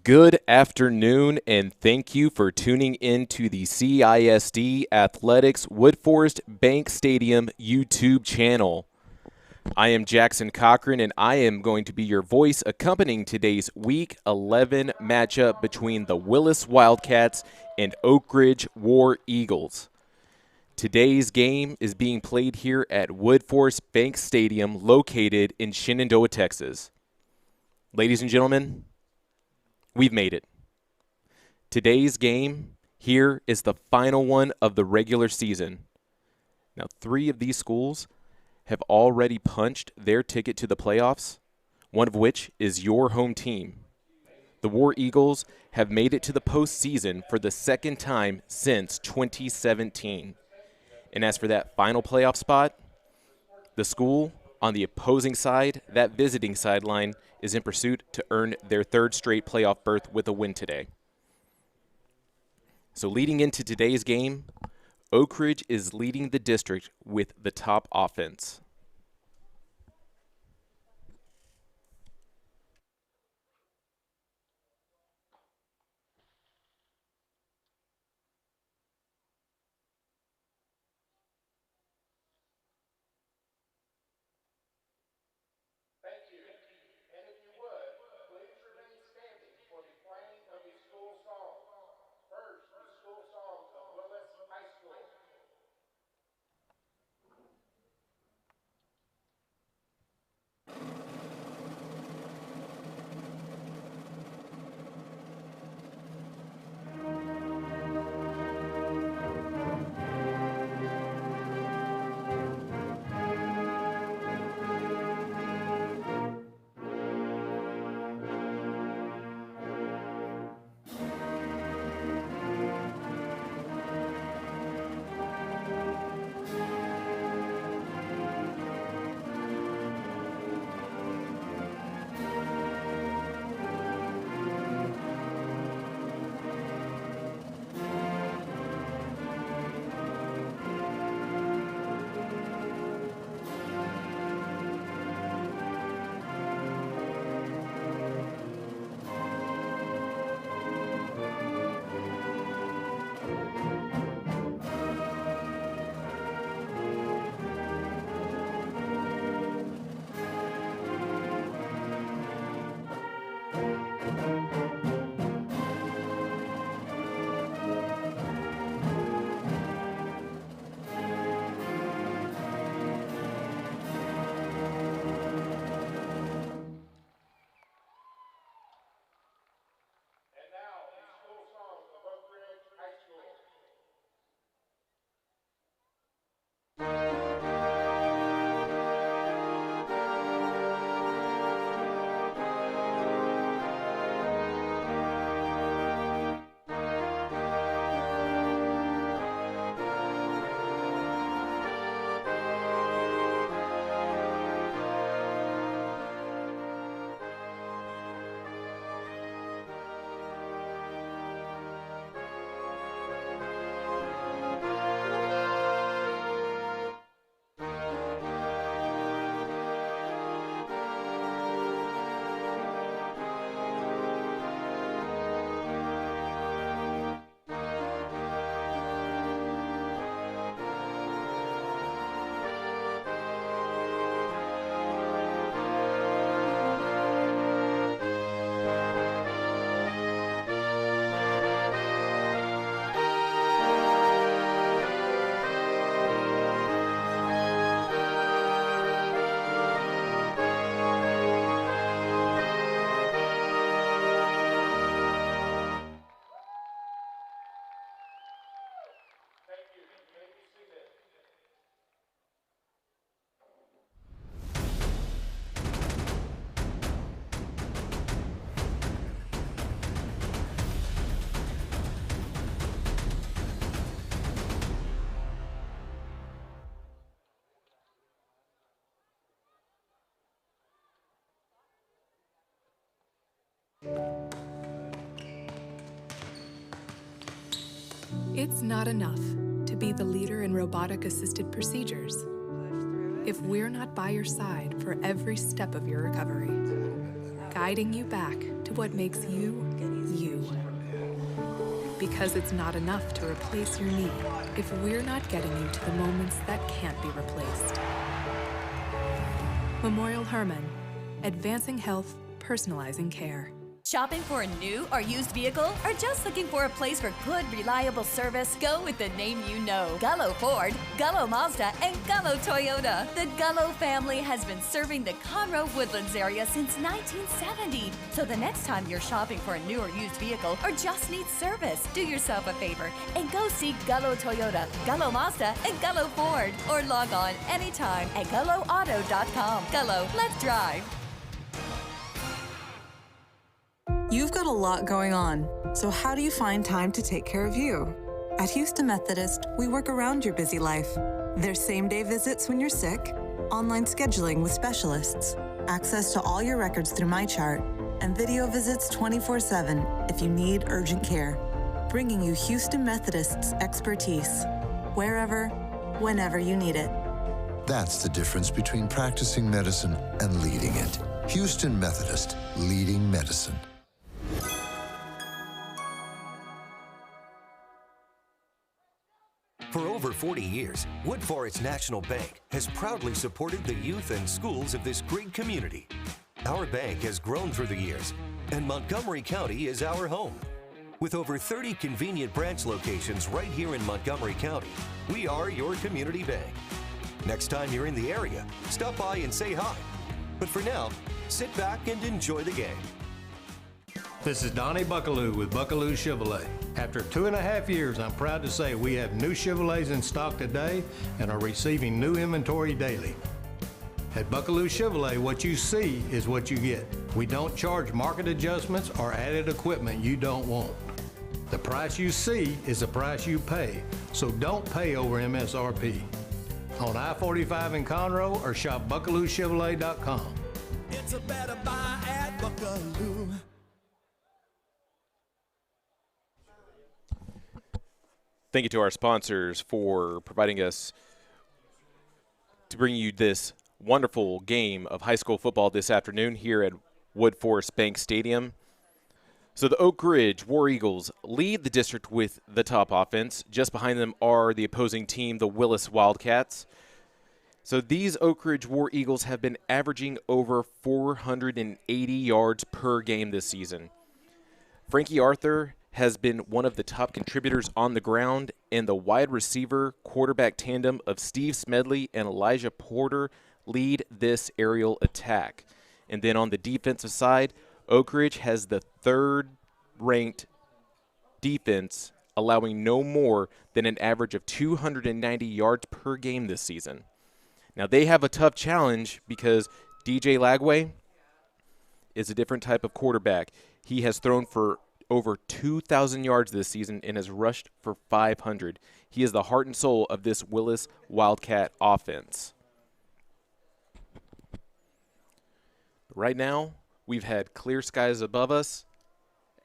Good afternoon, and thank you for tuning in to the CISD Athletics Woodforest Bank Stadium YouTube channel. I am Jackson Cochran, and I am going to be your voice accompanying today's Week 11 matchup between the Willis Wildcats and Oak Ridge War Eagles. Today's game is being played here at Woodforest Bank Stadium, located in Shenandoah, Texas. Ladies and gentlemen, we've made it. Today's game here is the final one of the regular season. Now, 3 of these schools have already punched their ticket to the playoffs, one of which is your home team. The War Eagles have made it to the postseason for the second time since 2017. And as for that final playoff spot, the school on the opposing side, that visiting sideline, is in pursuit to earn their 3rd straight playoff berth with a win today. So leading into today's game, Oak Ridge is leading the district with the top offense. It's not enough to be the leader in robotic-assisted procedures if we're not by your side for every step of your recovery, guiding you back to to what makes you, you. Because it's not enough to replace your need if we're not getting you to the moments that can't be replaced. Memorial Hermann, advancing health, personalizing care. Shopping for a new or used vehicle? Or just looking for a place for good, reliable service? Go with the name you know. Gullo Ford, Gullo Mazda, and Gullo Toyota. The Gullo family has been serving the Conroe Woodlands area since 1970. So the next time you're shopping for a new or used vehicle or just need service, do yourself a favor and go see Gullo Toyota, Gullo Mazda, and Gullo Ford. Or log on anytime at GulloAuto.com. Gullo, let's drive. You've got a lot going on, so how do you find time to take care of you? At Houston Methodist, we work around your busy life. There's same-day visits when you're sick, online scheduling with specialists, access to all your records through MyChart, and video visits 24/7 if you need urgent care. Bringing you Houston Methodist's expertise, wherever, whenever you need it. That's the difference between practicing medicine and leading it. Houston Methodist, leading medicine. For over 40 years, Woodforest National Bank has proudly supported the youth and schools of this great community. Our bank has grown through the years, and Montgomery County is our home. With over 30 convenient branch locations right here in Montgomery County, we are your community bank. Next time you're in the area, stop by and say hi. But for now, sit back and enjoy the game. This is Donnie Buckaloo with Buckaloo Chevrolet. After 2.5 years, I'm proud to say we have new Chevrolets in stock today and are receiving new inventory daily. At Buckaloo Chevrolet, what you see is what you get. We don't charge market adjustments or added equipment you don't want. The price you see is the price you pay, so don't pay over MSRP. On I-45 in Conroe or shop BuckalooChevrolet.com. It's a better buy at Buckaloo. Thank you to our sponsors for providing us to bring you this wonderful game of high school football this afternoon here at Woodforest Bank Stadium. So the Oak Ridge War Eagles lead the district with the top offense. Just behind them are the opposing team, the Willis Wildcats. So these Oak Ridge War Eagles have been averaging over 480 yards per game this season. Frankie Arthur has been one of the top contributors on the ground, and the wide receiver quarterback tandem of Steve Smedley and Elijah Porter lead this aerial attack. And then on the defensive side, Oak Ridge has the third-ranked defense, allowing no more than an average of 290 yards per game this season. Now, they have a tough challenge because DJ Lagway is a different type of quarterback. He has thrown for over 2,000 yards this season and has rushed for 500. He is the heart and soul of this Willis Wildcat offense. Right now, we've had clear skies above us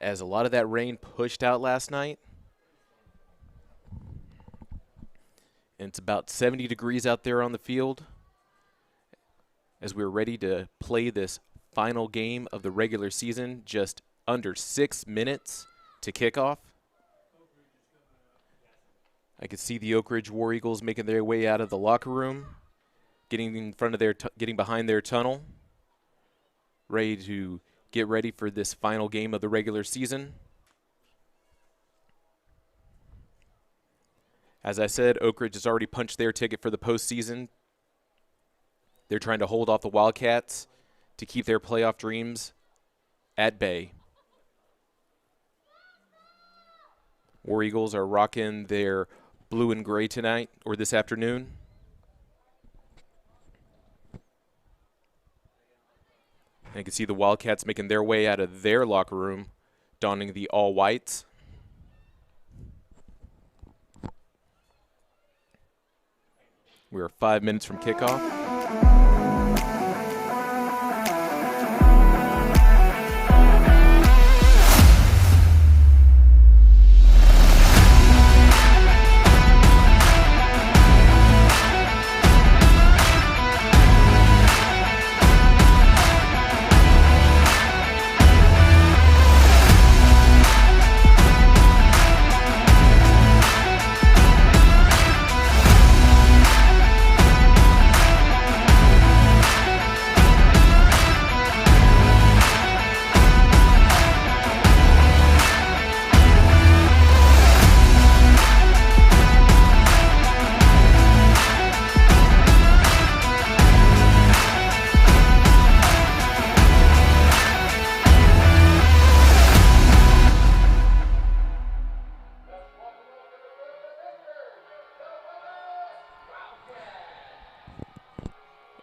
as a lot of that rain pushed out last night. And it's about 70 degrees out there on the field as we're ready to play this final game of the regular season, just under 6 minutes to kickoff. I can see the Oak Ridge War Eagles making their way out of the locker room, getting in front of their, getting behind their tunnel, ready to get ready for this final game of the regular season. As I said, Oak Ridge has already punched their ticket for the postseason. They're trying to hold off the Wildcats to keep their playoff dreams at bay. War Eagles are rocking their blue and gray tonight, or this afternoon. I can see the Wildcats making their way out of their locker room, donning the all-whites. We are 5 minutes from kickoff.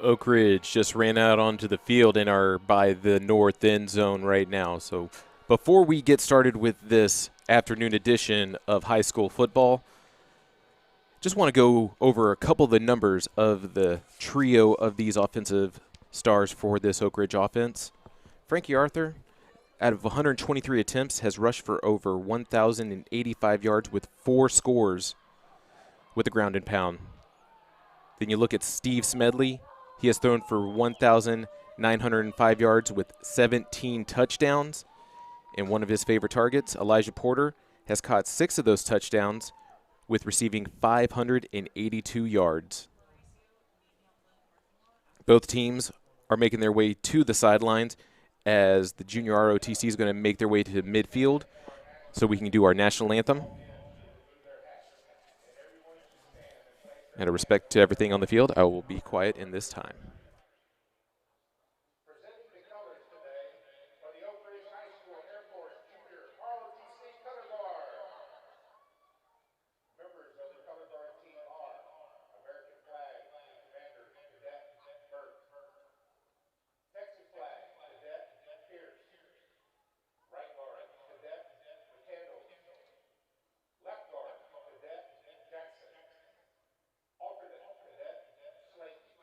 Oak Ridge just ran out onto the field and are by the north end zone right now. So before we get started with this afternoon edition of high school football, just want to go over a couple of the numbers of the trio of these offensive stars for this Oak Ridge offense. Frankie Arthur, out of 123 attempts, has rushed for over 1,085 yards with 4 scores with the ground and pound. Then you look at Steve Smedley. He has thrown for 1,905 yards with 17 touchdowns. And one of his favorite targets, Elijah Porter, has caught 6 of those touchdowns with receiving 582 yards. Both teams are making their way to the sidelines as the junior ROTC is going to make their way to midfield so we can do our national anthem. Out of respect to everything on the field, I will be quiet in this time. Presenting the colors today for the Oak Ridge High School Air Force Junior ROTC Color Guard. Members of the Color Guard team are American Flag Commander Cadet Burke, Texas Flag Cadet Pierce, Right Guard Cadet McCandles, Left Guard Cadet Jackson, Alternate Cadet Slayton.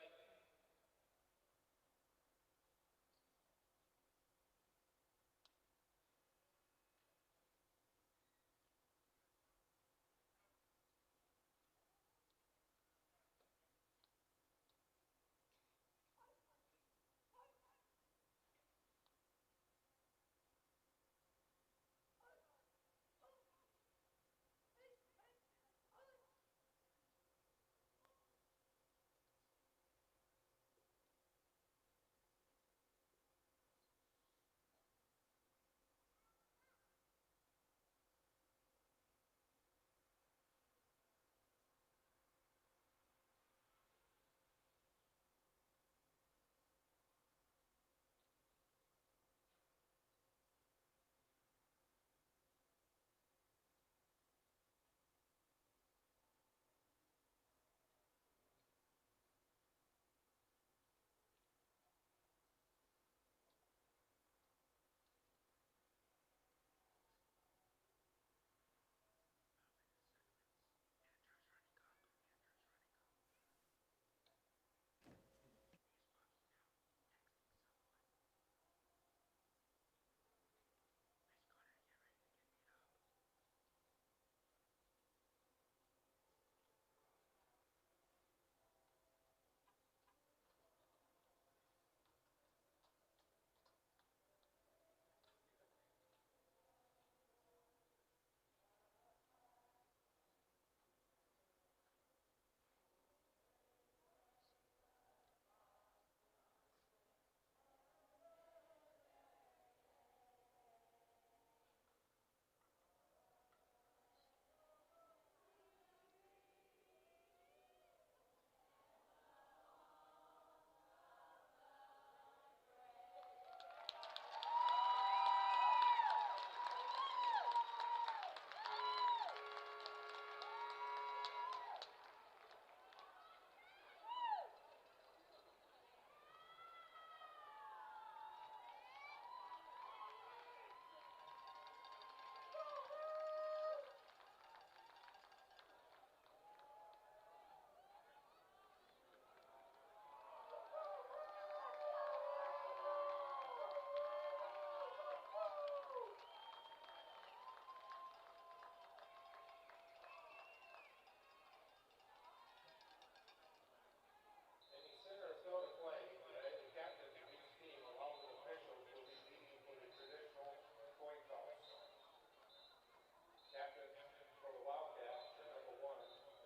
Captain for the Wildcats are number 1,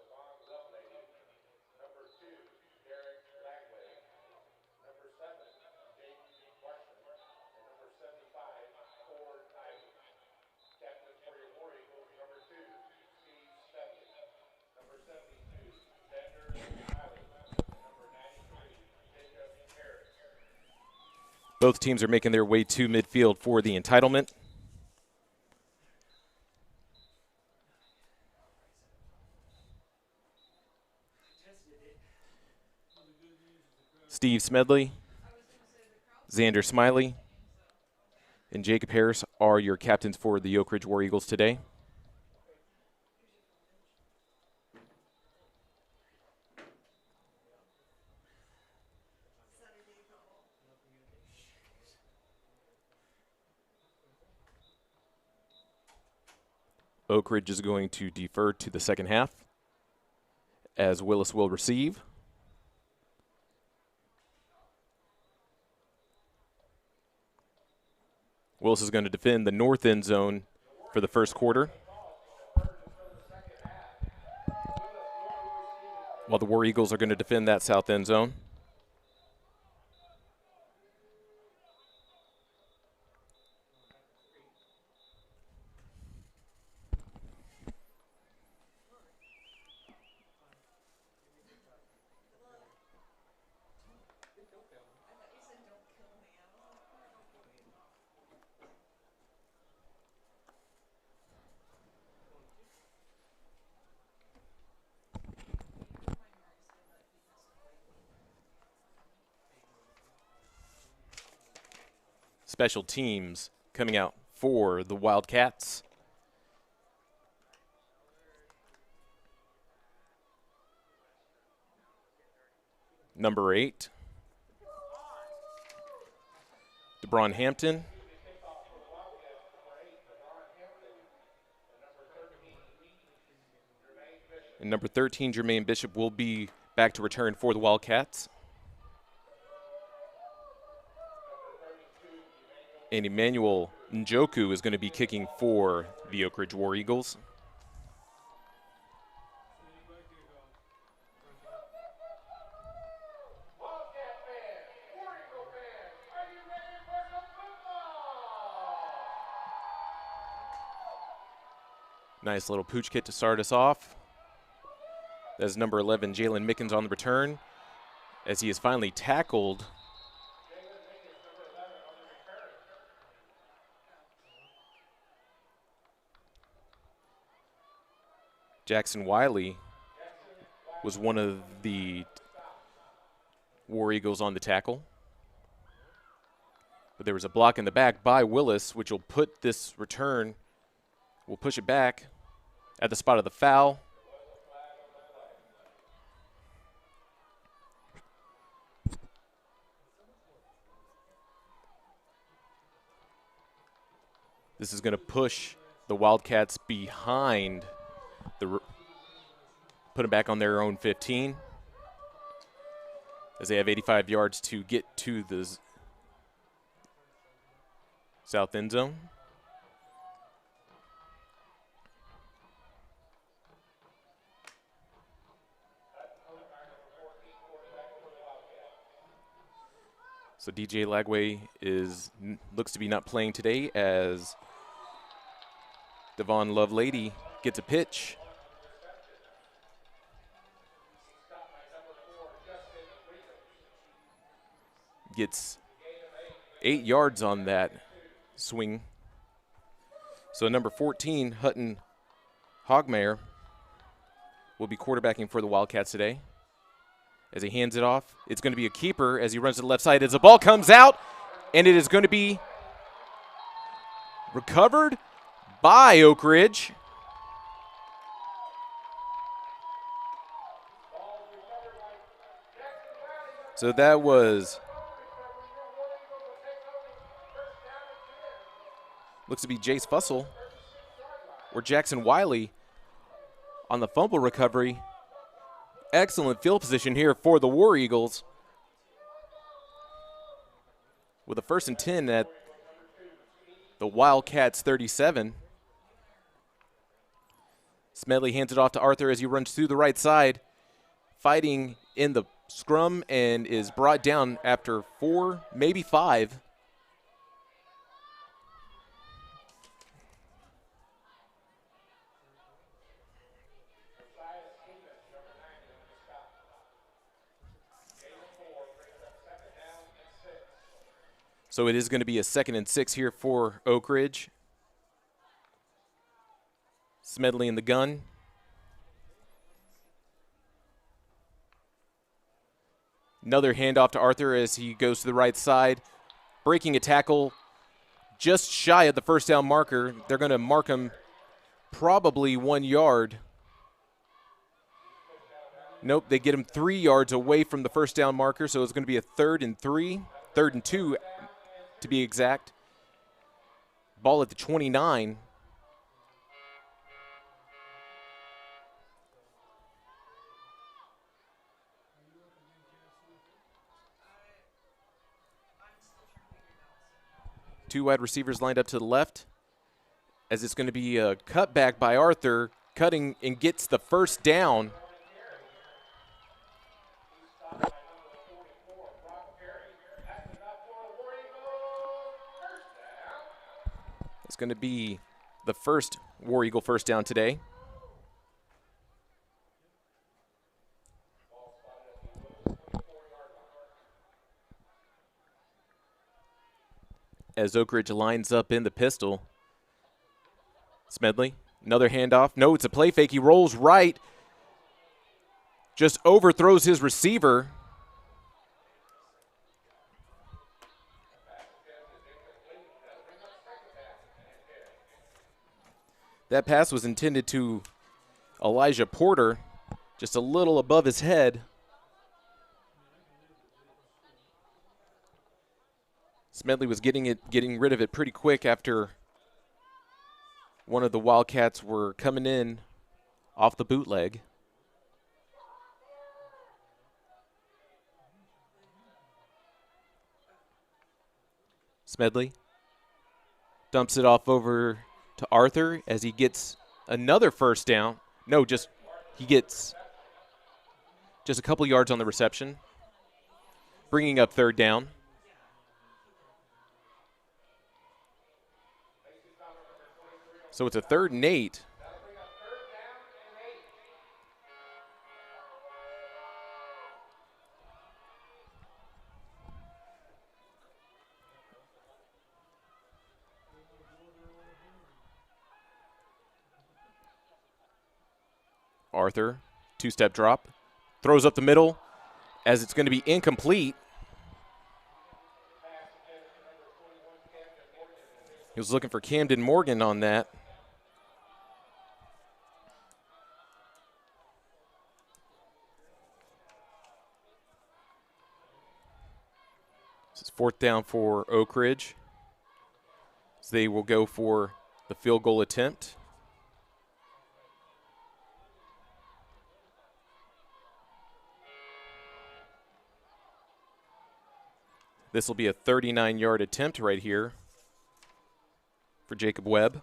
Devon Lovelady, number 2, Derek Lagway, number 7, James Marshman, and number 75, Ford Ivy. Captains for your War Eagles, number 2, Steve Smedley, number 72, Xander Riley, and number 93, Jacob Harris. Both teams are making their way to midfield for the entitlement. Steve Smedley, Xander Smiley, and Jacob Harris are your captains for the Oak Ridge War Eagles today. Oak Ridge is going to defer to the second half as Willis will receive. Willis is going to defend the north end zone for the first quarter, while the War Eagles are going to defend that south end zone. Special teams coming out for the Wildcats. Number 8, DeBron Hampton. And number 13, Jermaine Bishop, will be back to return for the Wildcats. And Emmanuel Njoku is going to be kicking for the Oak Ridge War Eagles. Nice little pooch kit to start us off. That's number 11, Jalen Mickens, on the return, as he is finally tackled. Jackson Wiley was one of the War Eagles on the tackle. But there was a block in the back by Willis, which will put this return, will push it back at the spot of the foul. This is going to push the Wildcats behind put them back on their own 15, as they have 85 yards to get to the south end zone. So DJ Lagway looks to be not playing today, as Devon Lovelady gets a pitch. Gets 8 yards on that swing. So number 14, Hutton Hogmeyer, will be quarterbacking for the Wildcats today. As he hands it off, it's going to be a keeper as he runs to the left side. As the ball comes out, and it is going to be recovered by Oak Ridge. So that was, looks to be Jace Fussell or Jackson Wiley on the fumble recovery. Excellent field position here for the War Eagles, with a 1st and 10 at the Wildcats 37. Smedley hands it off to Arthur as he runs through the right side, fighting in the scrum, and is brought down after 4, maybe 5. So it is going to be a 2nd and 6 here for Oak Ridge. Smedley in the gun. Another handoff to Arthur as he goes to the right side. Breaking a tackle just shy of the first down marker. They're going to mark him probably 1 yard. Nope, they get him 3 yards away from the first down marker, so it's going to be a 3rd and 3, 3rd and 2 to be exact. Ball at the 29. Two wide receivers lined up to the left, as it's going to be a cutback by Arthur, cutting and gets the first down. It's going to be the first War Eagle first down today. As Oak Ridge lines up in the pistol. Smedley, another handoff. No, it's a play fake. He rolls right. Just overthrows his receiver. That pass was intended to Elijah Porter, just a little above his head. Smedley was getting rid of it pretty quick after one of the Wildcats were coming in off the bootleg. Smedley dumps it off over to Arthur as he gets another first down. No, he gets just a couple yards on the reception, bringing up 3rd down. So it's a 3rd and 8. Arthur, 2-step drop, throws up the middle as it's going to be incomplete. He was looking for Camden Morgan on that. This is 4th down for Oak Ridge. So they will go for the field goal attempt. This will be a 39-yard attempt right here for Jacob Webb.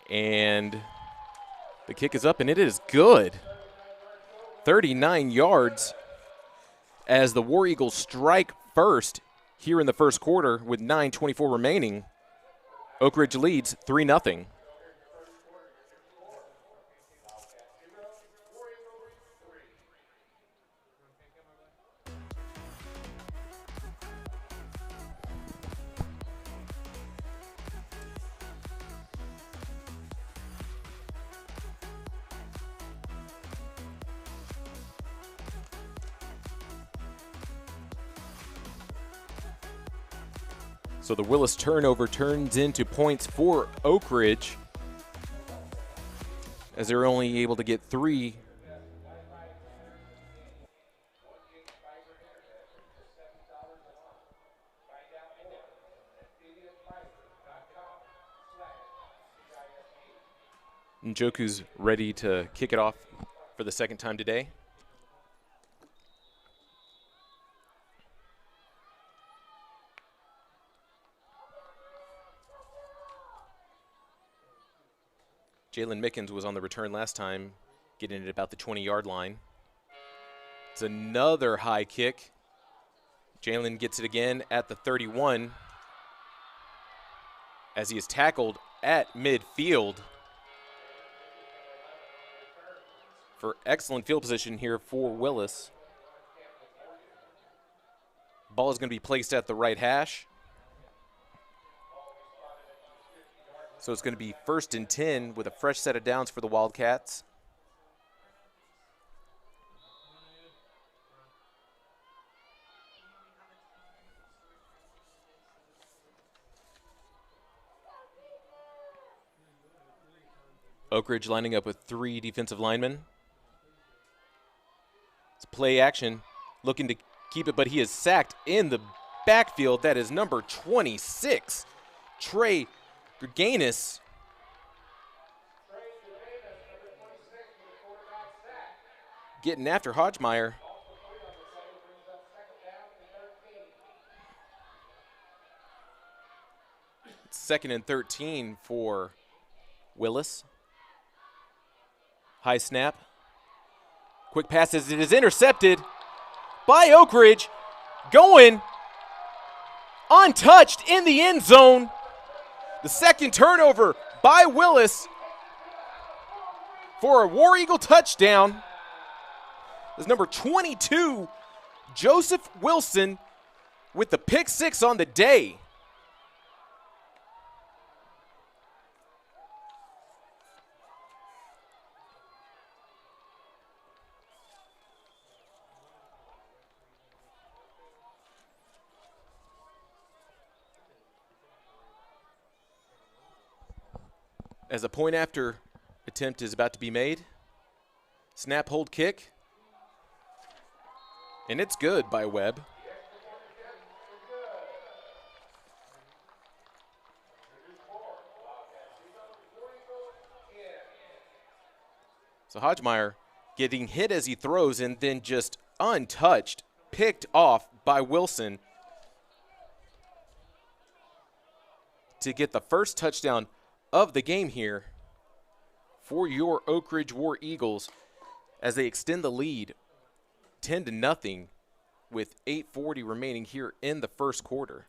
And the kick is up, and it is good. 39 yards as the War Eagles strike first here in the first quarter with 9:24 remaining. Oak Ridge leads 3-0. So the Willis turnover turns into points for Oak Ridge, as they're only able to get 3. Njoku's ready to kick it off for the 2nd time today. Jalen Mickens was on the return last time, getting it about the 20-yard line. It's another high kick. Jalen gets it again at the 31 as he is tackled at midfield. For excellent field position here for Willis. Ball is going to be placed at the right hash. So it's going to be 1st and 10 with a fresh set of downs for the Wildcats. Oak Ridge lining up with 3 defensive linemen. It's play action, looking to keep it, but he is sacked in the backfield. That is number 26, Trey Greganis. Getting after Hodgemeyer. Second and 13 for Willis. High snap. Quick pass as it is intercepted by Oak Ridge. Going untouched in the end zone. The second turnover by Willis for a War Eagle touchdown. Is number 22, Joseph Wilson, with the pick 6 on the day. As a point after attempt is about to be made. Snap, hold, kick. And it's good by Webb. So Hodgemeyer getting hit as he throws and then just untouched, picked off by Wilson to get the first touchdown of the game here for your Oak Ridge War Eagles as they extend the lead 10-0 with 8:40 remaining here in the first quarter.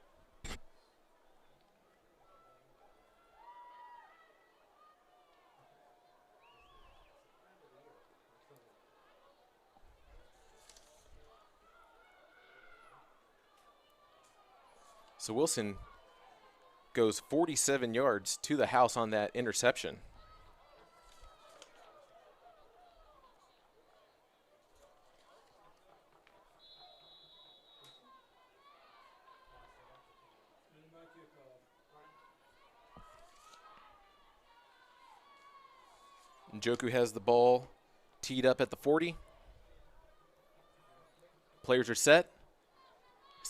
So Wilson goes 47 yards to the house on that interception. Njoku has the ball teed up at the 40. Players are set.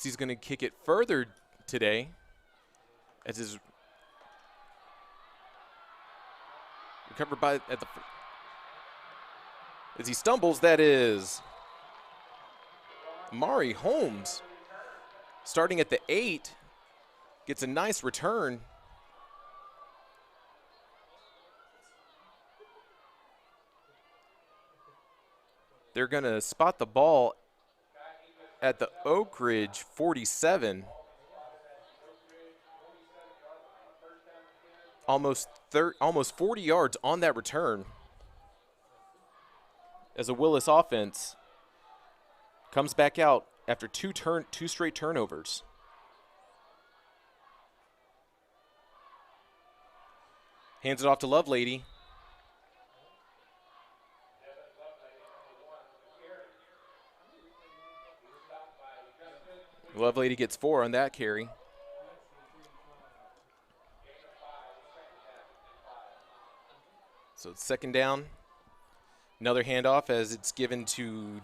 He's going to kick it further today as is recovered by at the as he stumbles. That is Amari Holmes starting at the 8, gets a nice return. They're going to spot the ball at the Oak Ridge 47. Almost 40 yards on that return as a Willis offense comes back out after two straight turnovers. Hands it off to Lovelady. Lovelady gets 4 on that carry. So it's second down. Another handoff as it's given to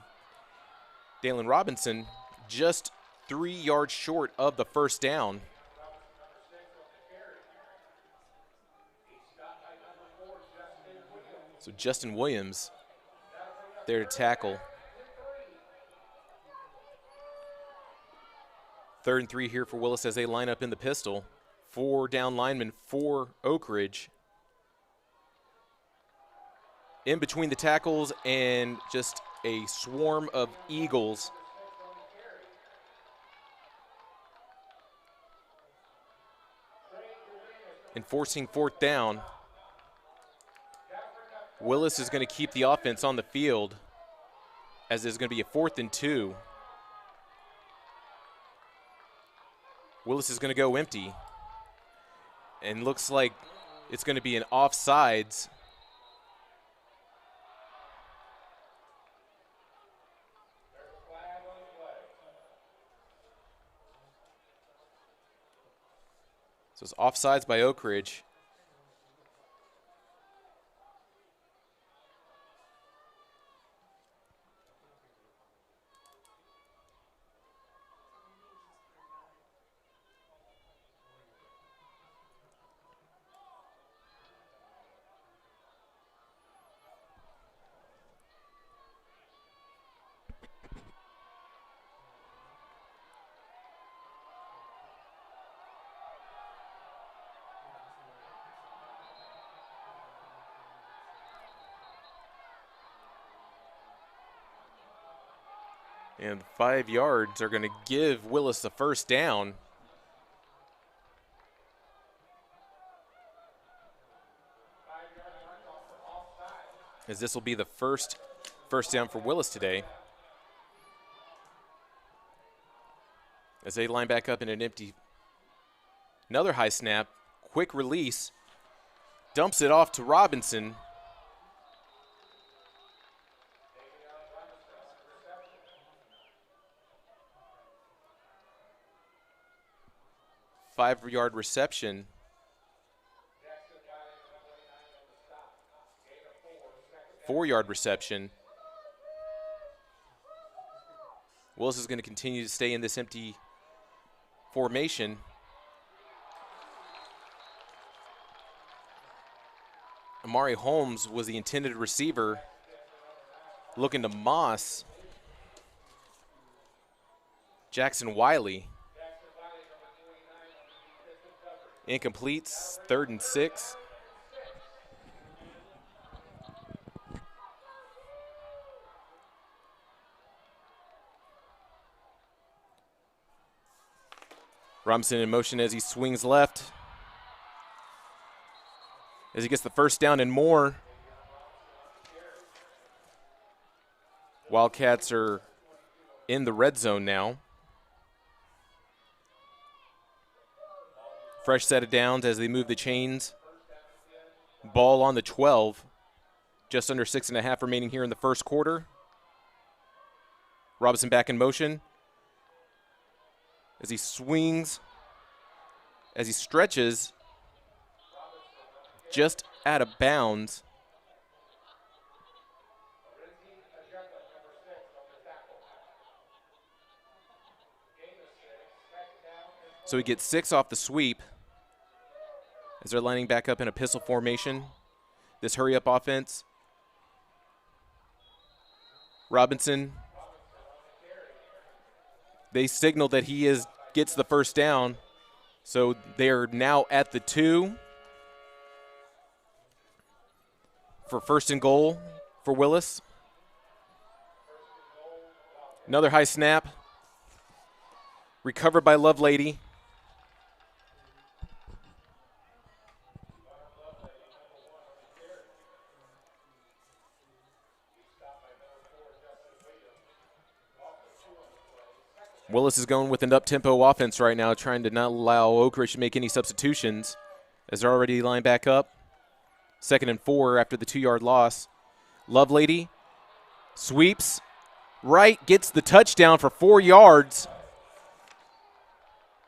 Dalen Robinson, just 3 yards short of the first down. So Justin Williams there to tackle. 3rd and 3 here for Willis as they line up in the pistol. 4 down linemen for Oak Ridge. In between the tackles and just a swarm of Eagles. Enforcing 4th down. Willis is going to keep the offense on the field as there's going to be a 4th and 2. Willis is going to go empty. And looks like it's going to be an offsides. So it's offsides by Oak Ridge. And 5 yards are going to give Willis the first down. As this will be the first down for Willis today. As they line back up in an empty, another high snap, quick release, dumps it off to Robinson. Five-yard reception. Four-yard reception. Willis is going to continue to stay in this empty formation. Amari Holmes was the intended receiver, looking to Moss. Jackson Wiley. Incompletes, 3rd and 6. Robinson in motion as he swings left. As he gets the first down and more. Wildcats are in the red zone now. Fresh set of downs as they move the chains. Ball on the 12. Just under 6.5 remaining here in the first quarter. Robinson back in motion. As he swings, as he stretches, just out of bounds. So he gets 6 off the sweep as they're lining back up in a pistol formation. This hurry-up offense. Robinson. They signal that he gets the first down. So they're now at the 2 for 1st and goal for Willis. Another high snap. Recovered by Lovelady. Willis is going with an up-tempo offense right now, trying to not allow Oak Ridge to make any substitutions as they're already lined back up. 2nd and 4 after the 2-yard loss. Lovelady sweeps right, gets the touchdown for 4 yards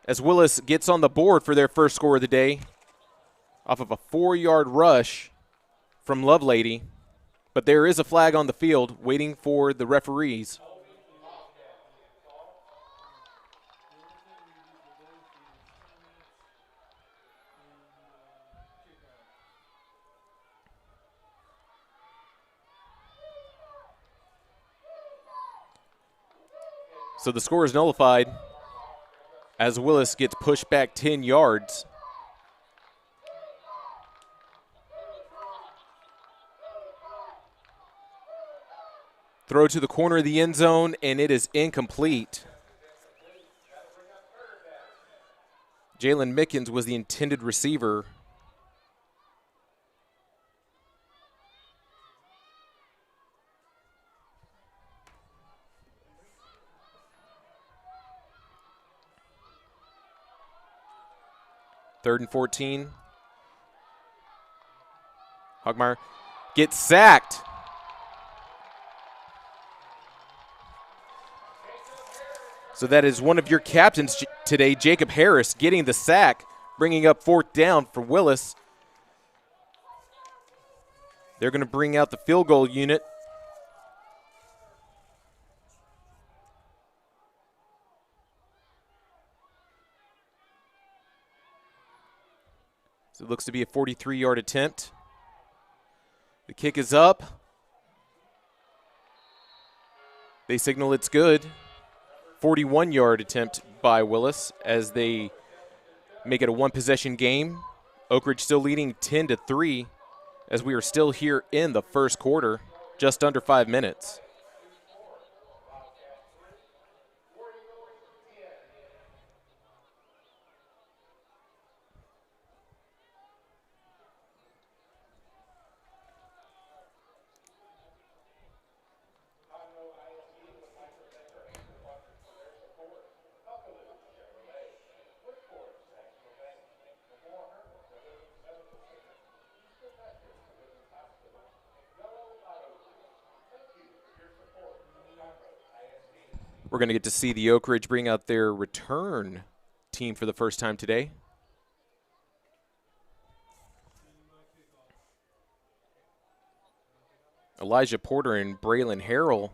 as Willis gets on the board for their first score of the day off of a 4-yard rush from Lovelady. But there is a flag on the field waiting for the referees. So the score is nullified as Willis gets pushed back 10 yards. Throw to the corner of the end zone, and it is incomplete. Jalen Mickens was the intended receiver. Third and 14. Hogmeyer gets sacked. So that is one of your captains today, Jacob Harris, getting the sack, bringing up 4th down for Willis. They're going to bring out the field goal unit. So it looks to be a 43-yard attempt. The kick is up. They signal it's good. 41-yard attempt by Willis as they make it a one-possession game. Oak Ridge still leading 10-3 as we are still here in the first quarter, just under 5 minutes. We're going to get to see the Oak Ridge bring out their return team for the first time today. Elijah Porter and Braylon Harrell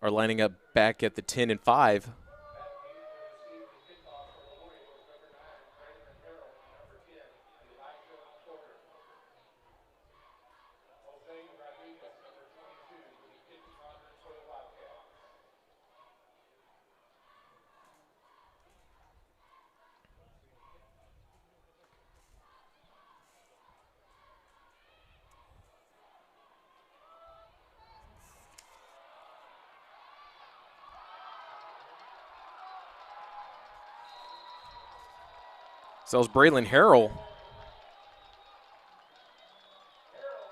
are lining up back at the 10 and 5. So it's Braylon Harrell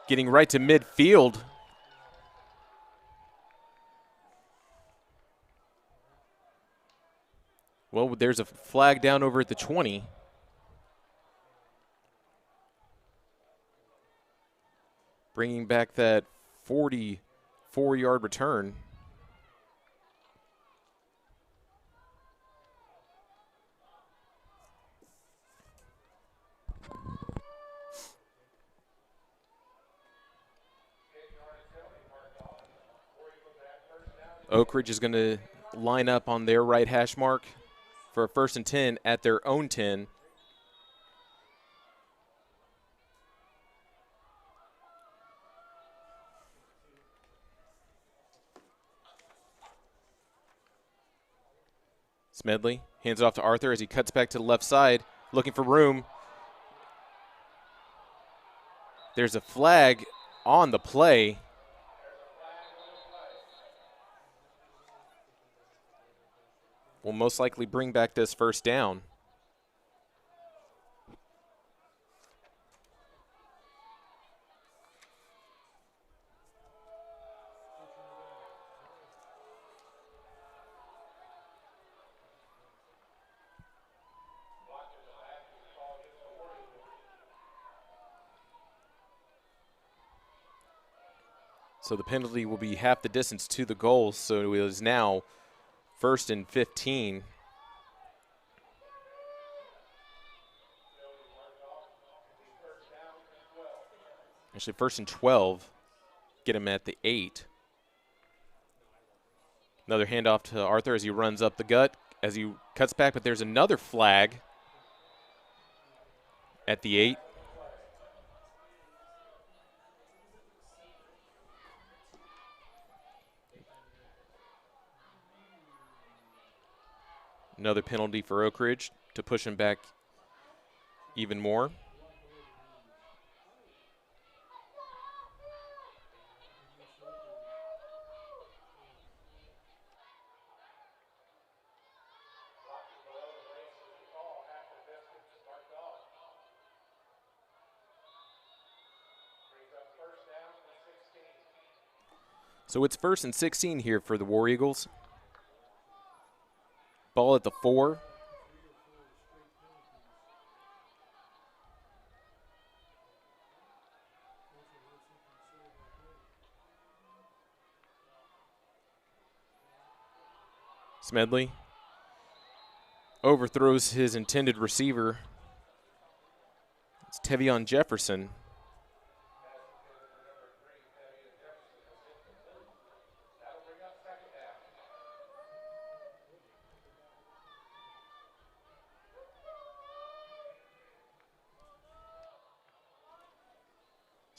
getting right to midfield. Well, there's a flag down over at the 20. Bringing back that 44-yard return. Oak Ridge is going to line up on their right hash mark for a 1st and 10 at their own 10. Smedley hands it off to Arthur as he cuts back to the left side, looking for room. There's a flag on the play. Will most likely bring back this first down. So the penalty will be half the distance to the goal, so it is now 1st and 15. Actually, 1st and 12. Get him at the 8. Another handoff to Arthur as he runs up the gut, as he cuts back, but there's another flag at the 8. Another penalty for Oak Ridge to push him back even more. So it's 1st and 16 here for the War Eagles. Ball at the 4. Smedley overthrows his intended receiver. It's Tevion Jefferson.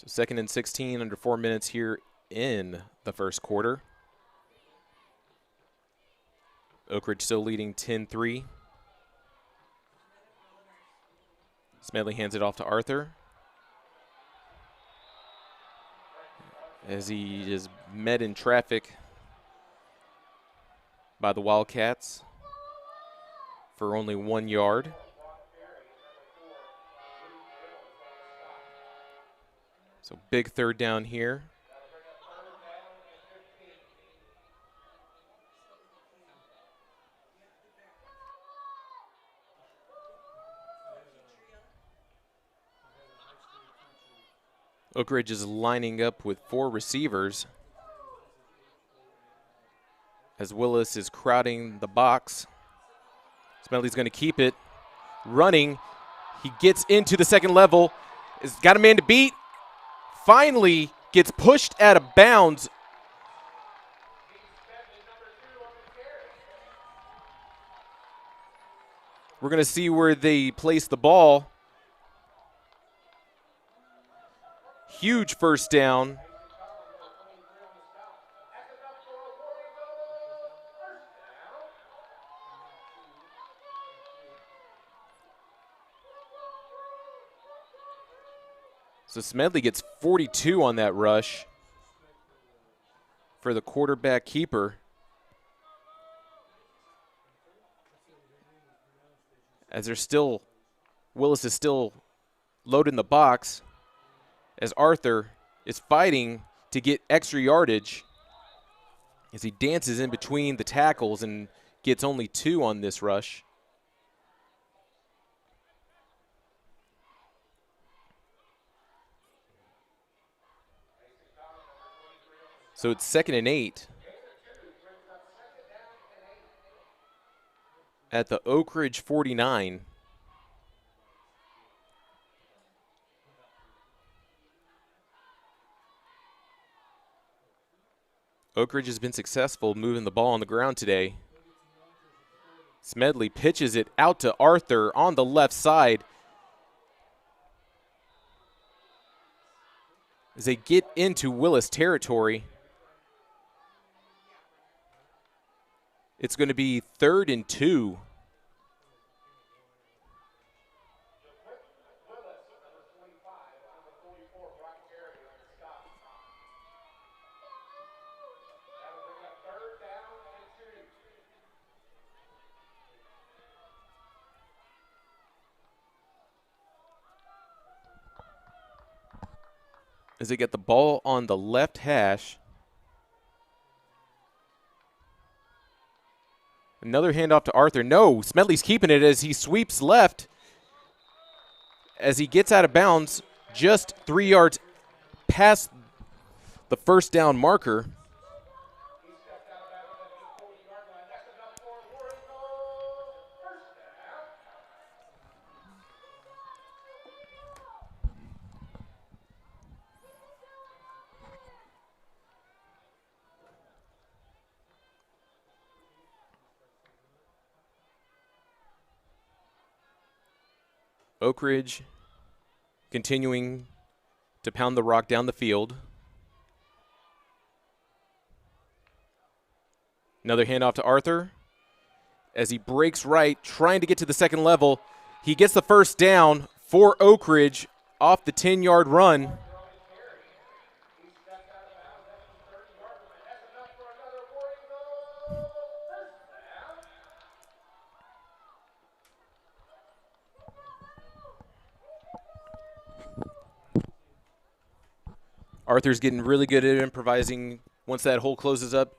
So 2nd and 16, under 4 minutes here in the first quarter. Oak Ridge still leading 10-3. Smedley hands it off to Arthur as he is met in traffic by the Wildcats for only 1 yard. So big 3rd down here. Oak Ridge is lining up with 4 receivers. as Willis is crowding the box. Smedley's going to keep it running. He gets into the second level. Has got a man to beat. Finally gets pushed out of bounds. We're going to see where they place the ball. Huge first down. So Smedley gets 42 on that rush for the quarterback keeper. As Willis is still loading the box, as Arthur is fighting to get extra yardage as he dances in between the tackles and gets only 2 on this rush. So it's 2nd and 8 at the Oak Ridge 49. Oak Ridge has been successful moving the ball on the ground today. Smedley pitches it out to Arthur on the left side. As they get into Willis territory, it's going to be 3rd and 2. As they get the ball on the left hash. Another handoff to Arthur. No, Smedley's keeping it as he sweeps left. As he gets out of bounds, just 3 yards past the first down marker. Oak Ridge continuing to pound the rock down the field. Another handoff to Arthur as he breaks right, trying to get to the second level. He gets the first down for Oak Ridge off the 10-yard run. Arthur's getting really good at improvising once that hole closes up,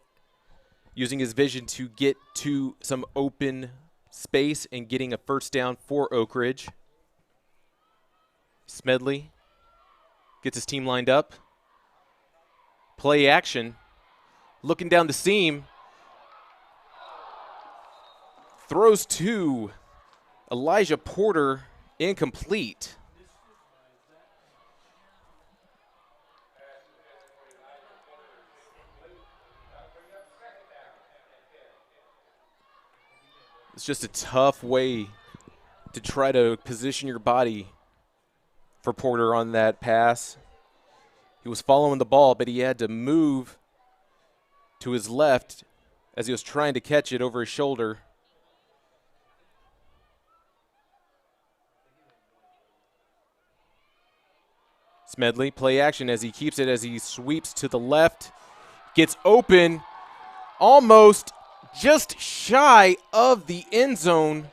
using his vision to get to some open space and getting a first down for Oak Ridge. Smedley gets his team lined up. Play action. Looking down the seam. Throws to Elijah Porter, incomplete. It's just a tough way to try to position your body for Porter on that pass. He was following the ball, but he had to move to his left as he was trying to catch it over his shoulder. Smedley, play action as he keeps it, as he sweeps to the left. Gets open, almost just shy of the end zone.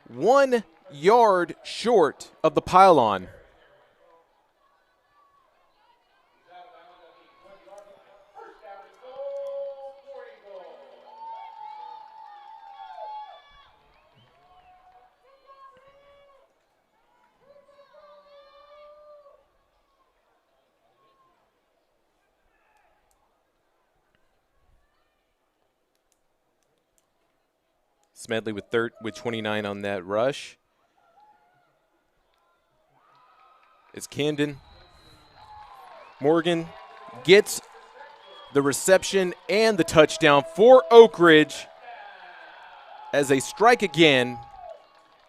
1 yard short of the pylon. Smedley with 29 on that rush. It's Camden. Morgan gets the reception and the touchdown for Oak Ridge as they strike again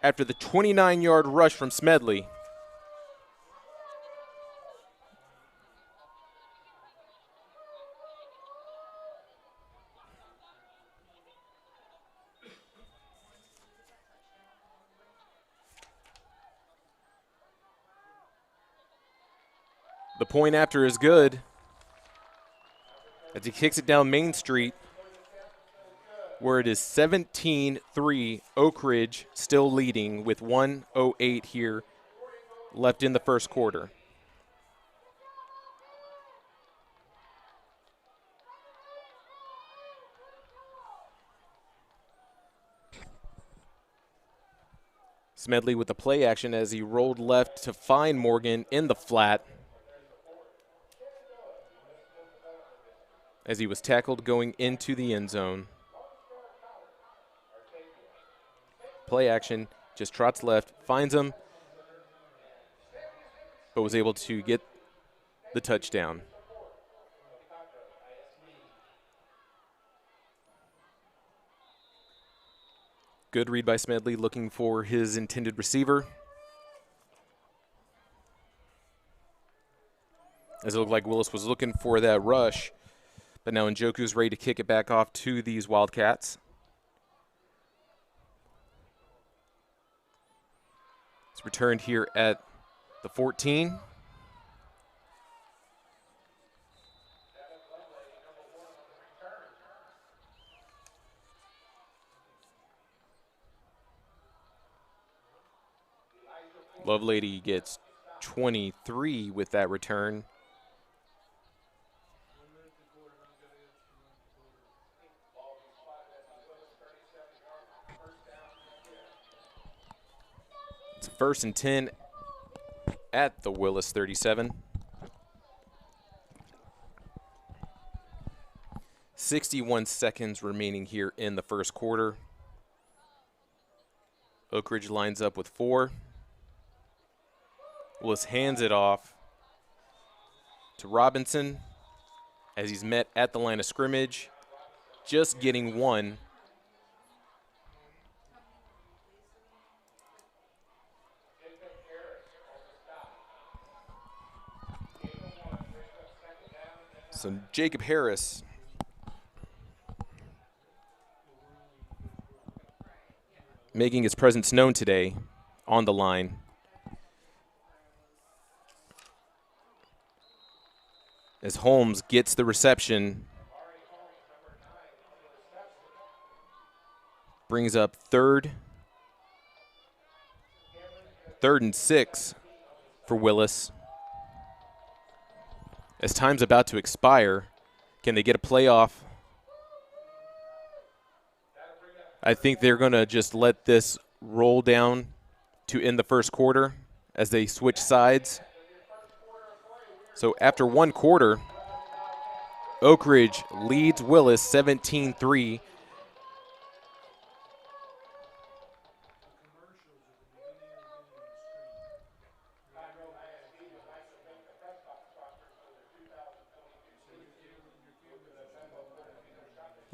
after the 29-yard rush from Smedley. The point after is good as he kicks it down Main Street, where it is 17-3, Oak Ridge still leading with 1:08 here left in the first quarter. Smedley with the play action as he rolled left to find Morgan in the flat, as he was tackled going into the end zone. Play action, just trots left, finds him, but was able to get the touchdown. Good read by Smedley, looking for his intended receiver. As it looked like Willis was looking for that rush, but now Njoku's ready to kick it back off to these Wildcats. It's returned here at the 14. Lovelady gets 23 with that return. It's 1st and 10 at the Willis 37. 61 seconds remaining here in the first quarter. Oak Ridge lines up with 4. Willis hands it off to Robinson as he's met at the line of scrimmage, just getting 1. So Jacob Harris making his presence known today on the line. As Holmes gets the reception, brings up third and 6 for Willis. As time's about to expire, can they get a playoff? I think they're going to just let this roll down to end the first quarter as they switch sides. So after one quarter, Oak Ridge leads Willis 17-3.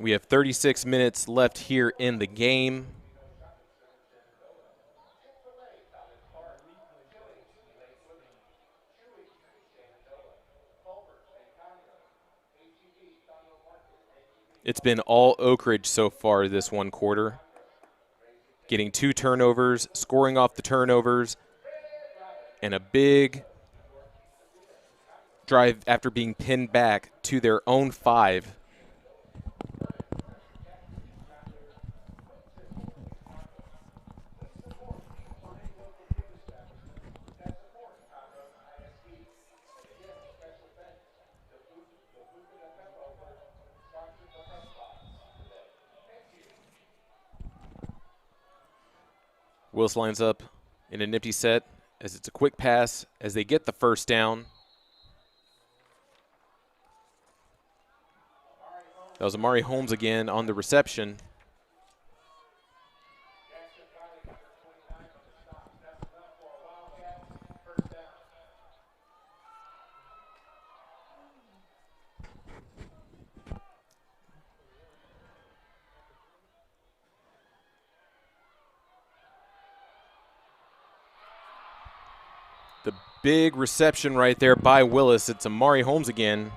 We have 36 minutes left here in the game. It's been all Oak Ridge so far this one quarter. Getting 2 turnovers, scoring off the turnovers, and a big drive after being pinned back to their own 5. Willis lines up in an empty set as it's a quick pass as they get the first down. That was Amari Holmes again on the reception. Big reception right there by Willis. It's Amari Holmes again.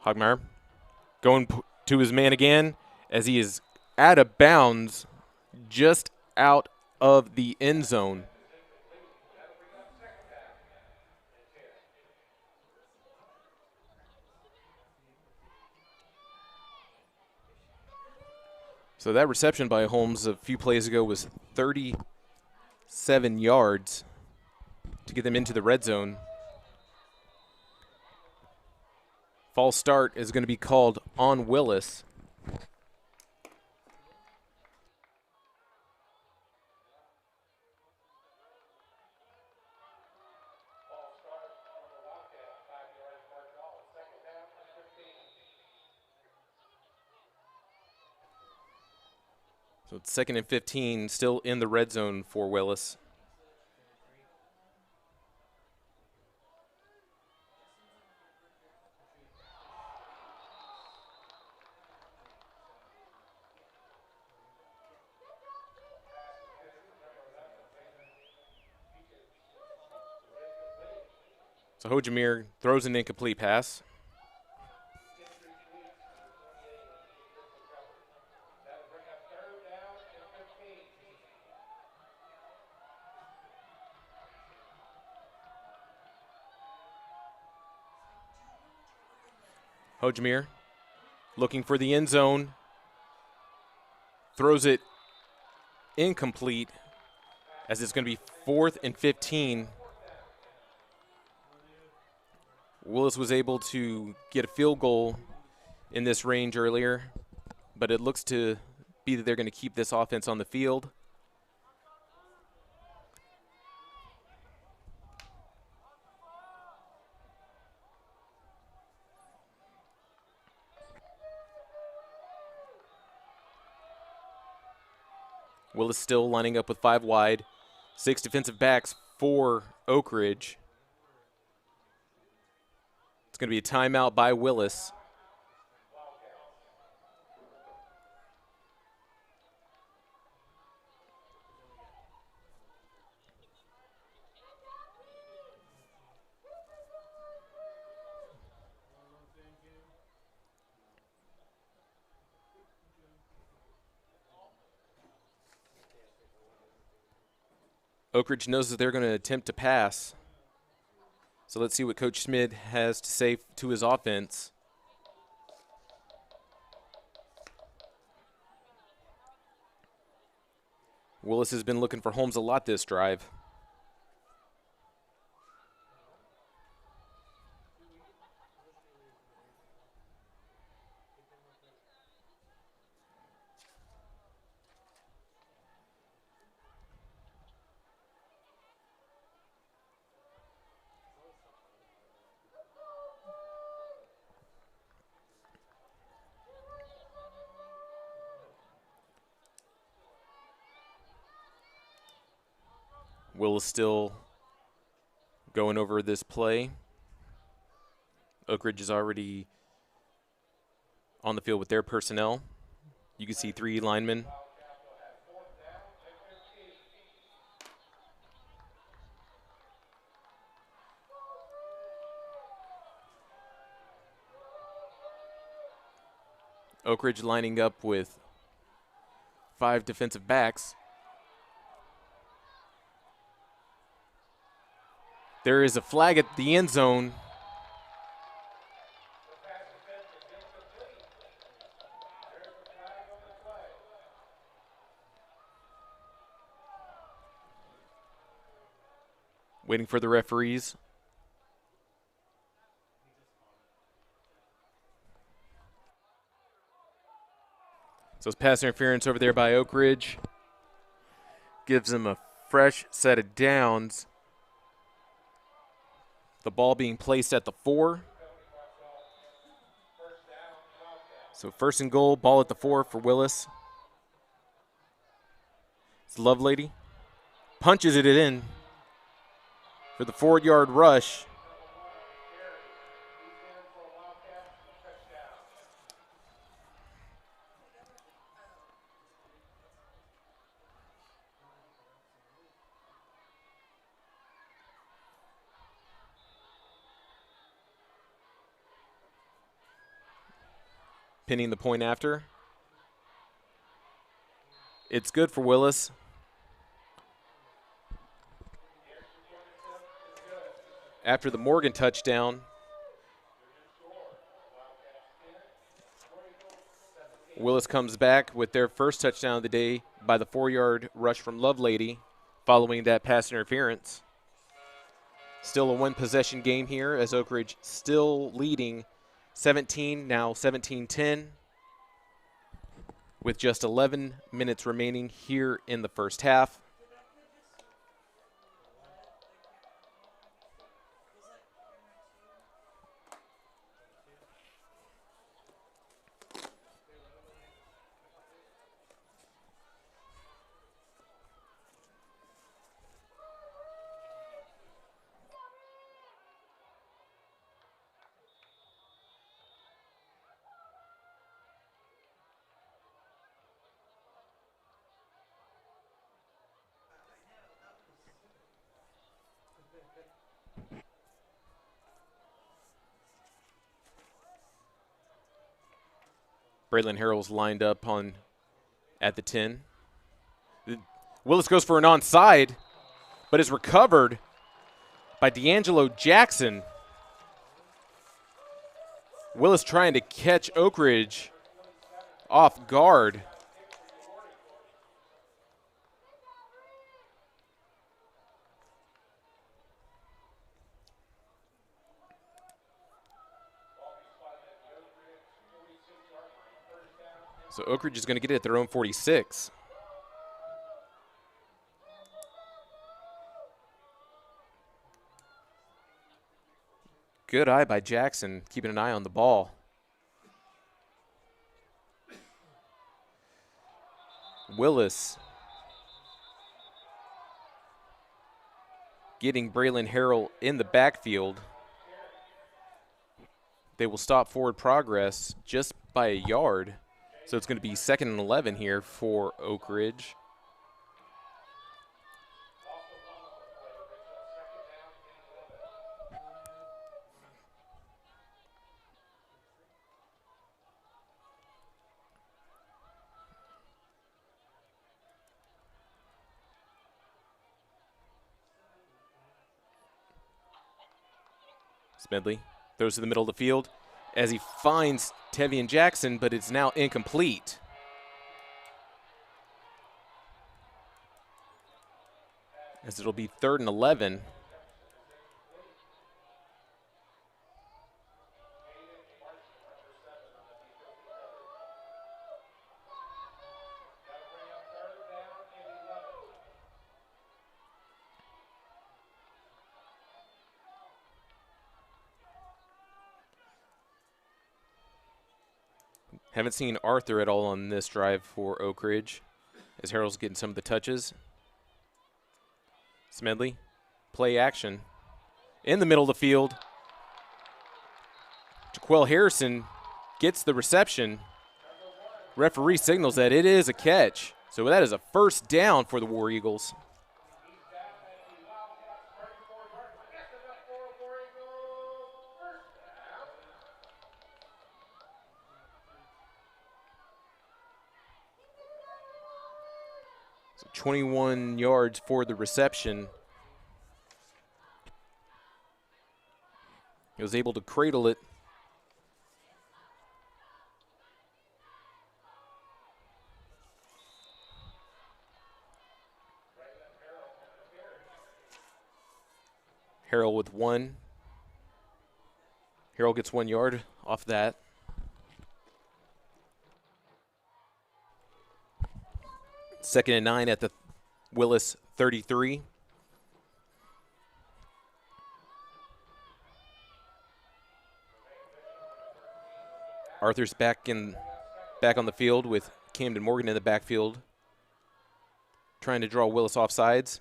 Hogmeyer going to his man again as he is out of bounds just out of the end zone. So that reception by Holmes a few plays ago was 37 yards to get them into the red zone. False start is going to be called on Willis. So it's 2nd and 15, still in the red zone for Willis. So Hojamir throws an incomplete pass. Hojamir looking for the end zone. Throws it incomplete as it's going to be 4th and 15. Willis was able to get a field goal in this range earlier, but it looks to be that they're going to keep this offense on the field. Willis still lining up with 5 wide, 6 defensive backs for Oak Ridge. It's going to be a timeout by Willis. Oak Ridge knows that they're going to attempt to pass. So let's see what Coach Smith has to say to his offense. Willis has been looking for Holmes a lot this drive. Willis still going over this play. Oak Ridge is already on the field with their personnel. You can see 3 linemen. Oak Ridge lining up with 5 defensive backs. There is a flag at the end zone. Waiting for the referees. So it's pass interference over there by Oak Ridge. Gives them a fresh set of downs. The ball being placed at the 4. So 1st and goal, ball at the 4 for Willis. It's Lovelady. Punches it in for the 4-yard rush. Pinning the point after. It's good for Willis. After the Morgan touchdown, Willis comes back with their first touchdown of the day by the 4-yard rush from Lovelady following that pass interference. Still a one-possession game here as Oak Ridge still leading 17, now 17-10, with just 11 minutes remaining here in the first half. Braylon Harrell's lined up at the 10. Willis goes for an onside, but is recovered by D'Angelo Jackson. Willis trying to catch Oak Ridge off guard. So Oak Ridge is going to get it at their own 46. Good eye by Jackson, keeping an eye on the ball. Willis getting Braylon Harrell in the backfield. They will stop forward progress just by a yard. So it's going to be 2nd and 11 here for Oak Ridge. Smedley throws to the middle of the field as he finds Tevian Jackson, but it's now incomplete. As it'll be 3rd and 11. Haven't seen Arthur at all on this drive for Oak Ridge as Harrell's getting some of the touches. Smedley, play action. In the middle of the field, Jaquel Harrison gets the reception. Referee signals that it is a catch. So that is a first down for the War Eagles. So 21 yards for the reception. He was able to cradle it. Harrell with 1. Harrell gets 1 yard off that. Second and 9 at the Willis 33. Arthur's back on the field with Camden Morgan in the backfield. trying to draw Willis off sides.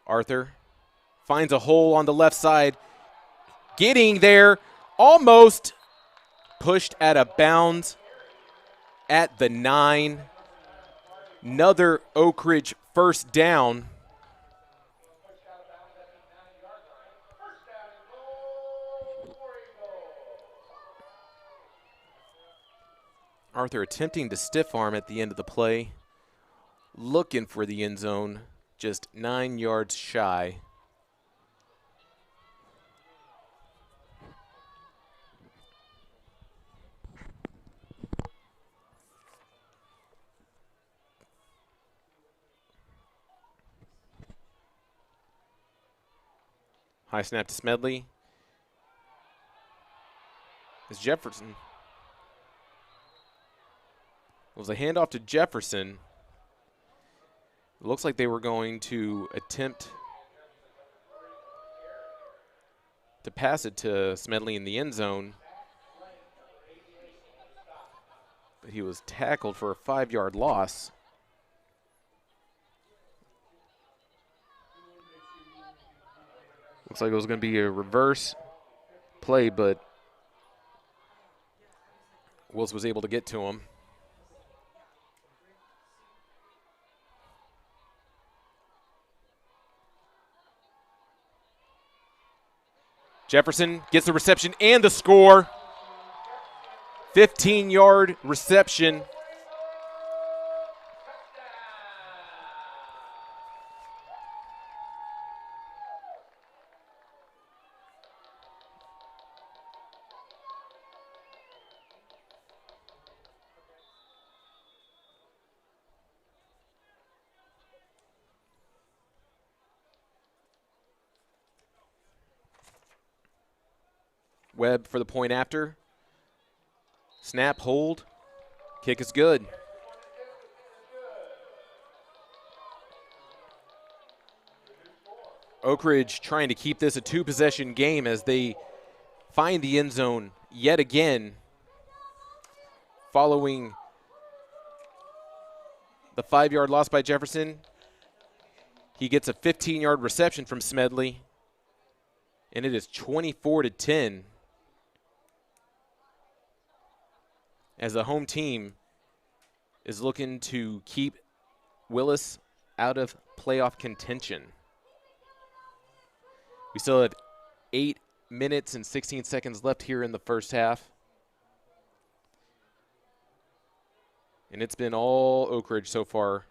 Arthur finds a hole on the left side. Getting there, almost pushed out of bounds at the 9. Another Oak Ridge first down. Arthur attempting to stiff arm at the end of the play. Looking for the end zone, just 9 yards shy. High snap to Smedley. It's Jefferson. It was a handoff to Jefferson. It looks like they were going to attempt to pass it to Smedley in the end zone. But he was tackled for a 5-yard loss. Looks like it was going to be a reverse play, but Wills was able to get to him. Jefferson gets the reception and the score. 15-yard reception. Webb for the point after. Snap, hold. Kick is good. Oak Ridge trying to keep this a 2-possession game as they find the end zone yet again following the 5-yard loss by Jefferson. He gets a 15-yard reception from Smedley, and it is 24-10. As the home team is looking to keep Willis out of playoff contention. We still have 8 minutes and 16 seconds left here in the first half. And it's been all Oak Ridge so far.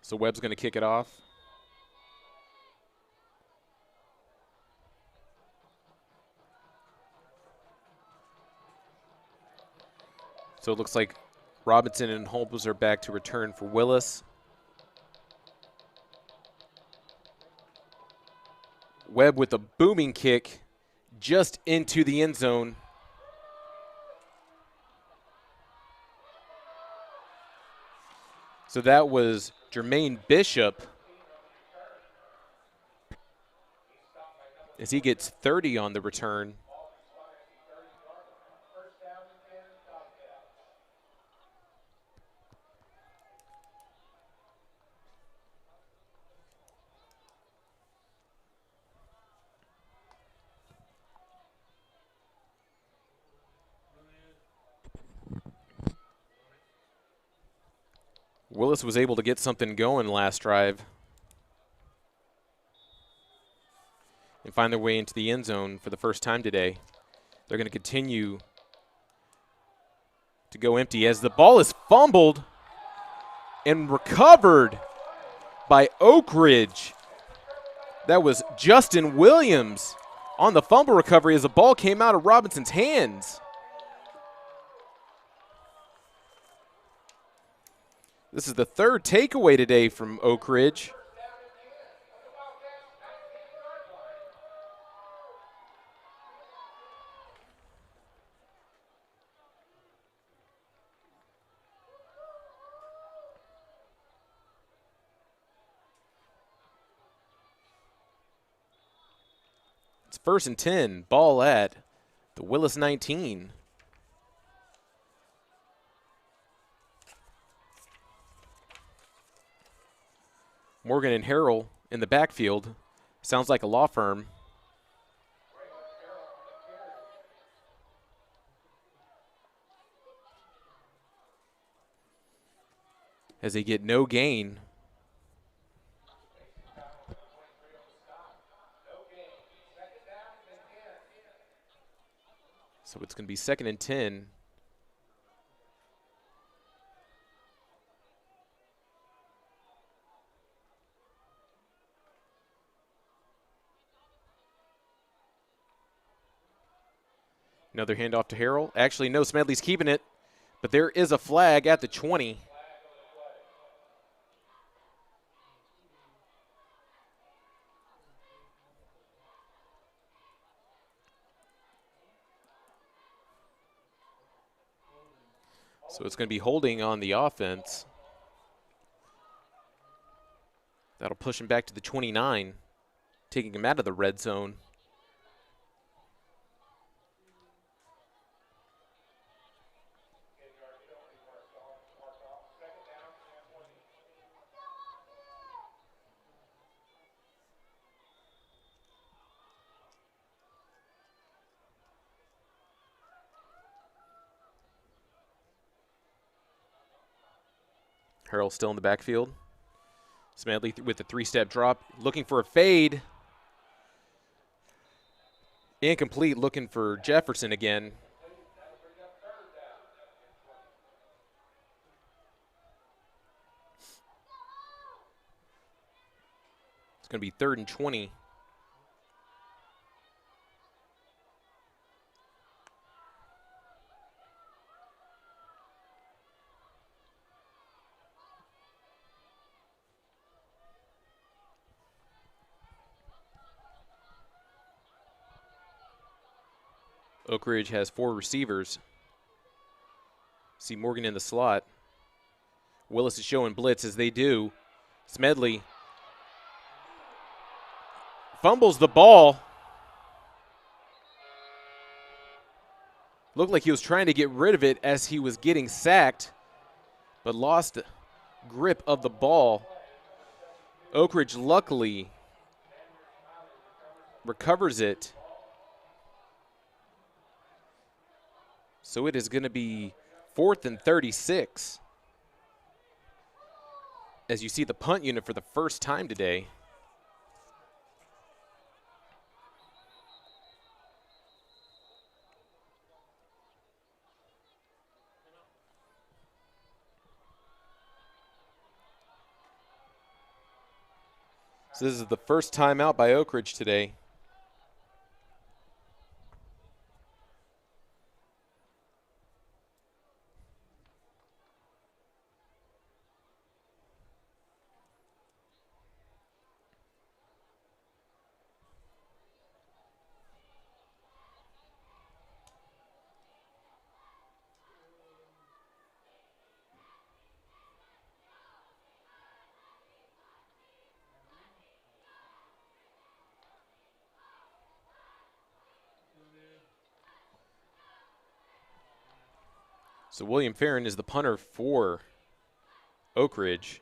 So Webb's going to kick it off. So it looks like Robinson and Holmes are back to return for Willis. Webb with a booming kick just into the end zone. So that was Jermaine Bishop as he gets 30 on the return. Willis was able to get something going last drive and find their way into the end zone for the first time today. They're going to continue to go empty as the ball is fumbled and recovered by Oak Ridge. That was Justin Williams on the fumble recovery as the ball came out of Robinson's hands. This is the third takeaway today from Oak Ridge. It's 1st and 10. Ball at the Willis 19. Morgan and Harrell in the backfield. Sounds like a law firm. As they get no gain. So it's going to be 2nd and 10. Another handoff to Harrell. Actually, no, Smedley's keeping it, but there is a flag at the 20. So it's going to be holding on the offense. That'll push him back to the 29, taking him out of the red zone. Harrell still in the backfield. Smedley with the 3-step drop, looking for a fade. Incomplete, looking for Jefferson again. It's going to be 3rd and 20. Oak Ridge has 4 receivers. See Morgan in the slot. Willis is showing blitz as they do. Smedley fumbles the ball. Looked like he was trying to get rid of it as he was getting sacked, but lost grip of the ball. Oak Ridge luckily recovers it. So it is going to be 4th and 36. As you see the punt unit for the first time today. So this is the first time out by Oak Ridge today. So William Farron is the punter for Oak Ridge.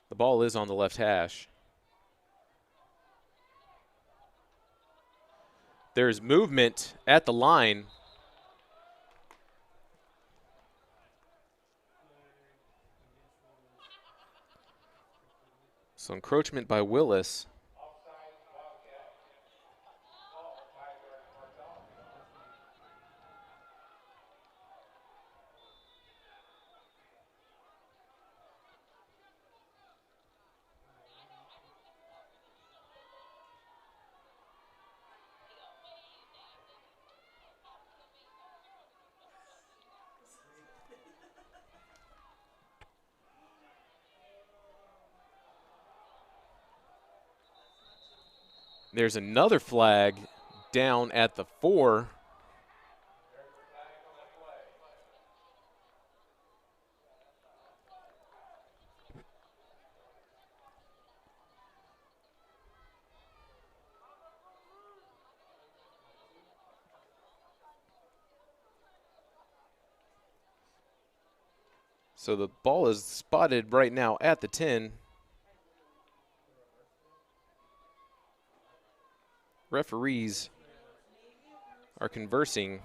The ball is on the left hash. There's movement at the line. So encroachment by Willis. There's another flag down at the 4. So the ball is spotted right now at the 10. Referees are conversing.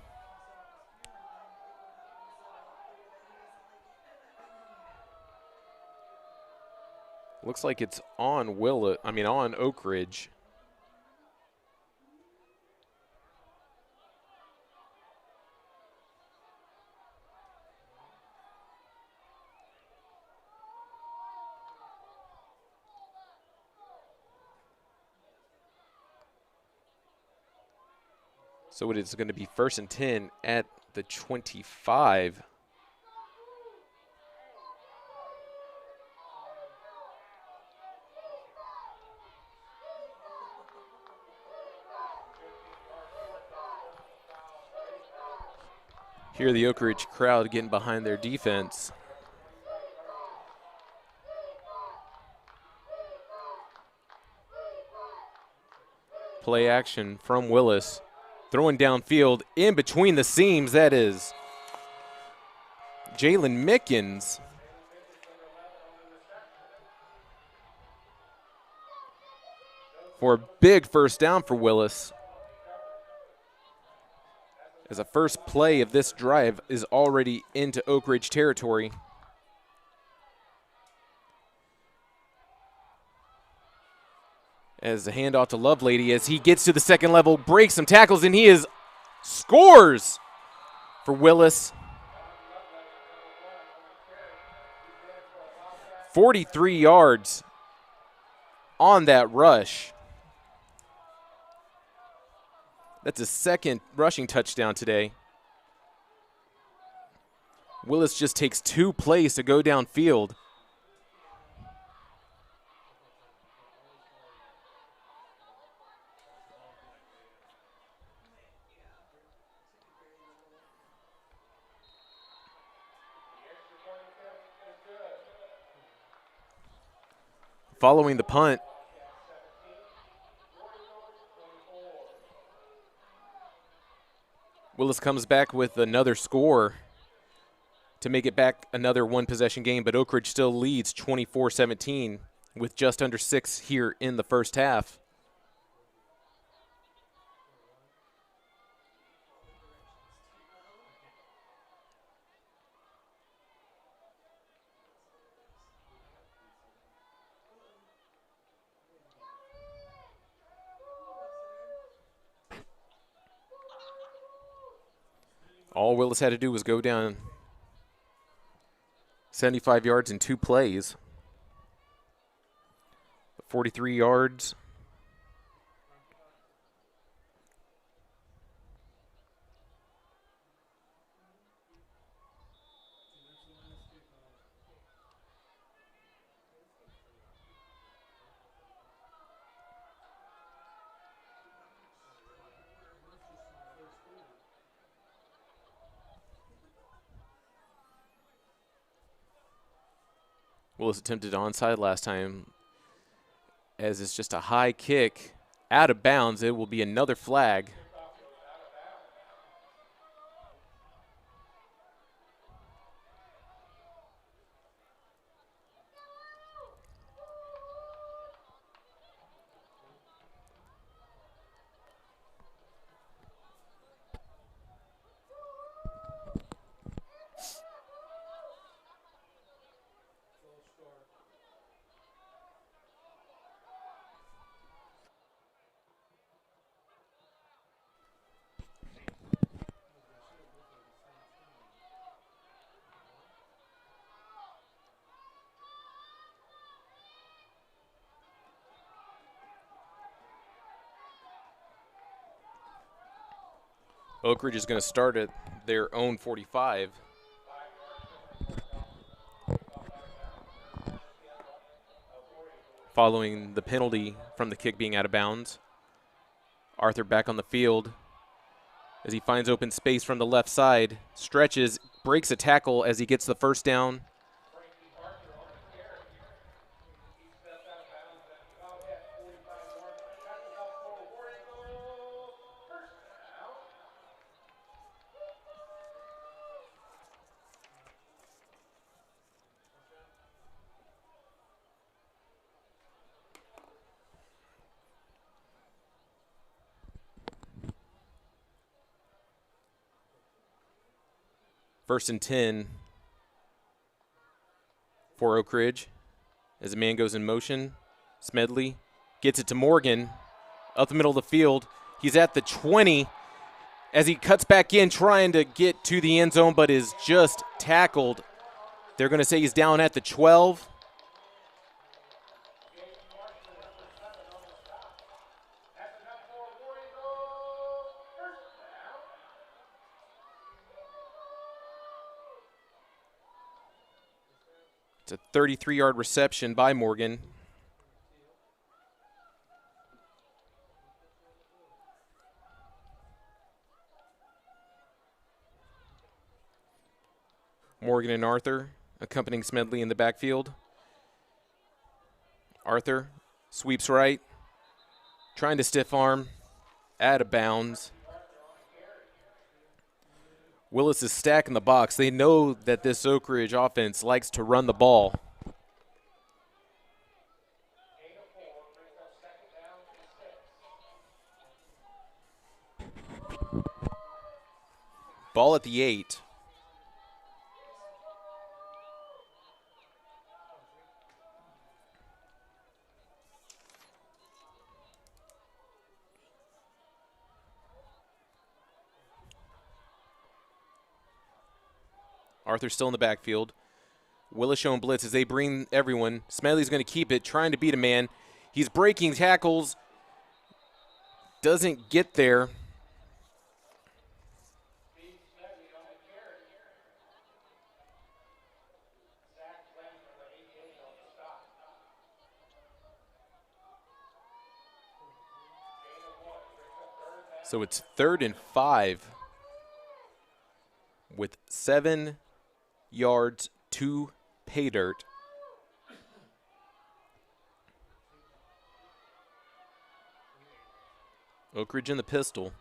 Looks like it's on on Oak Ridge. So it is going to be 1st and 10 at the 25. Here the Oak Ridge crowd getting behind their defense. Play action from Willis. Throwing downfield in between the seams, that is Jalen Mickens. For a big first down for Willis. As a first play of this drive is already into Oak Ridge territory. As a handoff to Lovelady as he gets to the second level, breaks some tackles, and he scores for Willis. 43 yards on that rush. That's his second rushing touchdown today. Willis just takes 2 plays to go downfield. Following the punt, Willis comes back with another score to make it back another 1-possession game, but Oak Ridge still leads 24-17 with just under 6 here in the first half. All Willis had to do was go down 75 yards in 2 plays. 43 yards. Willis attempted onside last time, as it's just a high kick out of bounds. It will be another flag. Oak Ridge is going to start at their own 45. Following the penalty from the kick being out of bounds. Arthur back on the field as he finds open space from the left side. Stretches, breaks a tackle as he gets the first down. Frankie Arthur on the carry. He steps out of bounds at the Wildcats 45-yard line. Tackles up for War Eagle. First down. First and 10 for Oak Ridge as a man goes in motion. Smedley gets it to Morgan up the middle of the field. He's at the 20 as he cuts back in trying to get to the end zone, but is just tackled. They're going to say he's down at the 12. That's enough for War Eagle. First down. It's a 33-yard reception by Morgan. Morgan and Arthur accompanying Smedley in the backfield. Arthur sweeps right, trying to stiff arm, out of bounds. Willis is stacking the box. They know that this Oak Ridge offense likes to run the ball. Ball at the 8. Arthur still in the backfield. Willis showing blitz as they bring everyone. Smedley's going to keep it, trying to beat a man. He's breaking tackles. Doesn't get there. So it's 3rd and 5 with 7 yards to pay dirt. Oak Ridge in the pistol.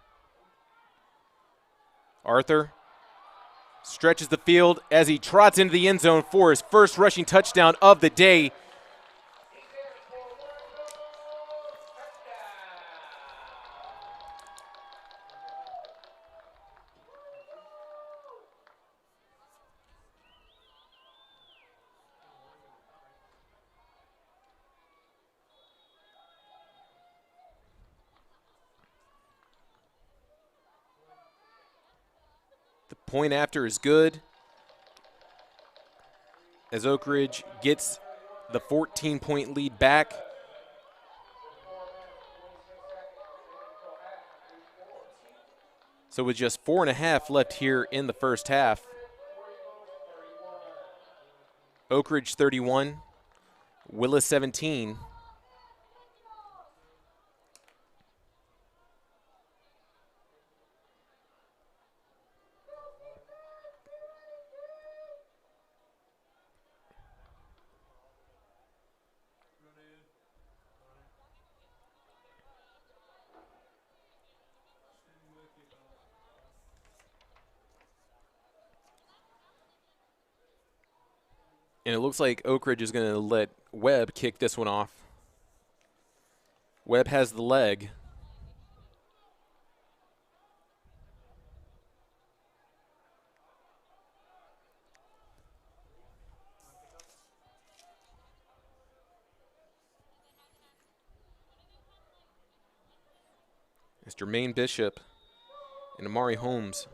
Arthur stretches the field as he trots into the end zone for his first rushing touchdown of the day. Point after is good as Oak Ridge gets the 14-point lead back. So with just 4.5 left here in the first half, Oak Ridge 31, Willis 17. And it looks like Oak Ridge is going to let Webb kick this one off. Webb has the leg. It's Jermaine Bishop and Amari Holmes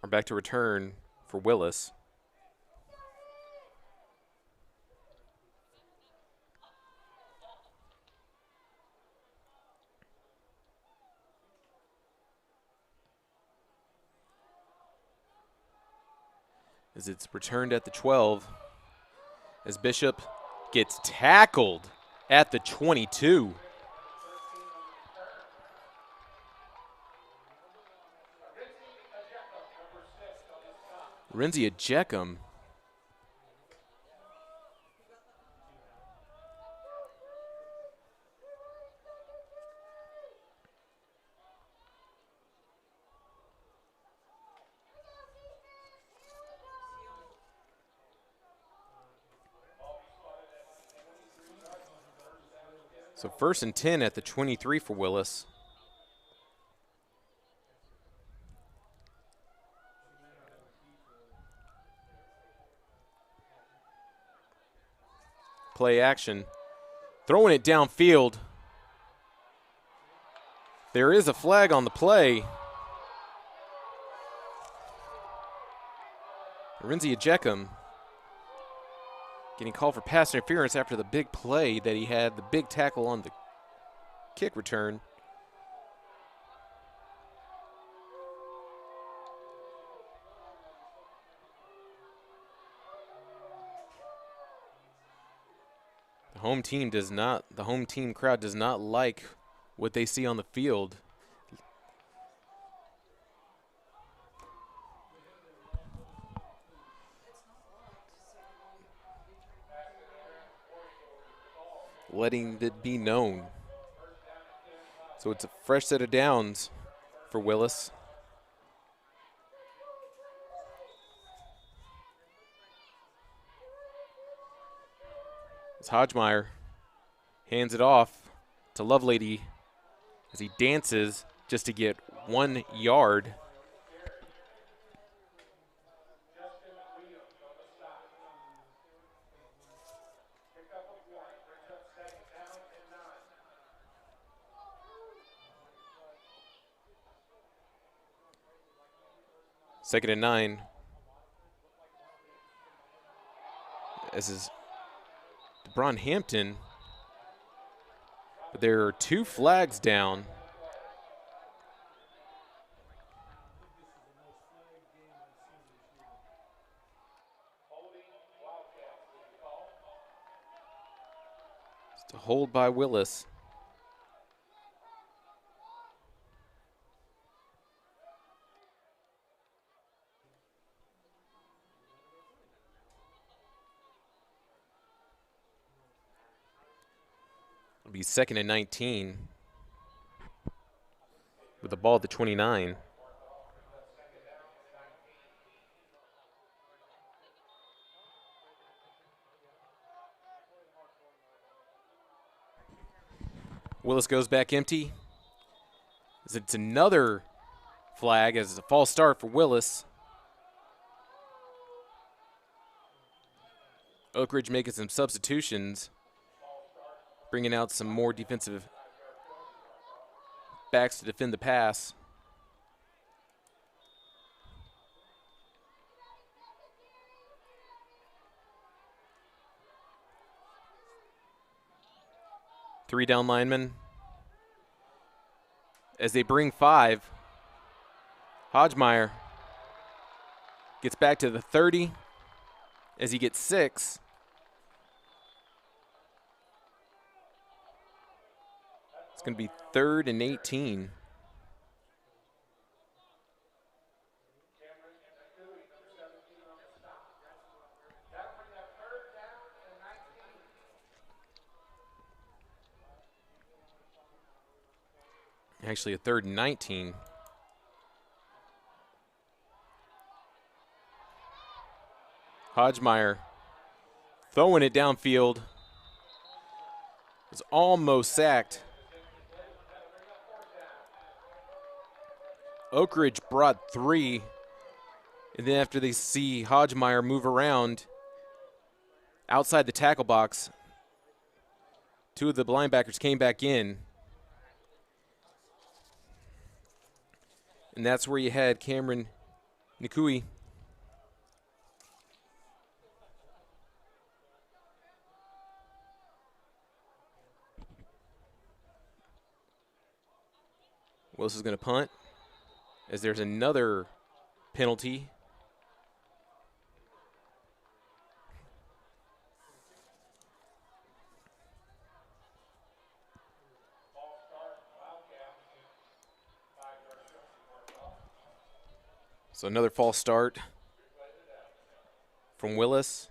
are back to return for Willis. As it's returned at the 12, as Bishop gets tackled at the 22. Renzi Ejeckum. So 1st and 10 at the 23 for Willis. Play action. Throwing it downfield. There is a flag on the play. Renzi Ejeckum getting called for pass interference after the big play that he had, the big tackle on the kick return. The home team crowd does not like what they see on the field. Letting it be known. So it's a fresh set of downs for Willis. As Hodgemeyer hands it off to Lovelady as he dances just to get 1 yard. Second and 9. This is DeBron Hampton. But there are 2 flags down. It's a hold by Willis. It'll be 2nd and 19 with the ball at the 29. Willis goes back empty. It's another flag as it's a false start for Willis. Oak Ridge making some substitutions, bringing out some more defensive backs to defend the pass. Three down linemen. As they bring 5, Hodgemeyer gets back to the 30 as he gets 6. It's going to be 3rd and 18. Actually, a 3rd and 19. Hodgemeyer throwing it downfield. Was almost sacked. Oak Ridge brought 3. And then after they see Hodgemeyer move around outside the tackle box, 2 of the linebackers came back in. And that's where you had Cameron Nikui. Willis is going to punt as there's another penalty. So another false start from Willis.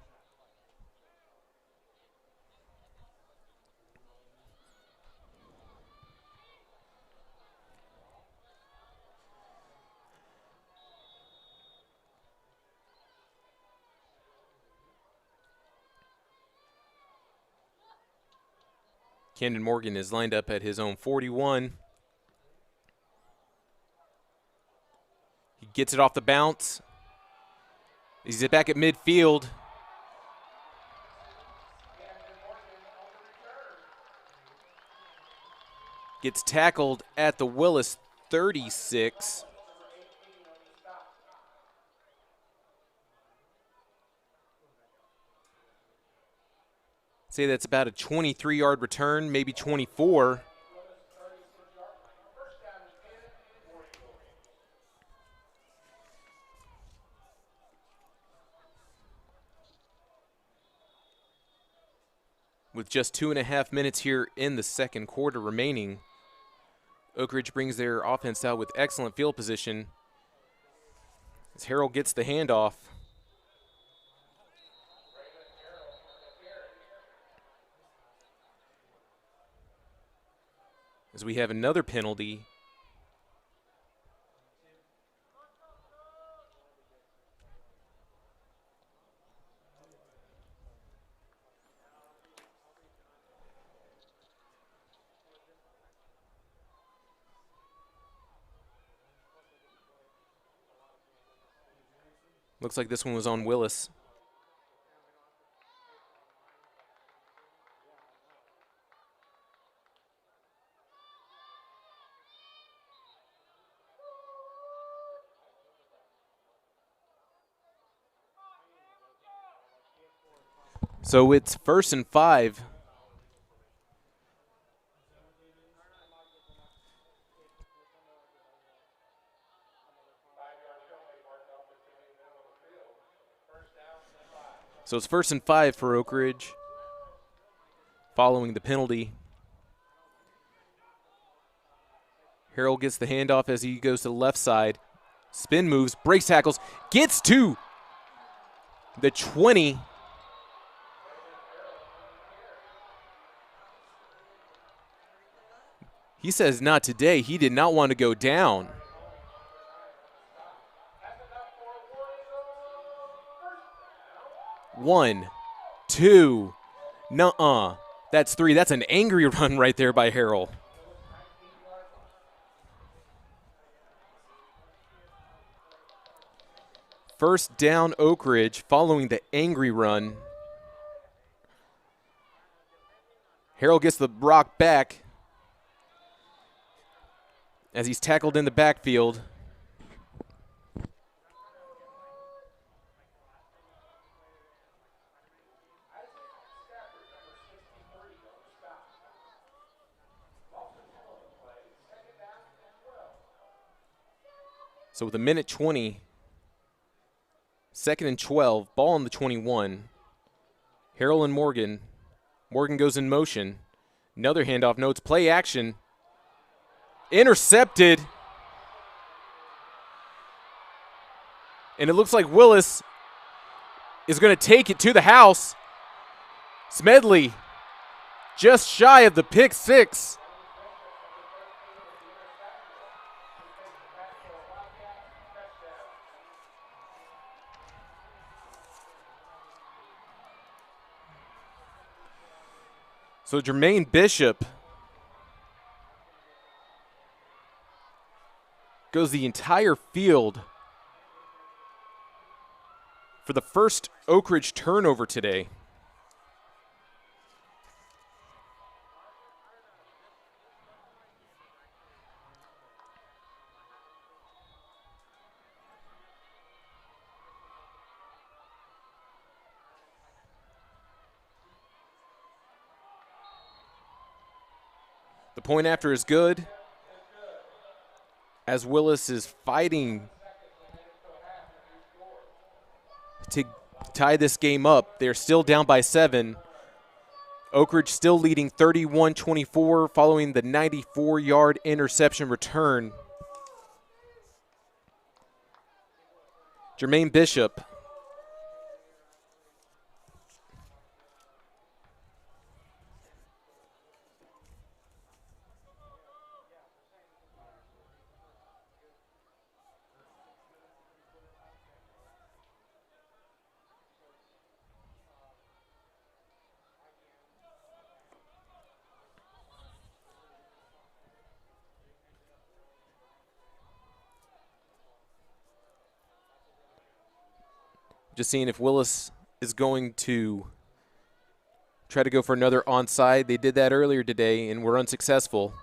Camden Morgan is lined up at his own 41. He gets it off the bounce. He's back at midfield. Gets tackled at the Willis 36. Say that's about a 23-yard return, maybe 24. With just 2.5 minutes here in the second quarter remaining, Oak Ridge brings their offense out with excellent field position as Harrell gets the handoff. As we have another penalty. Looks like this one was on Willis. So it's 1st and 5. So it's 1st and 5 for Oak Ridge following the penalty. Harrell gets the handoff as he goes to the left side. Spin moves, breaks tackles, gets to the 20. He says not today. He did not want to go down. One, two, nuh-uh. That's 3. That's an angry run right there by Harrell. First down Oak Ridge following the angry run. Harrell gets the rock back as he's tackled in the backfield. So with 1:20, 2nd and 12, ball on the 21. Harrell and Morgan. Morgan goes in motion. Another handoff, no, it's play action. Intercepted. And it looks like Willis is going to take it to the house. Smedley just shy of the pick 6. So Jermaine Bishop goes the entire field for the first Oak Ridge turnover today. The point after is good, as Willis is fighting to tie this game up. They're still down by 7. Oak Ridge still leading 31-24 following the 94-yard interception return. Jermaine Bishop Just seeing if Willis is going to try to go for another onside. They did that earlier today and were unsuccessful.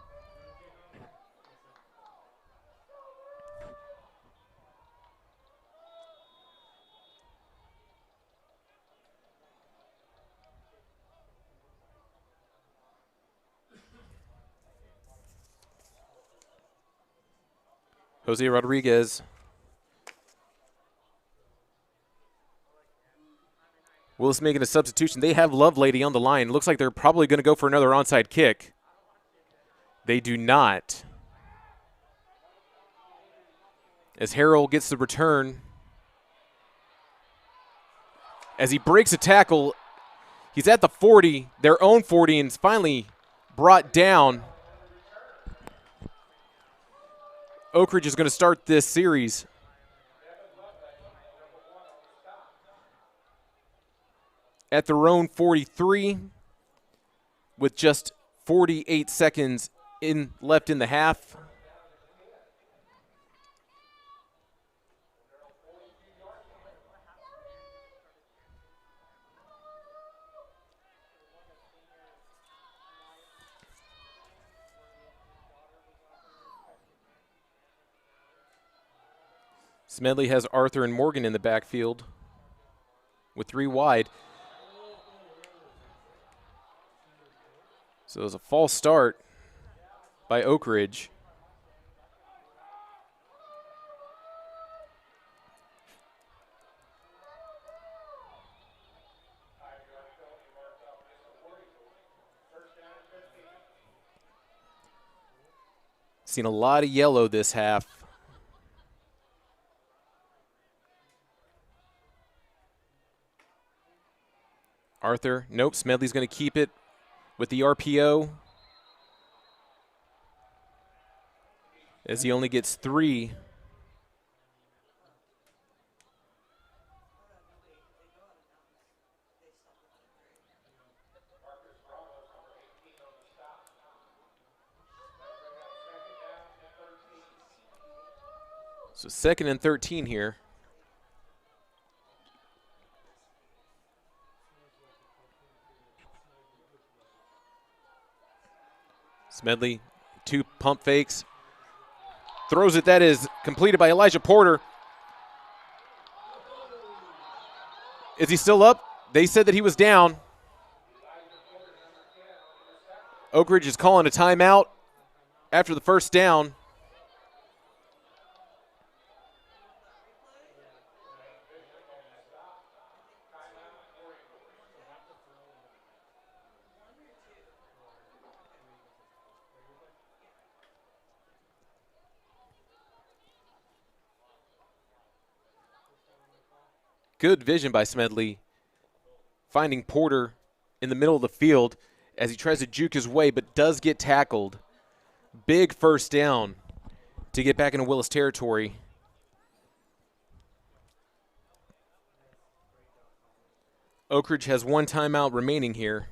Jose Rodriguez. Willis making a substitution. They have Lovelady on the line. Looks like they're probably going to go for another onside kick. They do not. As Harrell gets the return. As he breaks a tackle, he's at the 40, their own 40, and is finally brought down. Oak Ridge is going to start this series. At their own 43 with just 48 seconds left in the half. Smedley has Arthur and Morgan in the backfield with 3 wide. So it was a false start by Oak Ridge. Seen a lot of yellow this half. Arthur, nope, Smedley's going to keep it with the RPO as he only gets 3. So 2nd and 13 here. Smedley, 2 pump fakes. Throws it, that is completed by Elijah Porter. Is he still up? They said that he was down. Oak Ridge is calling a timeout after the first down. Good vision by Smedley, finding Porter in the middle of the field as he tries to juke his way, but does get tackled. Big first down to get back into Willis territory. Oak Ridge has 1 timeout remaining here.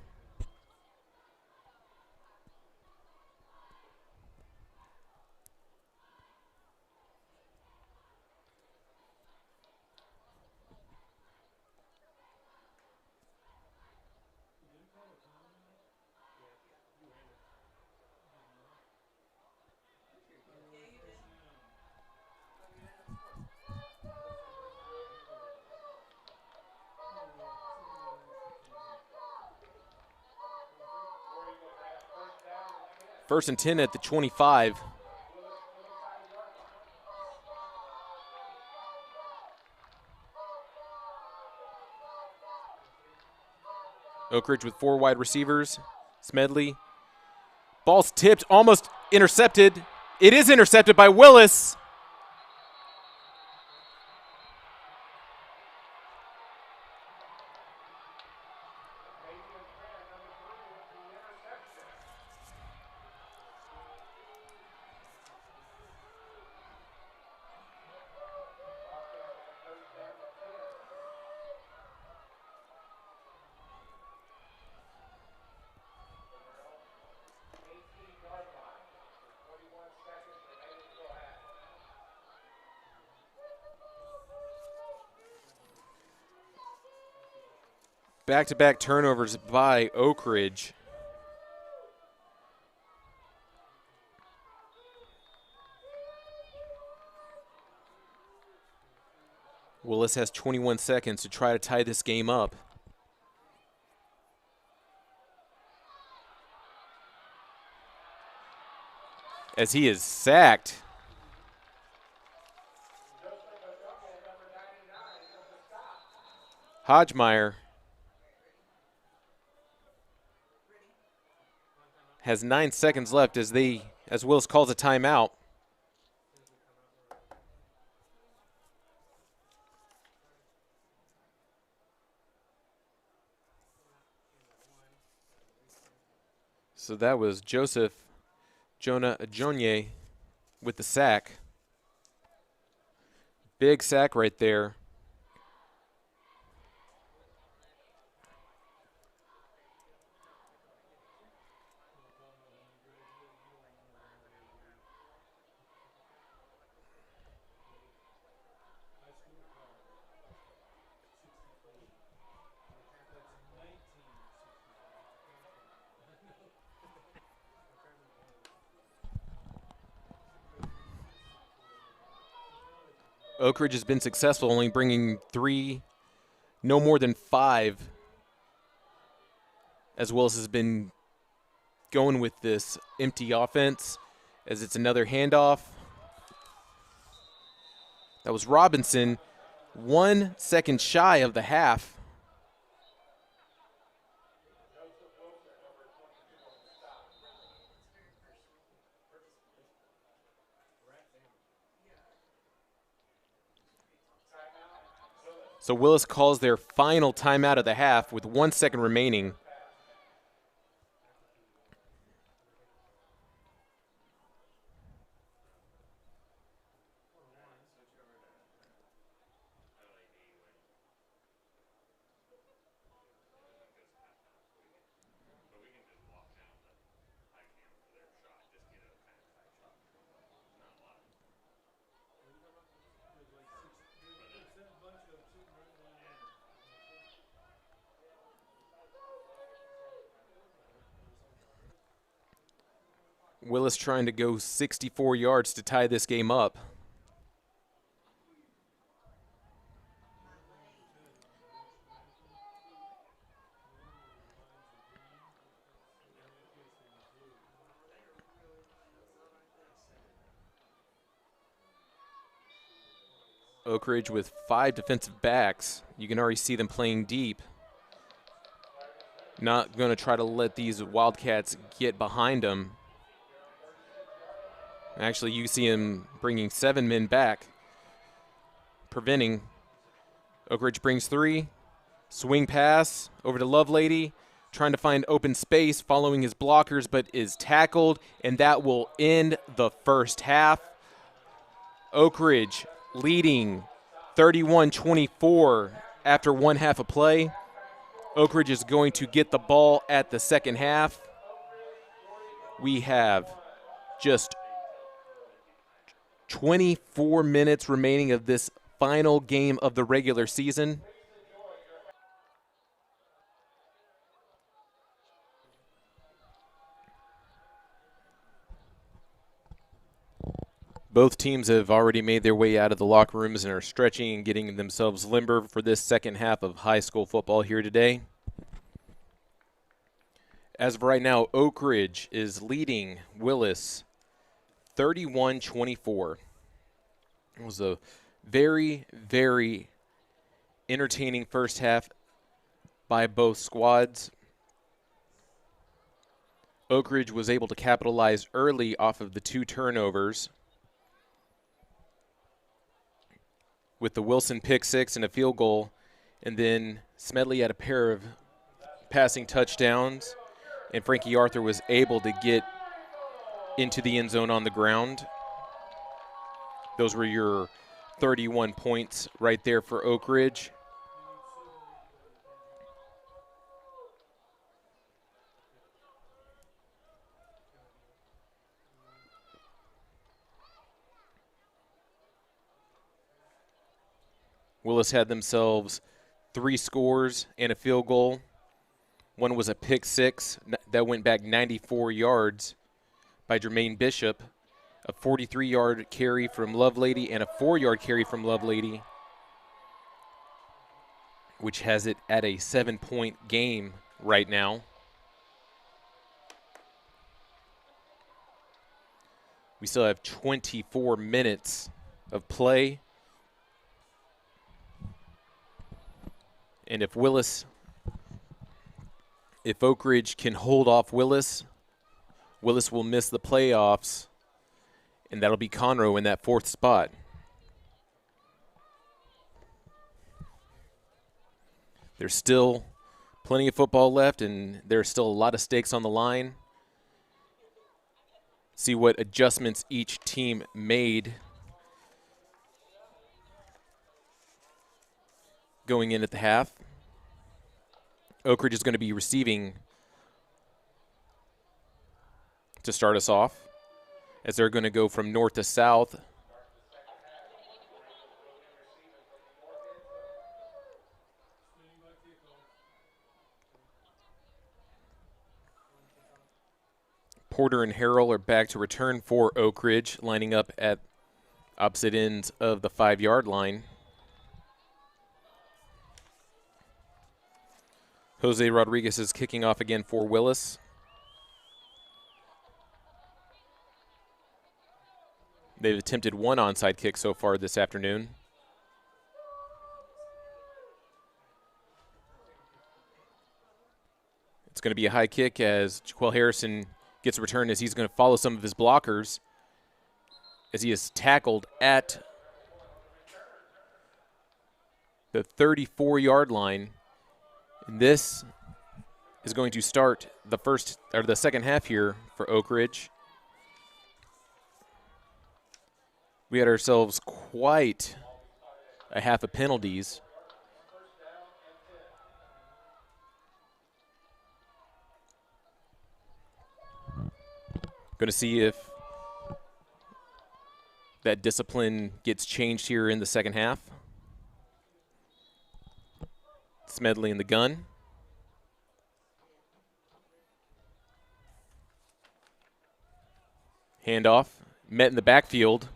First and 10 at the 25. Oak Ridge with 4 wide receivers. Smedley. Ball's tipped, almost intercepted. It is intercepted by Willis. Back-to-back turnovers by Oak Ridge. Willis has 21 seconds to try to tie this game up. As he is sacked. Hodgemeyer has 9 seconds left as Willis calls a timeout. So that was Joseph Jonah Ajonye with the sack. Big sack right there. Oak Ridge has been successful, only bringing 3, no more than 5, as Willis has been going with this empty offense, as it's another handoff. That was Robinson, 1 second shy of the half. So Willis calls their final timeout of the half with 1 second remaining. Willis trying to go 64 yards to tie this game up. Oak Ridge with 5 defensive backs. You can already see them playing deep. Not going to try to let these Wildcats get behind them. Actually, you see him bringing 7 men back, preventing. Oak Ridge brings 3. Swing pass over to Lovelady, trying to find open space, following his blockers, but is tackled, and that will end the first half. Oak Ridge leading 31-24 after 1 half of play. Oak Ridge is going to get the ball at the second half. We have just 24 minutes remaining of this final game of the regular season. Both teams have already made their way out of the locker rooms and are stretching and getting themselves limber for this second half of high school football here today. As of right now, Oak Ridge is leading Willis 31-24. It was a very, very entertaining first half by both squads. Oak Ridge was able to capitalize early off of the 2 turnovers, with the Wilson pick 6 and a field goal, and then Smedley had a pair of passing touchdowns, and Frankie Arthur was able to get into the end zone on the ground. Those were your 31 points right there for Oak Ridge. Willis had themselves 3 scores and a field goal. One was a pick six that went back 94 yards by Jermaine Bishop, a 43-yard carry from Lovelady and a 4-yard carry from Lovelady, which has it at a 7-point game right now. We still have 24 minutes of play. And if Oak Ridge can hold off Willis, Willis will miss the playoffs, and that'll be Conroe in that 4th spot. There's still plenty of football left, and there's still a lot of stakes on the line. See what adjustments each team made going in at the half. Oak Ridge is going to be receiving to start us off, as they're going to go from north to south. Porter and Harrell are back to return for Oak Ridge, lining up at opposite ends of the 5-yard line. Jose Rodriguez is kicking off again for Willis. They've attempted 1 onside kick so far this afternoon. It's going to be a high kick as Jaquel Harrison gets a return, as he's going to follow some of his blockers as he is tackled at the 34-yard line. And this is going to start the second half here for Oak Ridge. We had ourselves quite a half of penalties. Going to see if that discipline gets changed here in the second half. Smedley in the gun. Handoff, met in the backfield.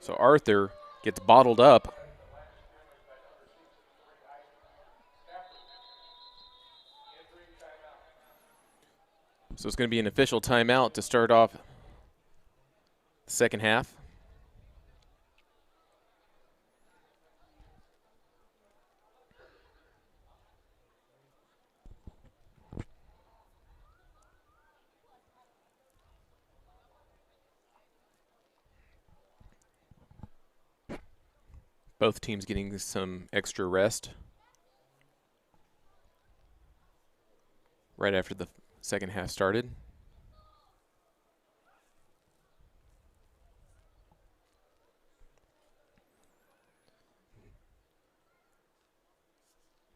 So Arthur gets bottled up. So it's going to be an official timeout to start off the second half. Both teams getting some extra rest right after the second half started.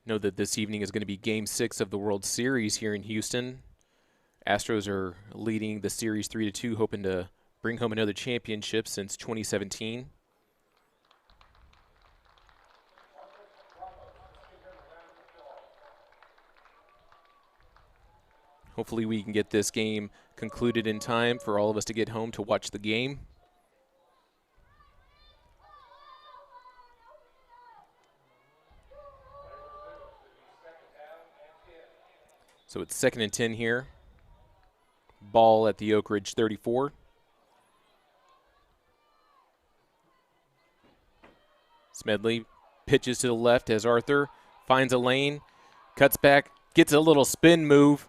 Know that this evening is going to be Game 6 of the World Series here in Houston. Astros are leading the series 3-2, hoping to bring home another championship since 2017. Hopefully we can get this game concluded in time for all of us to get home to watch the game. So it's 2nd and 10 here. Ball at the Oak Ridge 34. Smedley pitches to the left as Arthur finds a lane, cuts back, gets a little spin move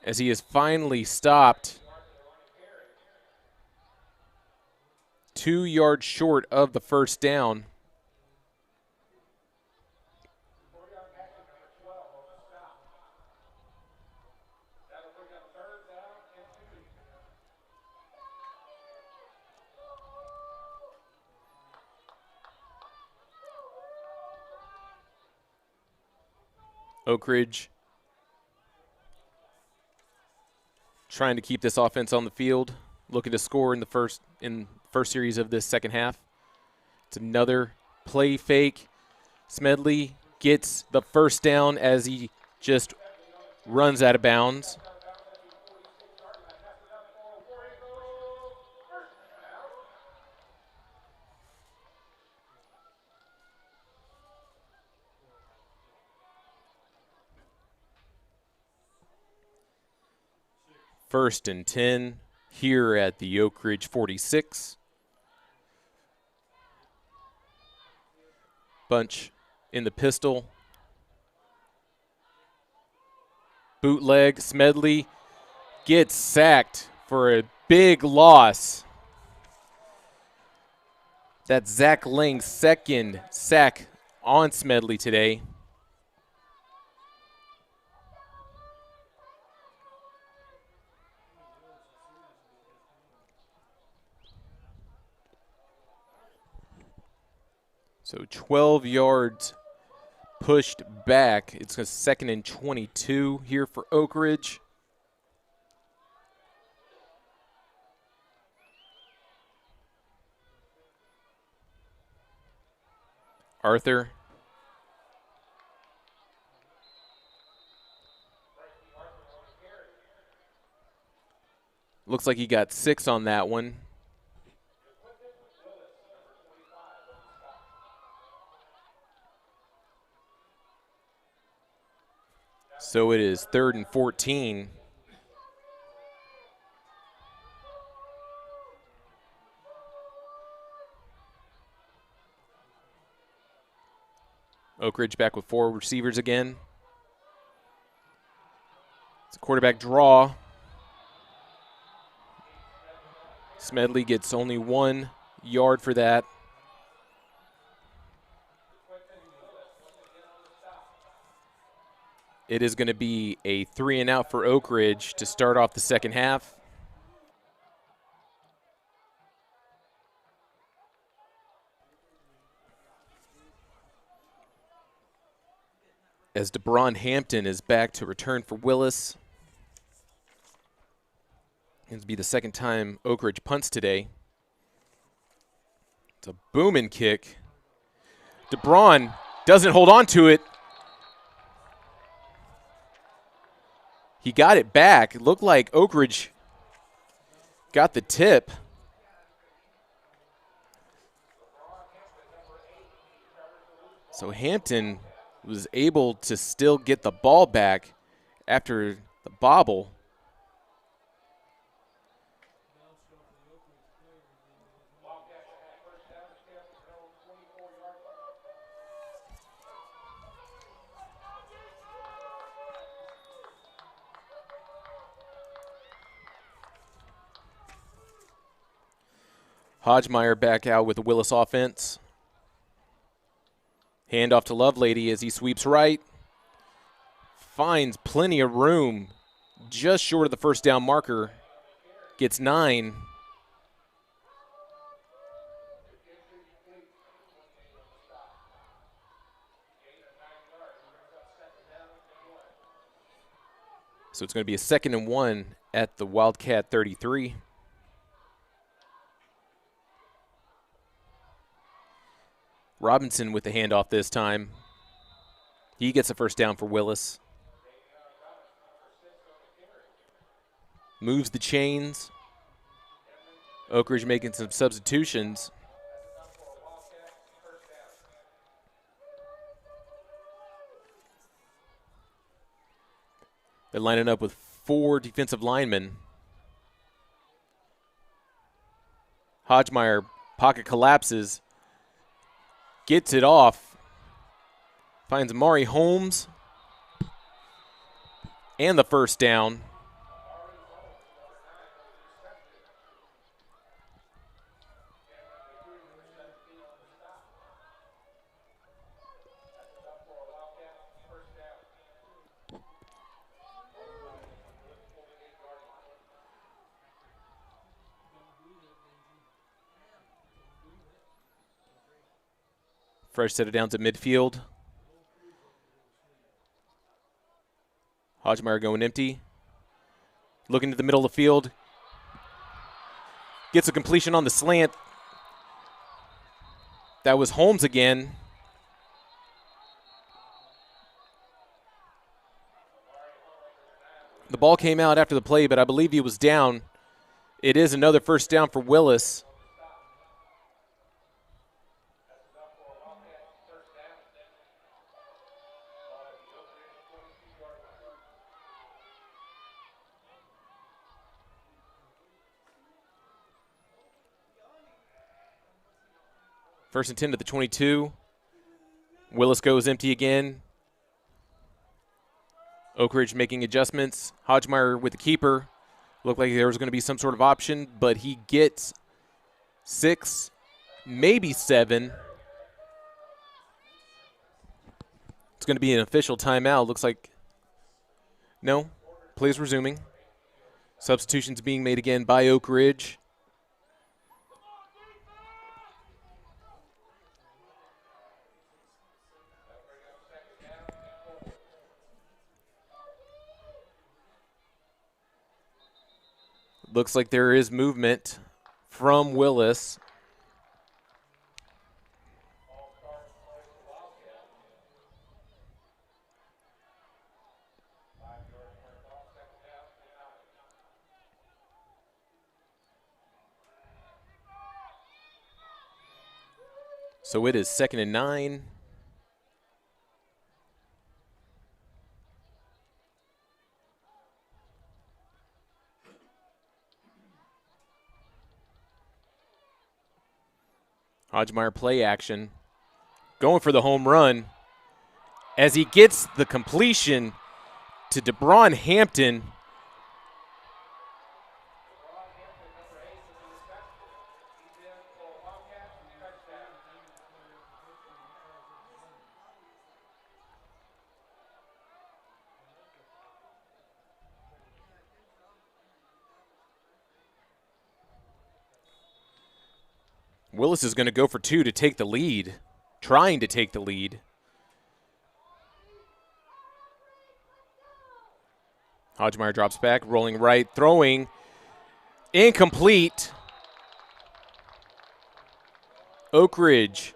as he is finally stopped 2 yards short of the first down. Oak Ridge trying to keep this offense on the field, looking to score in the first series of this second half. It's another play fake. Smedley gets the first down as he just runs out of bounds. First and 10 here at the Oak Ridge 46. Bunch in the pistol. Bootleg. Smedley gets sacked for a big loss. That's Zach Lang's second sack on Smedley today. So 12 yards pushed back. It's a second and 22 here for Oak Ridge. Arthur. Looks like he got 6 on that one. So it is 3rd and 14. Oak Ridge back with 4 receivers again. It's a quarterback draw. Smedley gets only 1 yard for that. It is going to be a 3-and-out for Oak Ridge to start off the second half. As DeBron Hampton is back to return for Willis. It's to be the second time Oak Ridge punts today. It's a booming kick. DeBron doesn't hold on to it. He got it back. It looked like Oak Ridge got the tip. So Hampton was able to still get the ball back after the bobble. Hodgemeyer back out with the Willis offense. Handoff to Lovelady as he sweeps right. Finds plenty of room. Just short of the first down marker. Gets 9. So it's going to be a 2nd and 1 at the Wildcat 33. Robinson with the handoff this time. He gets a first down for Willis. Moves the chains. Oak Ridge making some substitutions. They're lining up with 4 defensive linemen. Hodgemeyer pocket collapses. Gets it off. Finds Amari Holmes. And the first down. Fresh set it down to midfield. Hodgemeyer going empty. Looking to the middle of the field. Gets a completion on the slant. That was Holmes again. The ball came out after the play, but I believe he was down. It is another first down for Willis. First and 10 to the 22. Willis goes empty again. Oak Ridge making adjustments. Hodgemeyer with the keeper. Looked like there was going to be some sort of option, but he gets 6, maybe 7. It's going to be an official timeout. Looks like no. Plays resuming. Substitutions being made again by Oak Ridge. Looks like there is movement from Willis. So it is 2nd and 9. Hodgemeyer play action. Going for the home run as he gets the completion to DeBron Hampton. Willis is going to go for 2 to take the lead, trying to take the lead. Hodgemeyer drops back, rolling right, throwing, incomplete. Oak Ridge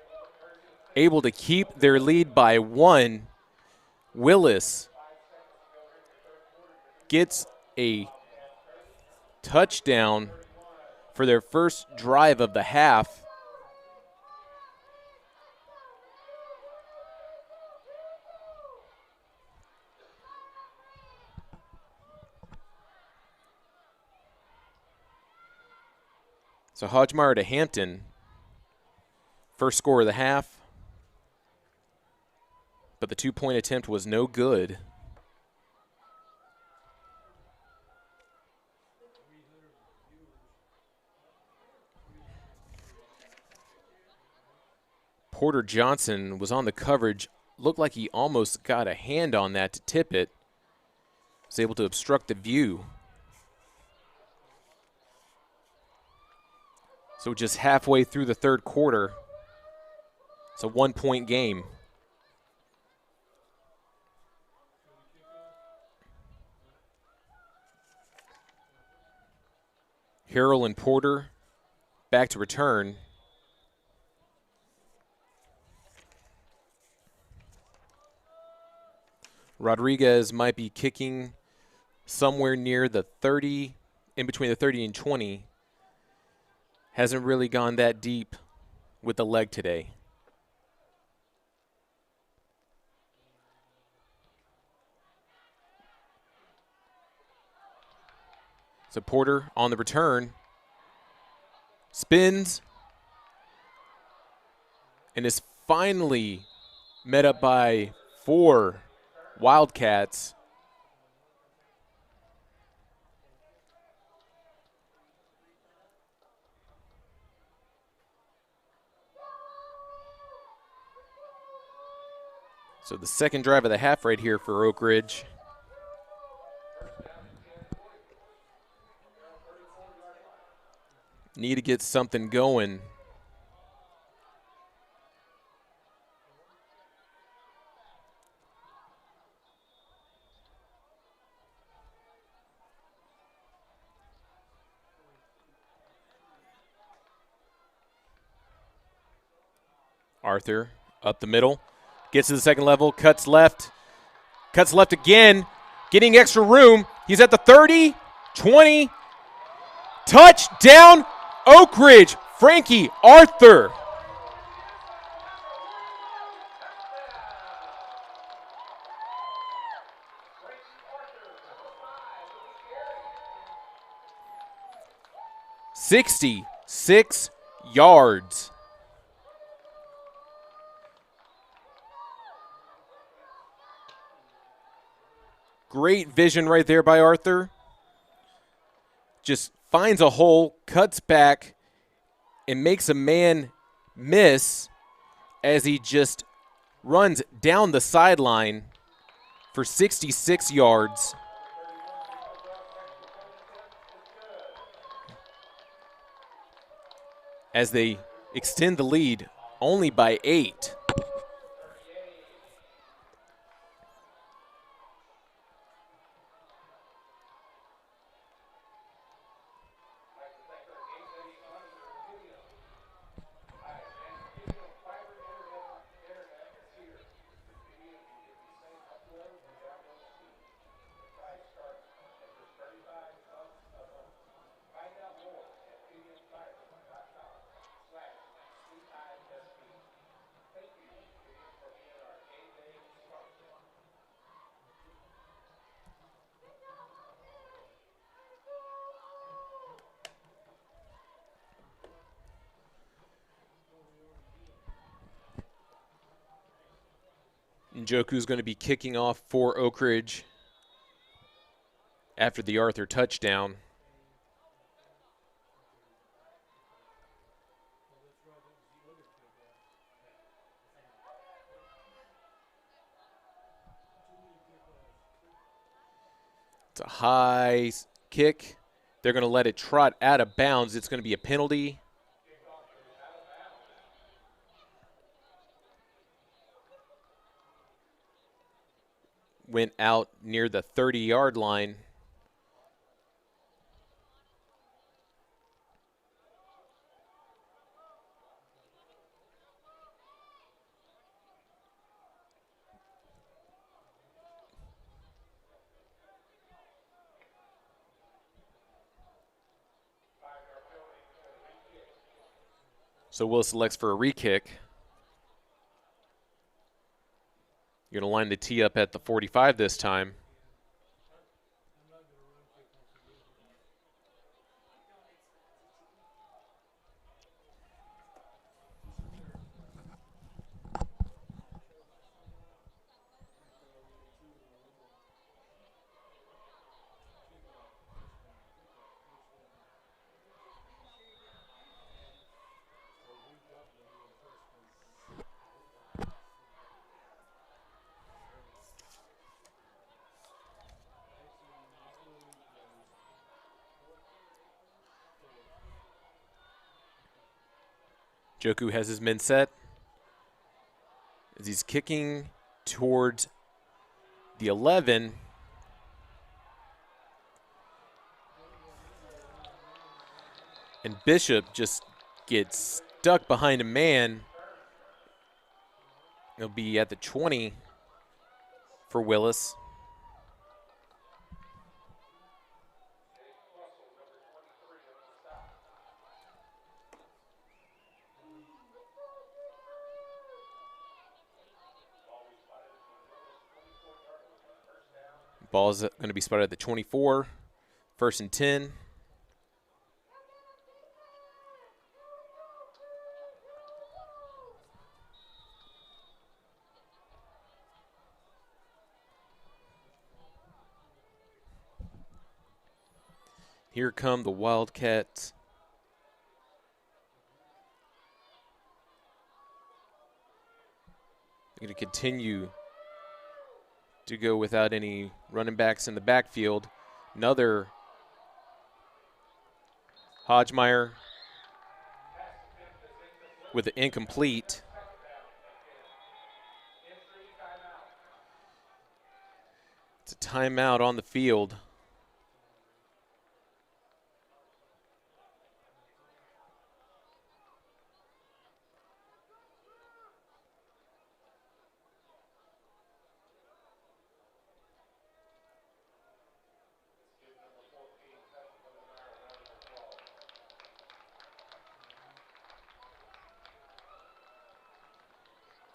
able to keep their lead by 1. Willis gets a touchdown for their first drive of the half. So Hodgemeyer to Hampton, first score of the half, but the 2-point attempt was no good. Porter Johnson was on the coverage, looked like he almost got a hand on that to tip it, was able to obstruct the view. So just halfway through the third quarter, it's a 1-point game. Harrell and Porter back to return. Rodriguez might be kicking somewhere near the 30, in between the 30 and 20. Hasn't really gone that deep with the leg today. So Porter on the return, spins, and is finally met up by 4 Wildcats. So the second drive of the half right here for Oak Ridge. Need to get something going. Arthur up the middle, gets to the second level, cuts left again, getting extra room. He's at the 30, 20, touchdown, Oak Ridge, Frankie Arthur. $66 yards. Great vision right there by Arthur. Just finds a hole, cuts back, and makes a man miss as he just runs down the sideline for 66 yards. As they extend the lead only by 8. Njoku's going to be kicking off for Oak Ridge after the Arthur touchdown. It's a high kick. They're going to let it trot out of bounds. It's going to be a penalty. Went out near the 30-yard line. So Willis selects for a re-kick. You're going to line the tee up at the 45 this time. Njoku has his men set as he's kicking towards the 11. And Bishop just gets stuck behind a man. He'll be at the 20 for Willis. Ball is going to be spotted at the 24, 1st and 10. Here come the Wildcats. They're going to continue to go without any running backs in the backfield. Another Hodgemeyer with an incomplete. It's a timeout on the field.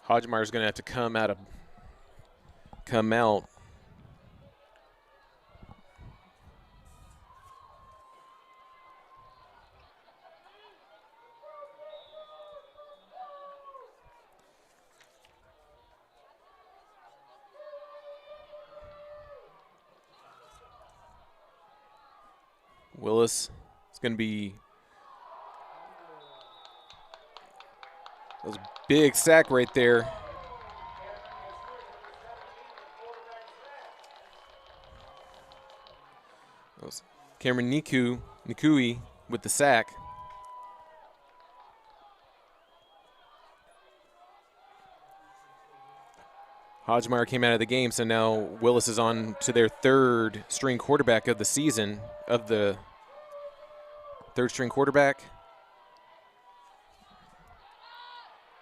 Hodgemeyer's going to have to come out. Willis is going to be that was a big sack right there. That was Cameron Nikui with the sack. Hodgemeyer came out of the game, so now Willis is on to their third string quarterback of the season, of the third string quarterback.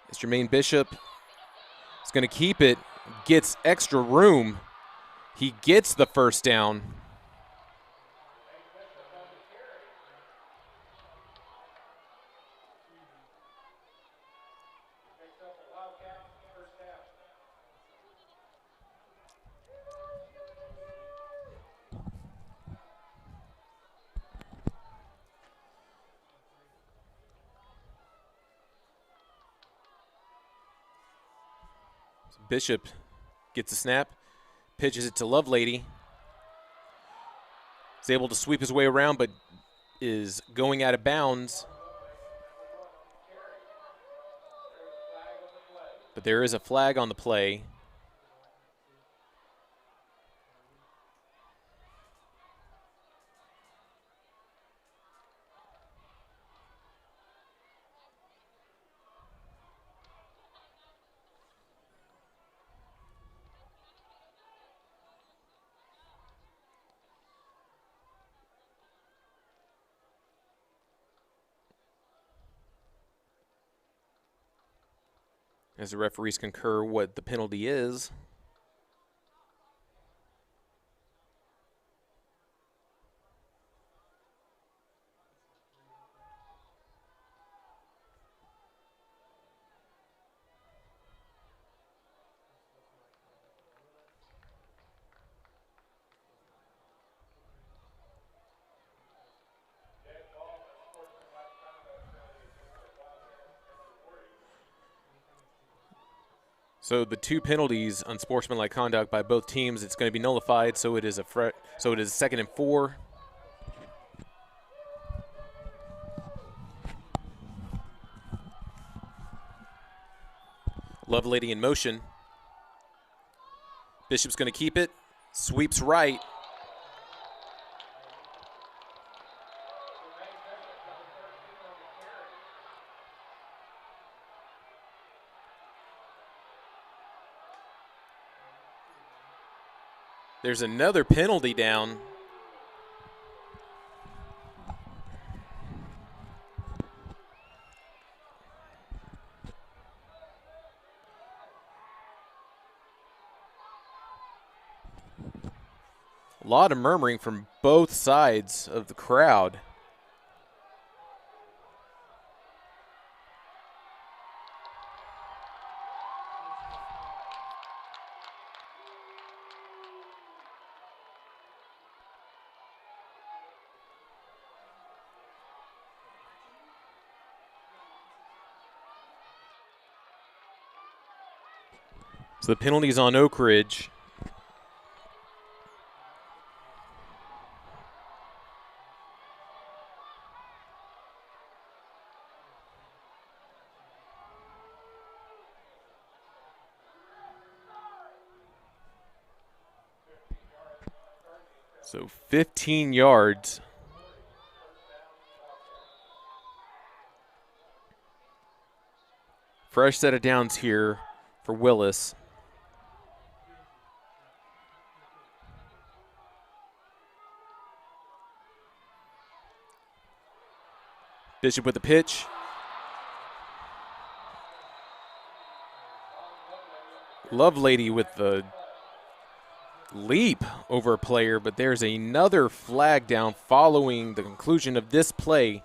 It's Jermaine Bishop. He's going to keep it, gets extra room. He gets the first down. Bishop gets a snap, pitches it to Lovelady. Is able to sweep his way around, but is going out of bounds. But there is a flag on the play. As the referees concur what the penalty is. So the two penalties, unsportsmanlike conduct by both teams, it's going to be nullified. So it is second and 4. Lovelady in motion. Bishop's going to keep it, sweeps right. There's another penalty down. A lot of murmuring from both sides of the crowd. So the penalty's on Oak Ridge. So 15 yards. Fresh set of downs here for Willis. Bishop with the pitch. Lovelady with the leap over a player, but there's another flag down following the conclusion of this play.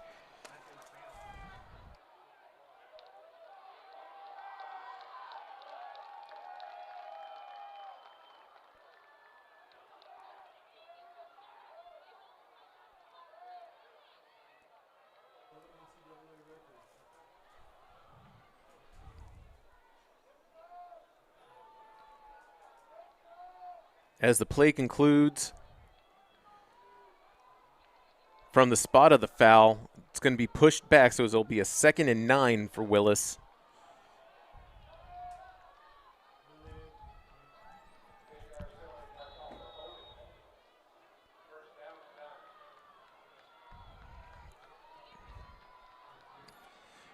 As the play concludes, from the spot of the foul, it's going to be pushed back, so it'll be a 2nd and 9 for Willis.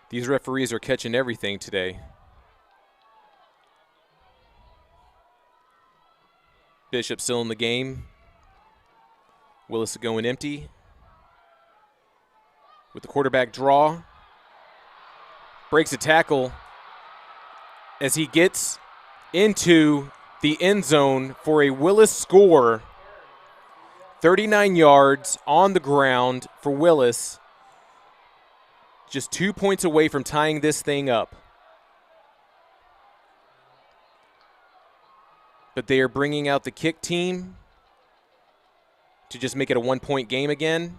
These referees are catching everything today. Bishop still in the game. Willis going empty. With the quarterback draw. Breaks a tackle as he gets into the end zone for a Willis score. 39 yards on the ground for Willis. Just 2 points away from tying this thing up. But they are bringing out the kick team to just make it a 1-point game again.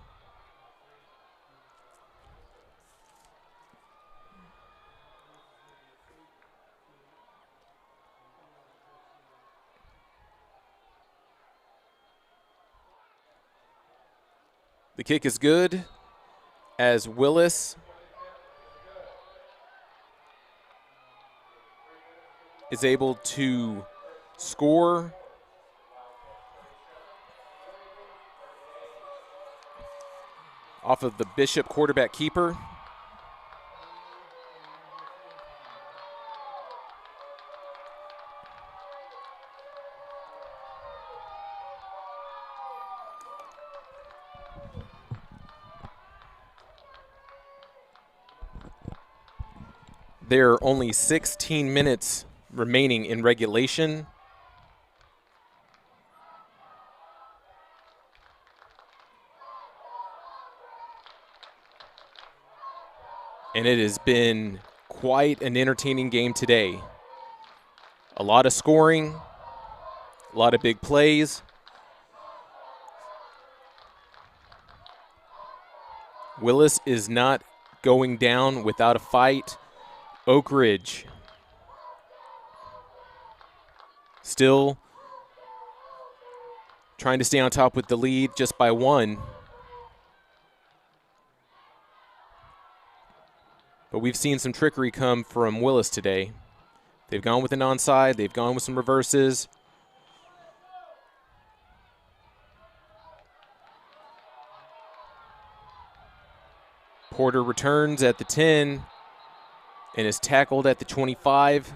The kick is good as Willis is able to score off of the Bishop quarterback keeper. There are only 16 minutes remaining in regulation. And it has been quite an entertaining game today. A lot of scoring, a lot of big plays. Willis is not going down without a fight. Oak Ridge still trying to stay on top with the lead just by 1. But we've seen some trickery come from Willis today. They've gone with an onside. They've gone with some reverses. Porter returns at the 10 and is tackled at the 25.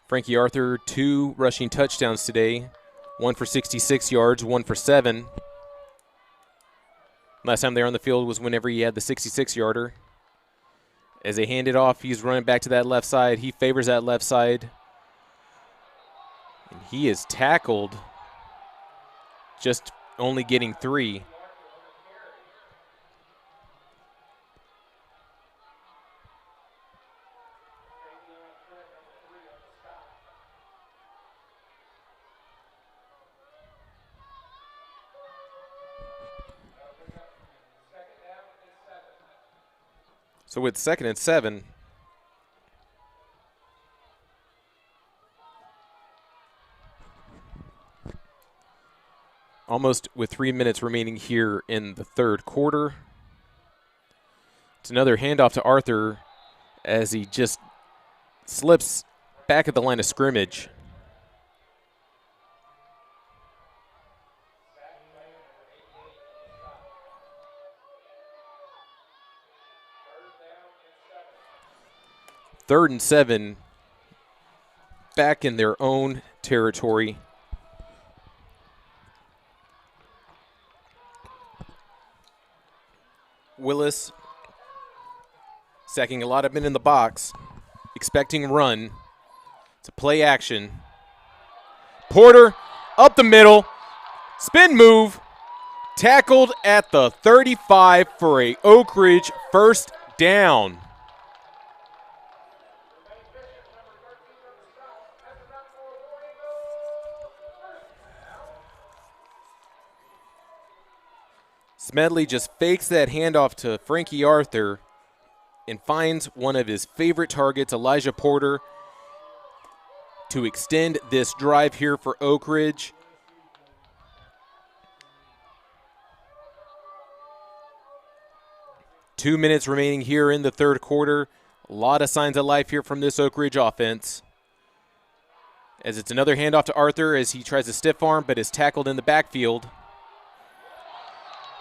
Frankie Arthur, 2 rushing touchdowns today. 1 for 66 yards, 1 for 7. Last time they were on the field was whenever he had the 66-yarder. As they hand it off, he's running back to that left side. He favors that left side. And he is tackled, just only getting 3. So with 2nd and 7, almost with 3 minutes remaining here in the 3rd quarter. It's another handoff to Arthur as he just slips back at the line of scrimmage. Third and 7, back in their own territory. Willis sacking a lot of men in the box, expecting run. It's a play action. Porter up the middle, spin move, tackled at the 35 for a Oak Ridge first down. Smedley just fakes that handoff to Frankie Arthur and finds one of his favorite targets, Elijah Porter, to extend this drive here for Oak Ridge. Two minutes remaining here in the third quarter. A lot of signs of life here from this Oak Ridge offense. As it's another handoff to Arthur as he tries to stiff arm but is tackled in the backfield.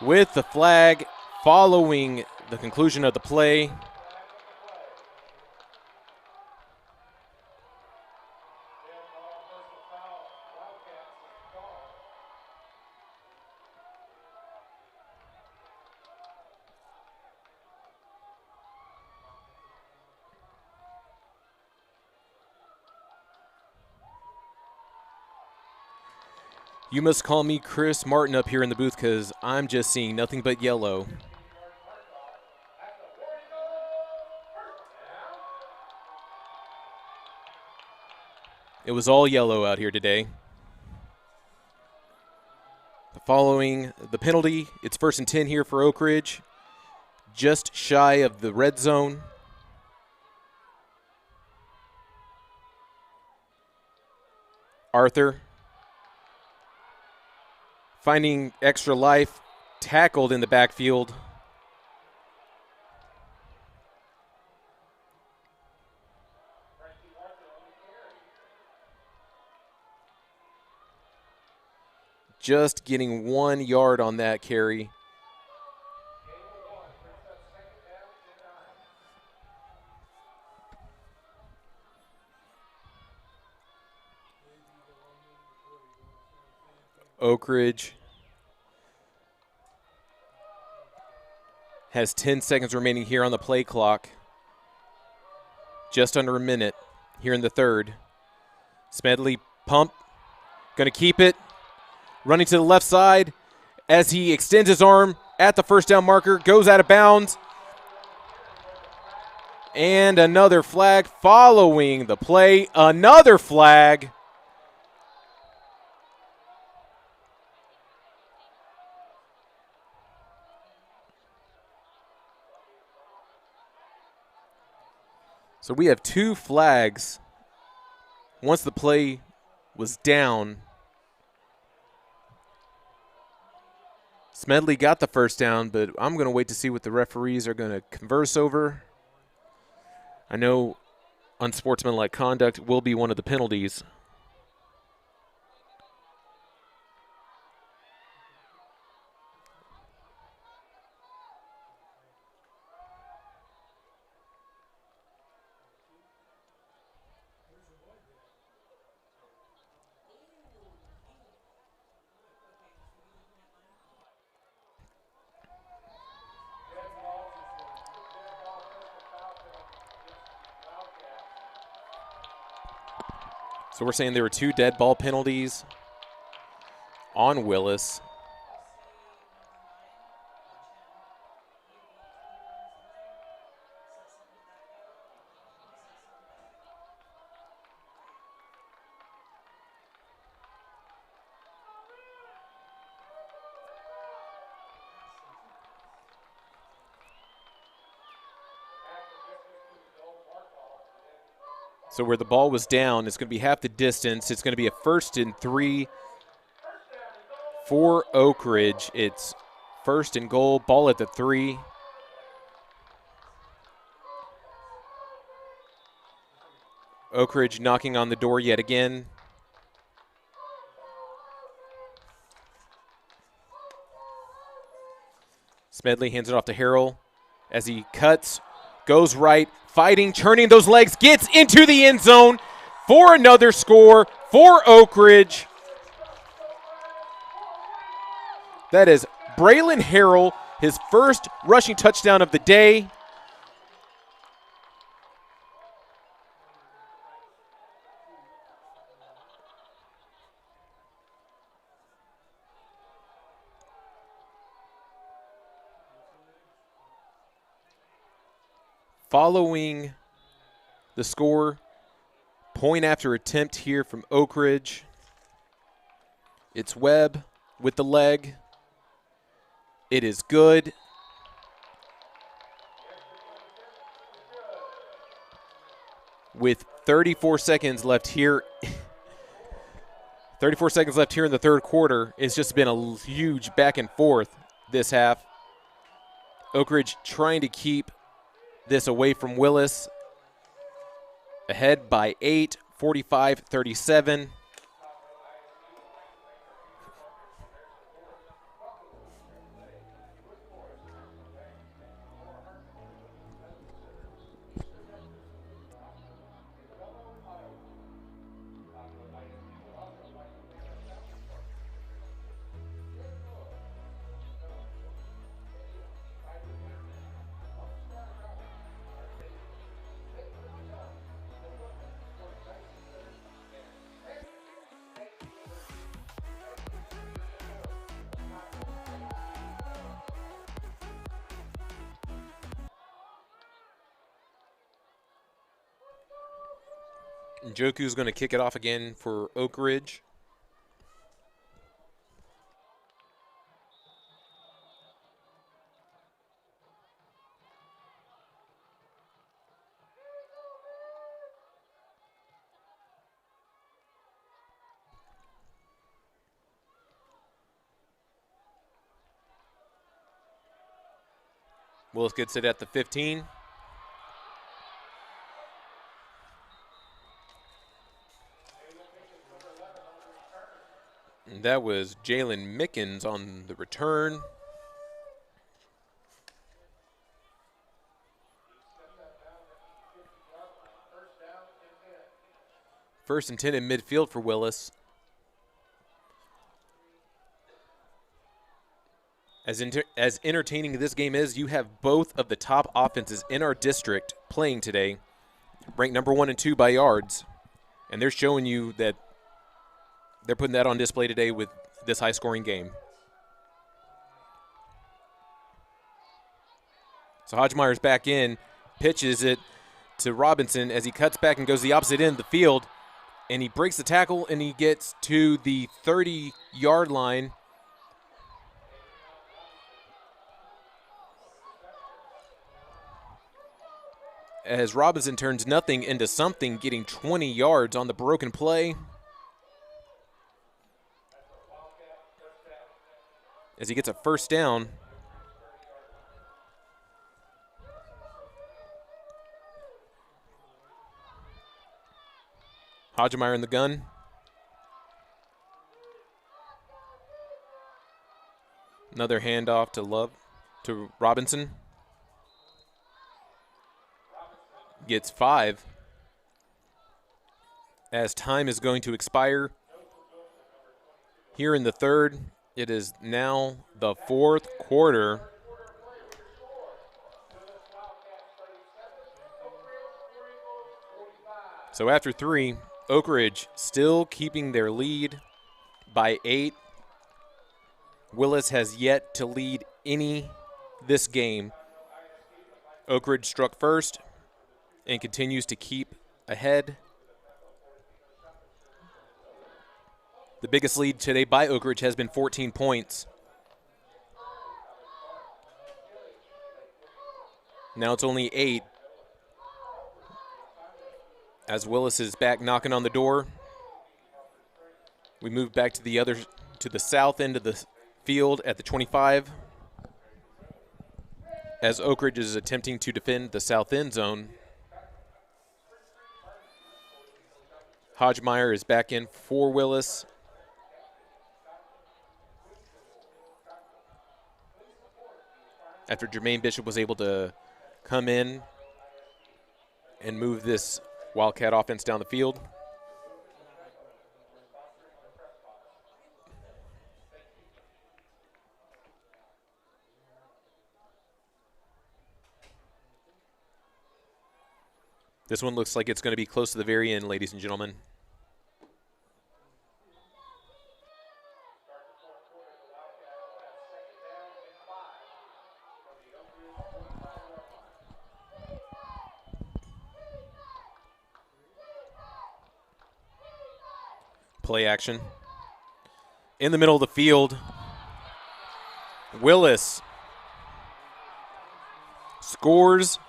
With the flag following the conclusion of the play. You must call me Chris Martin up here in the booth because I'm just seeing nothing but yellow. It was all yellow out here today. Following the penalty, it's 1st and 10 here for Oak Ridge. Just shy of the red zone. Arthur finding extra life, tackled in the backfield. Just getting 1 yard on that carry. Oak Ridge has 10 seconds remaining here on the play clock. Just under a minute here in the third. Smedley pump, going to keep it. Running to the left side as he extends his arm at the first down marker, goes out of bounds. And another flag following the play. Another flag. So we have 2 flags once the play was down. Smedley got the first down, but I'm going to wait to see what the referees are going to converse over. I know unsportsmanlike conduct will be one of the penalties. So we're saying there were 2 dead ball penalties on Willis. So where the ball was down, it's going to be half the distance. It's going to be a 1st and 3 for Oak Ridge. It's 1st and goal, ball at the 3. Oak Ridge knocking on the door yet again. Smedley hands it off to Harrell as he cuts, goes right, fighting, turning those legs, gets into the end zone for another score for Oak Ridge. That is Braylon Harrell, his first rushing touchdown of the day. following the score, point after attempt here from Oak Ridge. It's Webb with the leg. It is good. With 34 seconds left here, 34 seconds left here in the third quarter, it's just been a huge back and forth this half. Oak Ridge trying to keep this away from Willis. Ahead by 8, 45-37. Njoku's going to kick it off again for Oak Ridge. Willis gets it at the 15. And that was Jalen Mickens on the return. First and 10 in midfield for Willis. As entertaining as this game is, you have both of the top offenses in our district playing today, ranked number 1 and 2 by yards. And they're showing you that they're putting that on display today with this high-scoring game. So Hodgemeyer's back in, pitches it to Robinson as he cuts back and goes the opposite end of the field. And he breaks the tackle, and he gets to the 30-yard line. As Robinson turns nothing into something, getting 20 yards on the broken play. As he gets a first down. Hodgemeyer in the gun. Another handoff to Robinson. Gets 5. As time is going to expire here in the third. It is now the fourth quarter. So after 3, Oak Ridge still keeping their lead by 8. Willis has yet to lead this game. Oak Ridge struck first and continues to keep ahead. The biggest lead today by Oak Ridge has been 14 points. Now it's only 8. As Willis is back knocking on the door. We move back to the south end of the field at the 25. As Oak Ridge is attempting to defend the south end zone. Hodgemeyer is back in for Willis. After Jermaine Bishop was able to come in and move this Wildcat offense down the field. This one looks like it's going to be close to the very end, ladies and gentlemen. Play action. In the middle of the field, Willis scores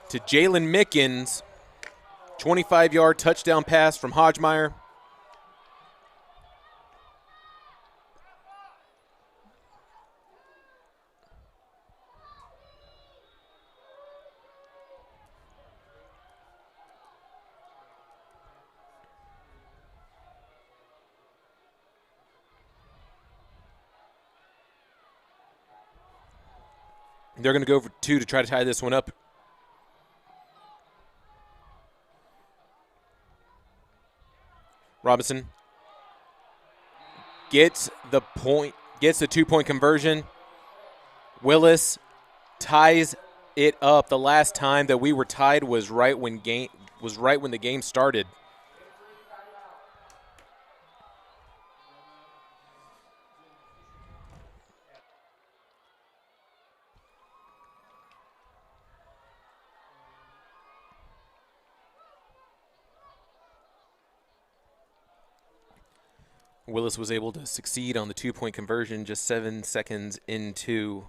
to Jalen Mickens. 25-yard touchdown pass from Hodgmeyer. They're going to go for 2 to try to tie this one up. Robinson gets the point, gets the 2-point conversion. Willis ties it up. The last time that we were tied was right when the game started. Willis was able to succeed on the 2-point conversion just 7 seconds into.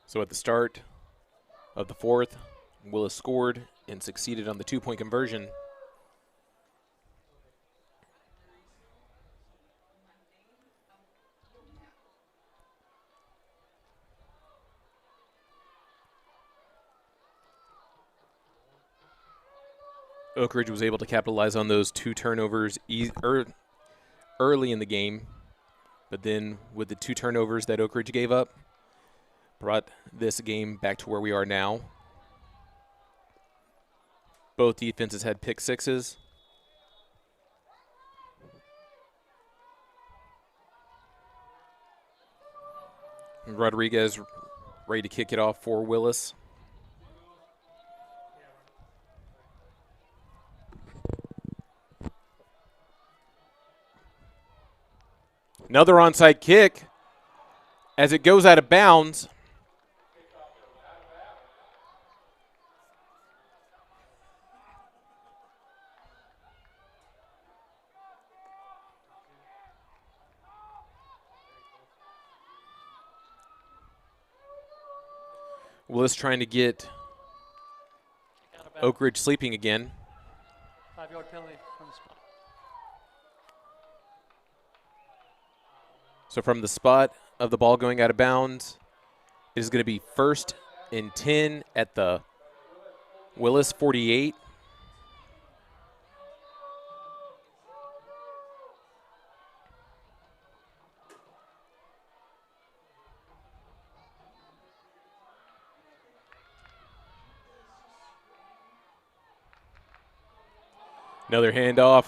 So at the start of the 4th, Willis scored and succeeded on the 2-point conversion. Oak Ridge was able to capitalize on those 2 turnovers early in the game, but then with the 2 turnovers that Oak Ridge gave up, brought this game back to where we are now. Both defenses had pick sixes. Rodriguez ready to kick it off for Willis. Another onside kick as it goes out of bounds. Willis trying to get Oak Ridge sleeping again. 5-yard penalty from the spot. So from the spot of the ball going out of bounds, it is going to be 1st and 10 at the Willis 48. Another handoff.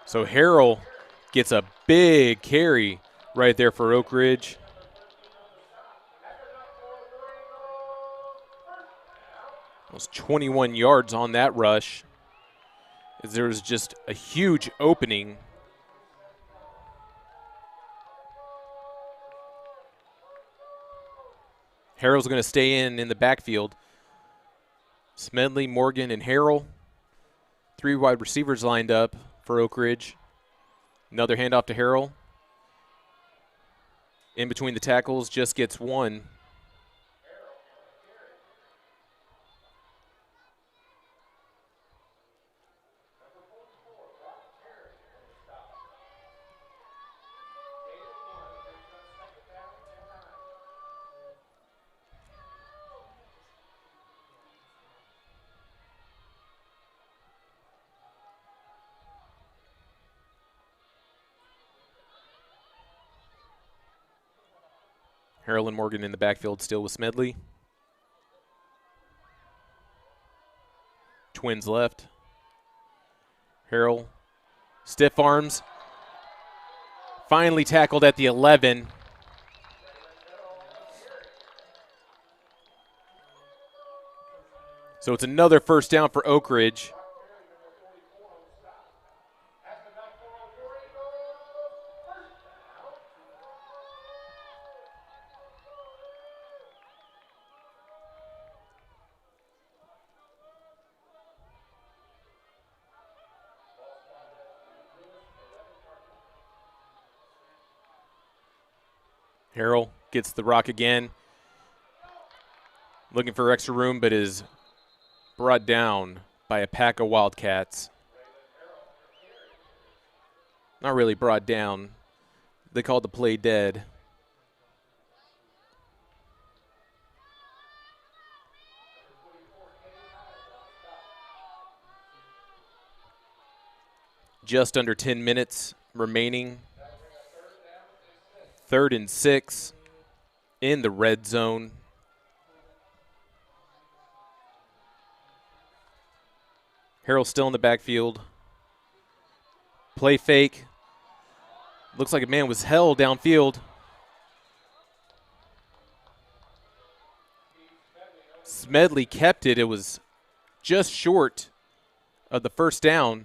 So Harrell gets a big carry right there for Oak Ridge. Almost 21 yards on that rush. As there was just a huge opening. Harrell's going to stay in the backfield. Smedley, Morgan, and Harrell. 3 wide receivers lined up for Oak Ridge. Another handoff to Harrell. In between the tackles, just gets one. Harrell and Morgan in the backfield still with Smedley. Twins left. Harrell, stiff arms. Finally tackled at the 11. So it's another first down for Oak Ridge. Harrell gets the rock again. Looking for extra room, but is brought down by a pack of Wildcats. Not really brought down. They called the play dead. Just under 10 minutes remaining. 3rd and 6 in the red zone. Harrell still in the backfield. Play fake. Looks like a man was held downfield. Smedley kept it. It was just short of the first down.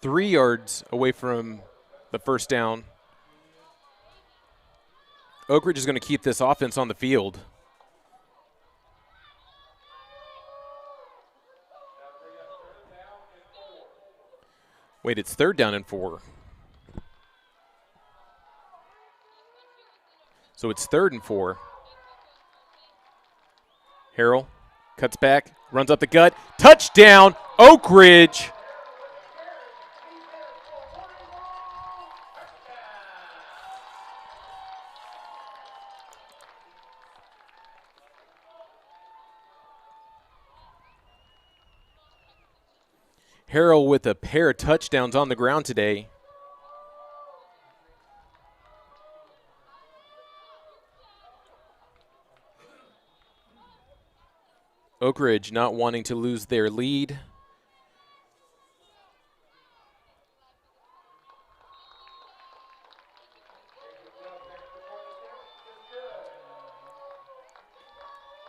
3 yards away from the first down. Oak Ridge is going to keep this offense on the field. Wait, it's 3rd down and 4. So it's 3rd and 4. Harrell cuts back, runs up the gut. Touchdown, Oak Ridge. Harrell with a pair of touchdowns on the ground today. Oak Ridge not wanting to lose their lead.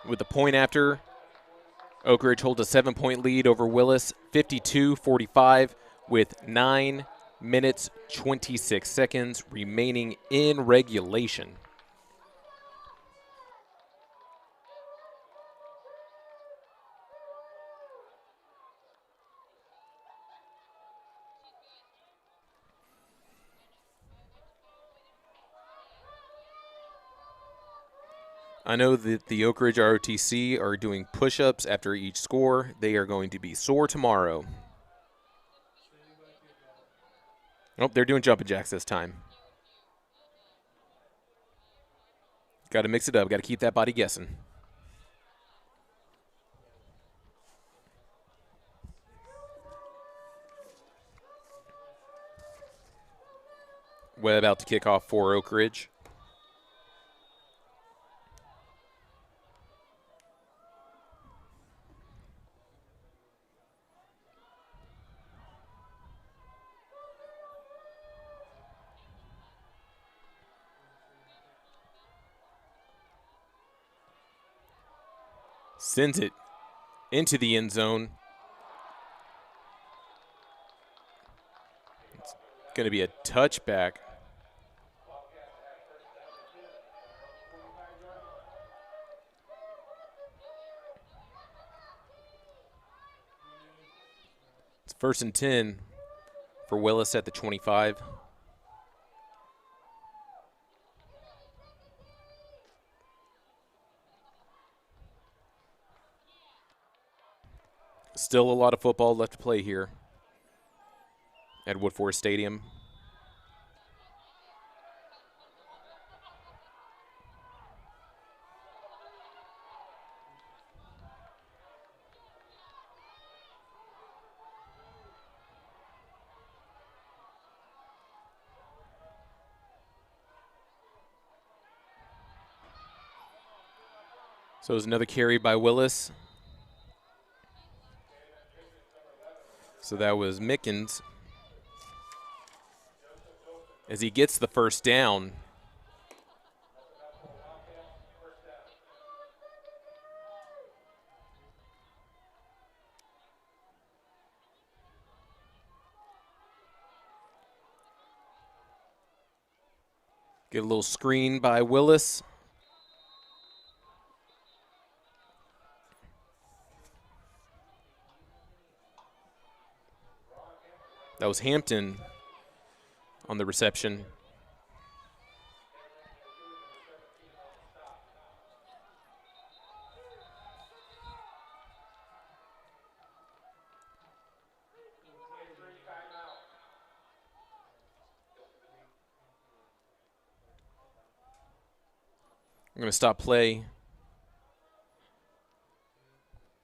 With the point after, Oak Ridge holds a 7-point lead over Willis, 52-45, with 9 minutes, 26 seconds remaining in regulation. I know that the Oak Ridge ROTC are doing push-ups after each score. They are going to be sore tomorrow. Nope, they're doing jumping jacks this time. Got to mix it up. Got to keep that body guessing. Webb out to kick off for Oak Ridge. Sends it into the end zone. It's going to be a touchback. It's 1st and 10 for Willis at the 25. Still a lot of football left to play here at Woodforest Stadium. So there's another carry by Willis. So that was Mickens. As he gets the first down. Get a little screen by Willis. That was Hampton on the reception. I'm going to stop play.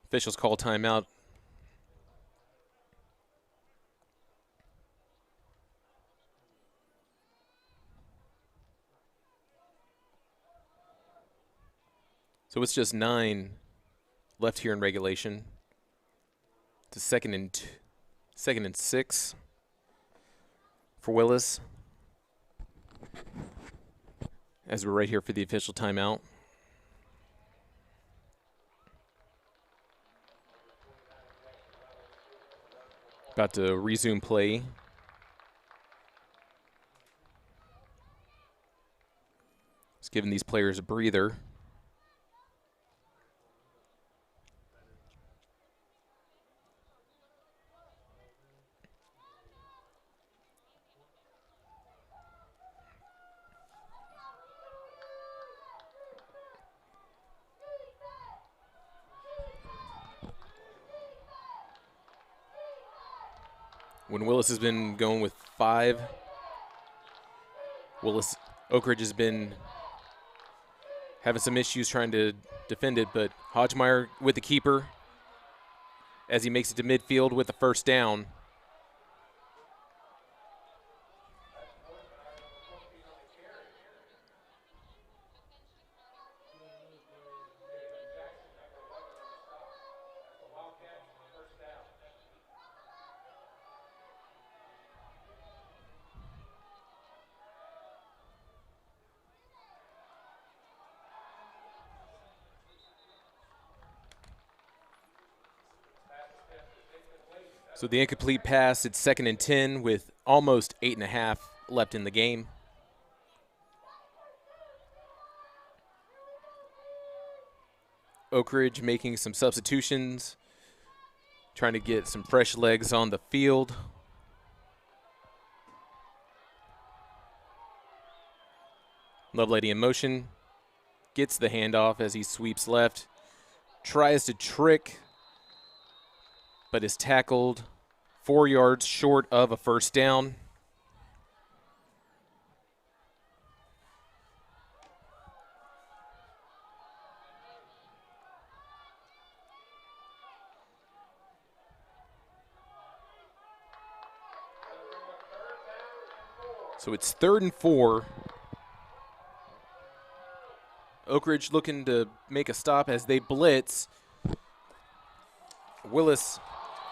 Officials call timeout. So it's just 9 left here in regulation. It's a second and 6 for Willis. As we're right here for the official timeout. About to resume play. Just giving these players a breather. When Willis has been going with 5, Oak Ridge has been having some issues trying to defend it, but Hodgemeyer with the keeper as he makes it to midfield with the first down. So the incomplete pass, it's 2nd and 10 with almost 8.5 left in the game. Oak Ridge making some substitutions, trying to get some fresh legs on the field. Lovelady in motion, gets the handoff as he sweeps left, tries to trick, but is tackled 4 yards short of a first down. So it's 3rd and 4. Oak Ridge looking to make a stop as they blitz. Willis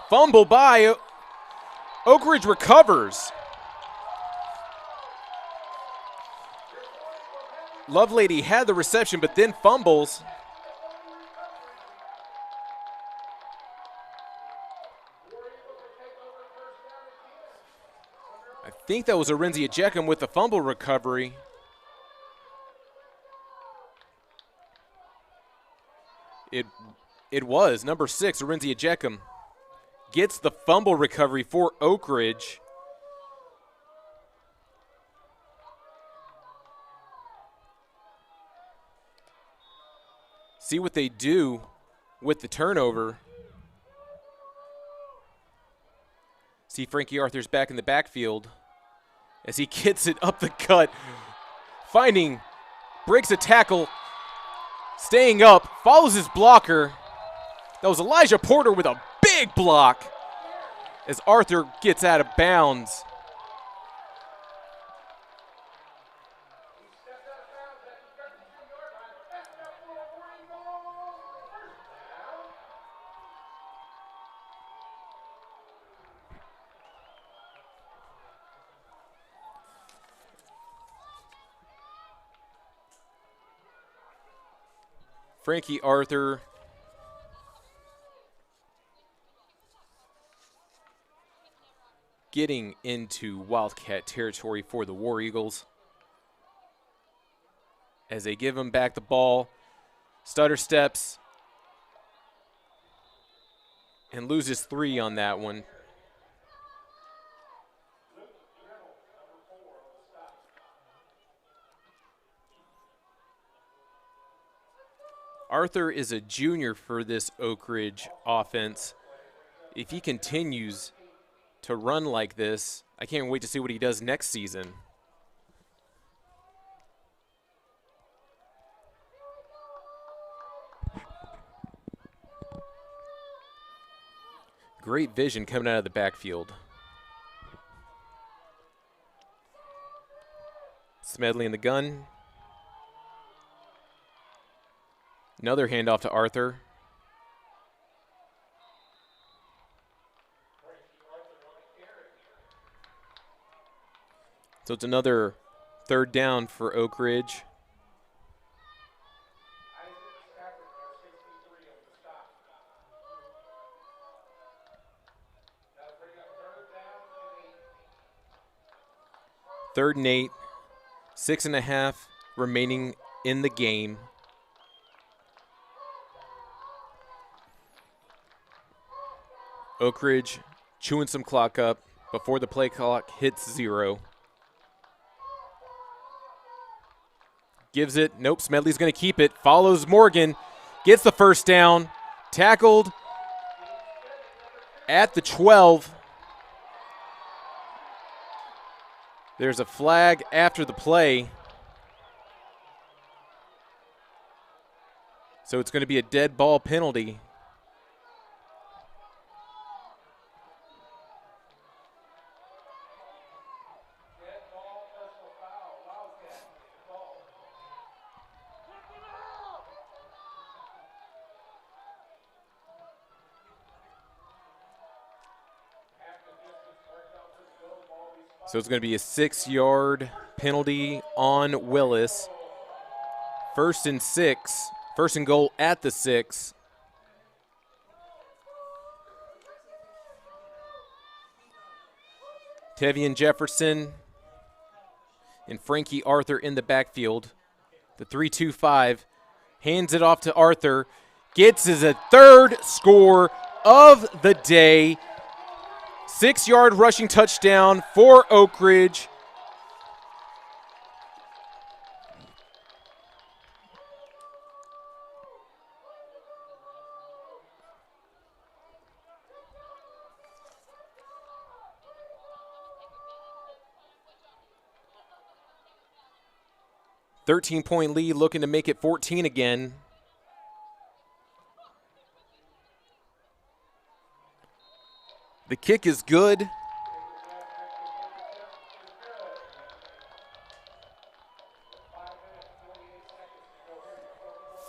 fumble by. Oak Ridge recovers. Lovelady had the reception, but then fumbles. I think that was Arinzia Jeckham with the fumble recovery. It was number 6, Arinzia Jeckham. Gets the fumble recovery for Oak Ridge. See what they do with the turnover. See Frankie Arthur's back in the backfield as he gets it up the gut. Breaks a tackle, staying up, follows his blocker. That was Elijah Porter with a big block as Arthur gets out of bounds. Frankie Arthur getting into Wildcat territory for the War Eagles as they give him back the ball. Stutter steps and loses 3 on that one. Arthur is a junior for this Oak Ridge offense. If he continues to run like this, I can't wait to see what he does next season. Great vision coming out of the backfield. Smedley in the gun. Another handoff to Arthur. So it's another 3rd down for Oak Ridge. Third and 8, 6.5 remaining in the game. Oak Ridge chewing some clock up before the play clock hits 0. Gives it. Nope, Smedley's going to keep it. Follows Morgan. Gets the first down. Tackled at the 12. There's a flag after the play. So it's going to be a dead ball penalty. So it's going to be a 6-yard penalty on Willis. 1st and 6. 1st and goal at the 6. Tevian Jefferson and Frankie Arthur in the backfield. The 3-2-5 hands it off to Arthur. Gets his 3rd score of the day. 6-yard rushing touchdown for Oak Ridge. $13-point lead, looking to make it 14 again. The kick is good.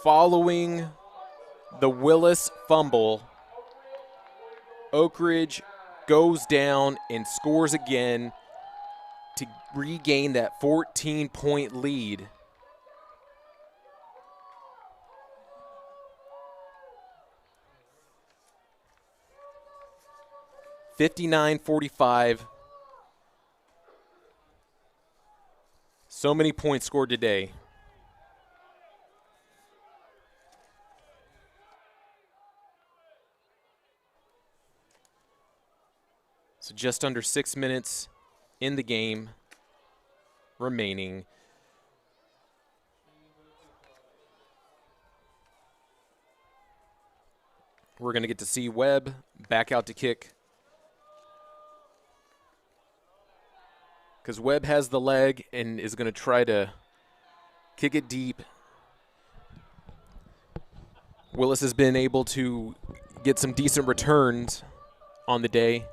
Following the Willis fumble, Oak Ridge goes down and scores again to regain that 14-point lead. $59-45. So many points scored today. So just under 6 minutes in the game remaining. We're going to get to see Webb back out to kick. Because Webb has the leg and is going to try to kick it deep. Willis has been able to get some decent returns on the day.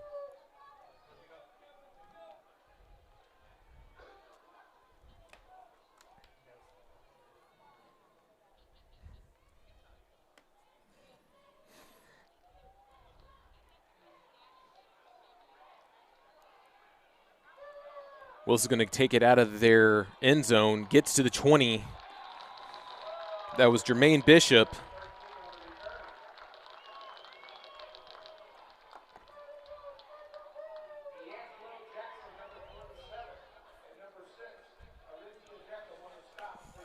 Willis is going to take it out of their end zone, gets to the 20, That was Jermaine Bishop.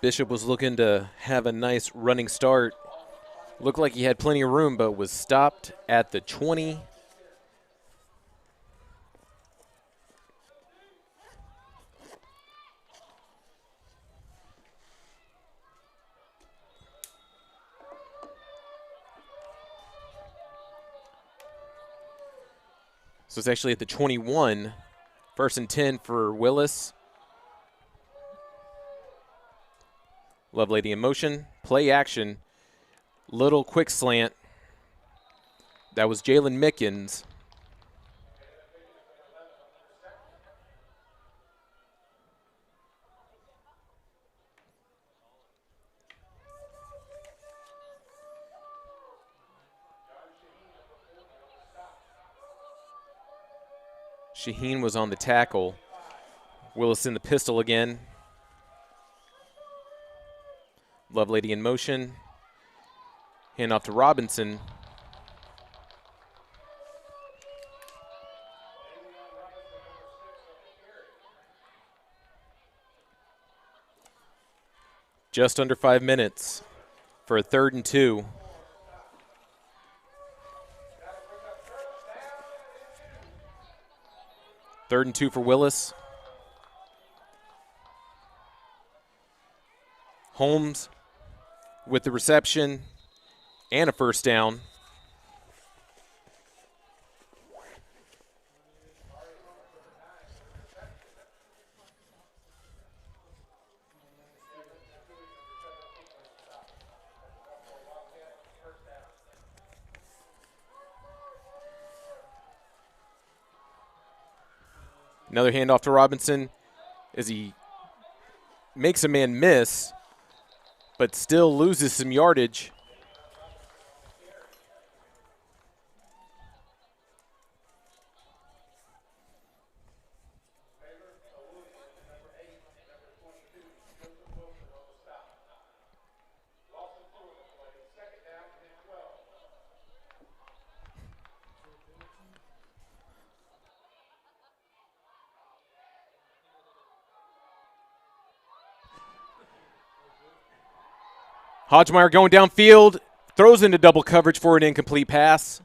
Bishop was looking to have a nice running start. Looked like he had plenty of room, but was stopped at the 20. So it's actually at the 21. 1st and 10 for Willis. Lovelady in motion. Play action. Little quick slant. That was Jalen Mickens. Shaheen was on the tackle. Willis in the pistol again. Lovelady in motion. Hand off to Robinson. Just under 5 minutes for a 3rd and 2. Third and 2 for Willis. Holmes with the reception and a first down. Another handoff to Robinson as he makes a man miss, but still loses some yardage. Hodgemeyer going downfield, throws into double coverage for an incomplete pass.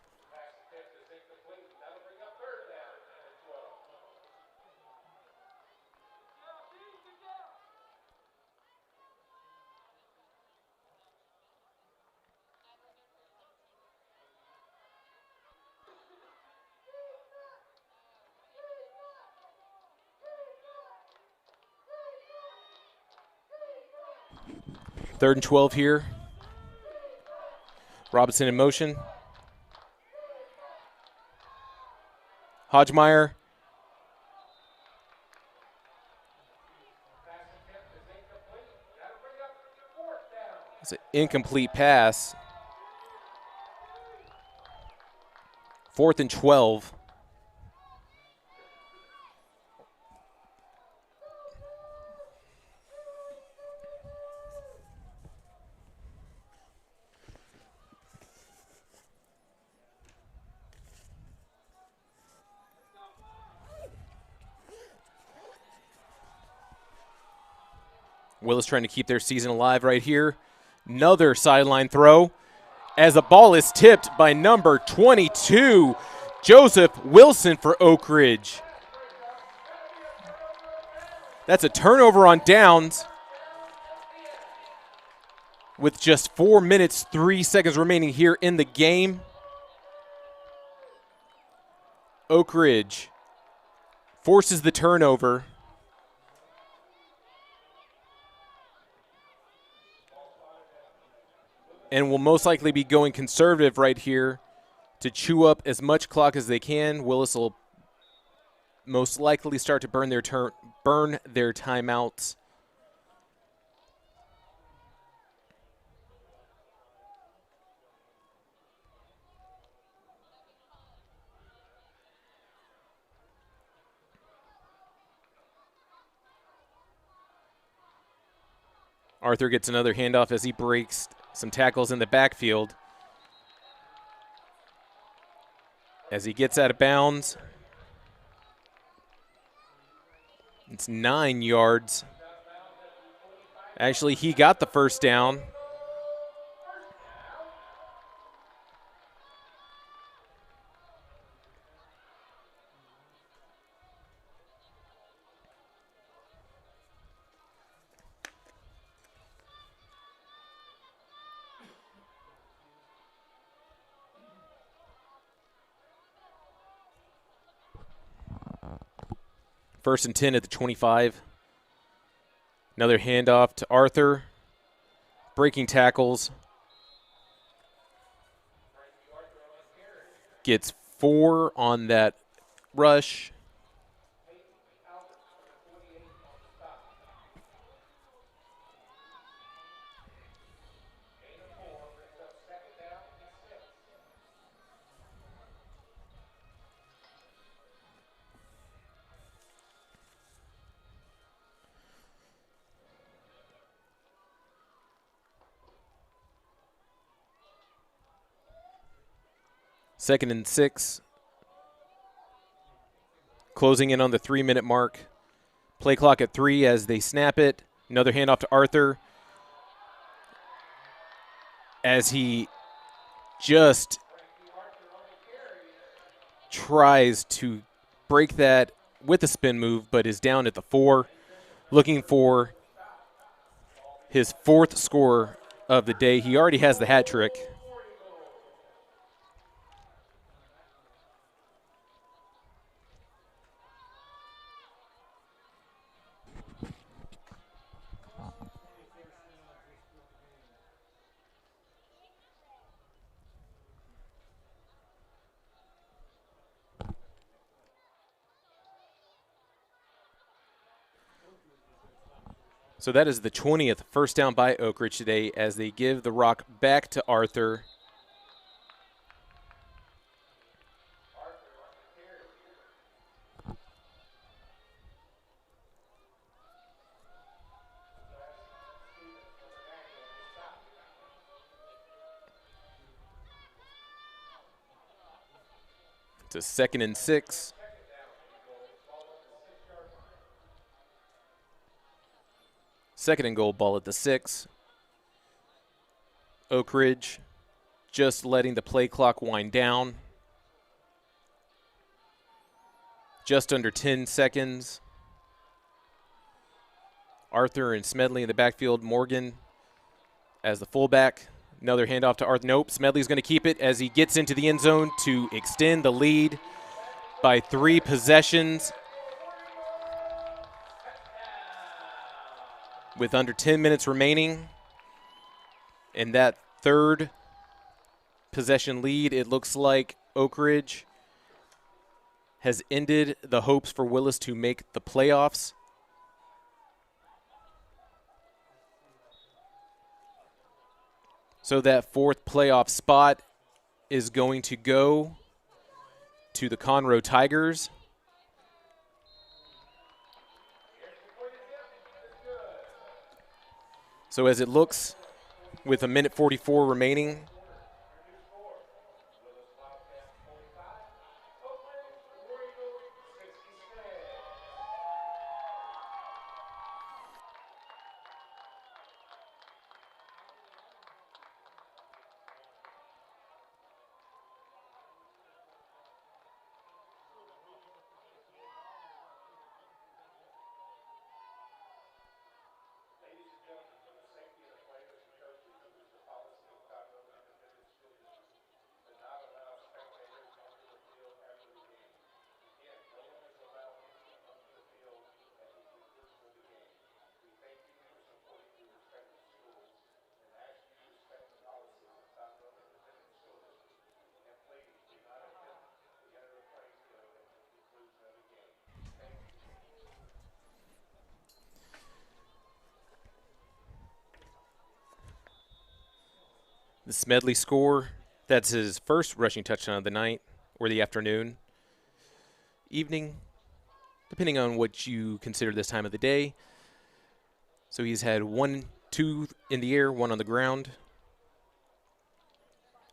Third and 12 here. Robinson in motion. Hodgemeyer. It's an incomplete pass. 4th and 12. Willis trying to keep their season alive right here. Another sideline throw as the ball is tipped by number 22, Joseph Wilson for Oak Ridge. That's a turnover on downs with just 4 minutes, 3 seconds remaining here in the game. Oak Ridge forces the turnover. And will most likely be going conservative right here to chew up as much clock as they can. Willis will most likely start to burn their timeouts. Arthur gets another handoff as he breaks some tackles in the backfield. As he gets out of bounds, it's 9 yards. Actually, he got the first down. First and 10 at the 25. Another handoff to Arthur. Breaking tackles. Gets 4 on that rush. Second and 6. Closing in on the 3-minute mark. Play clock at 3 as they snap it. Another handoff to Arthur. As he just tries to break that with a spin move, but is down at the 4. Looking for his 4th score of the day. He already has the hat trick. So that is the 20th first down by Oak Ridge today as they give the rock back to Arthur. It's a second and 6. Second and goal, ball at the 6. Oak Ridge just letting the play clock wind down. Just under 10 seconds. Arthur and Smedley in the backfield. Morgan as the fullback. Another handoff to Arthur. Nope, Smedley's going to keep it as he gets into the end zone to extend the lead by 3 possessions. With under 10 minutes remaining. And that 3rd possession lead, it looks like Oak Ridge has ended the hopes for Willis to make the playoffs. So that 4th playoff spot is going to go to the Conroe Tigers. So as it looks, with 1:44 remaining, the Smedley score, that's his first rushing touchdown of the night or the afternoon, evening, depending on what you consider this time of the day. So he's had 1 2 in the air, 1 on the ground.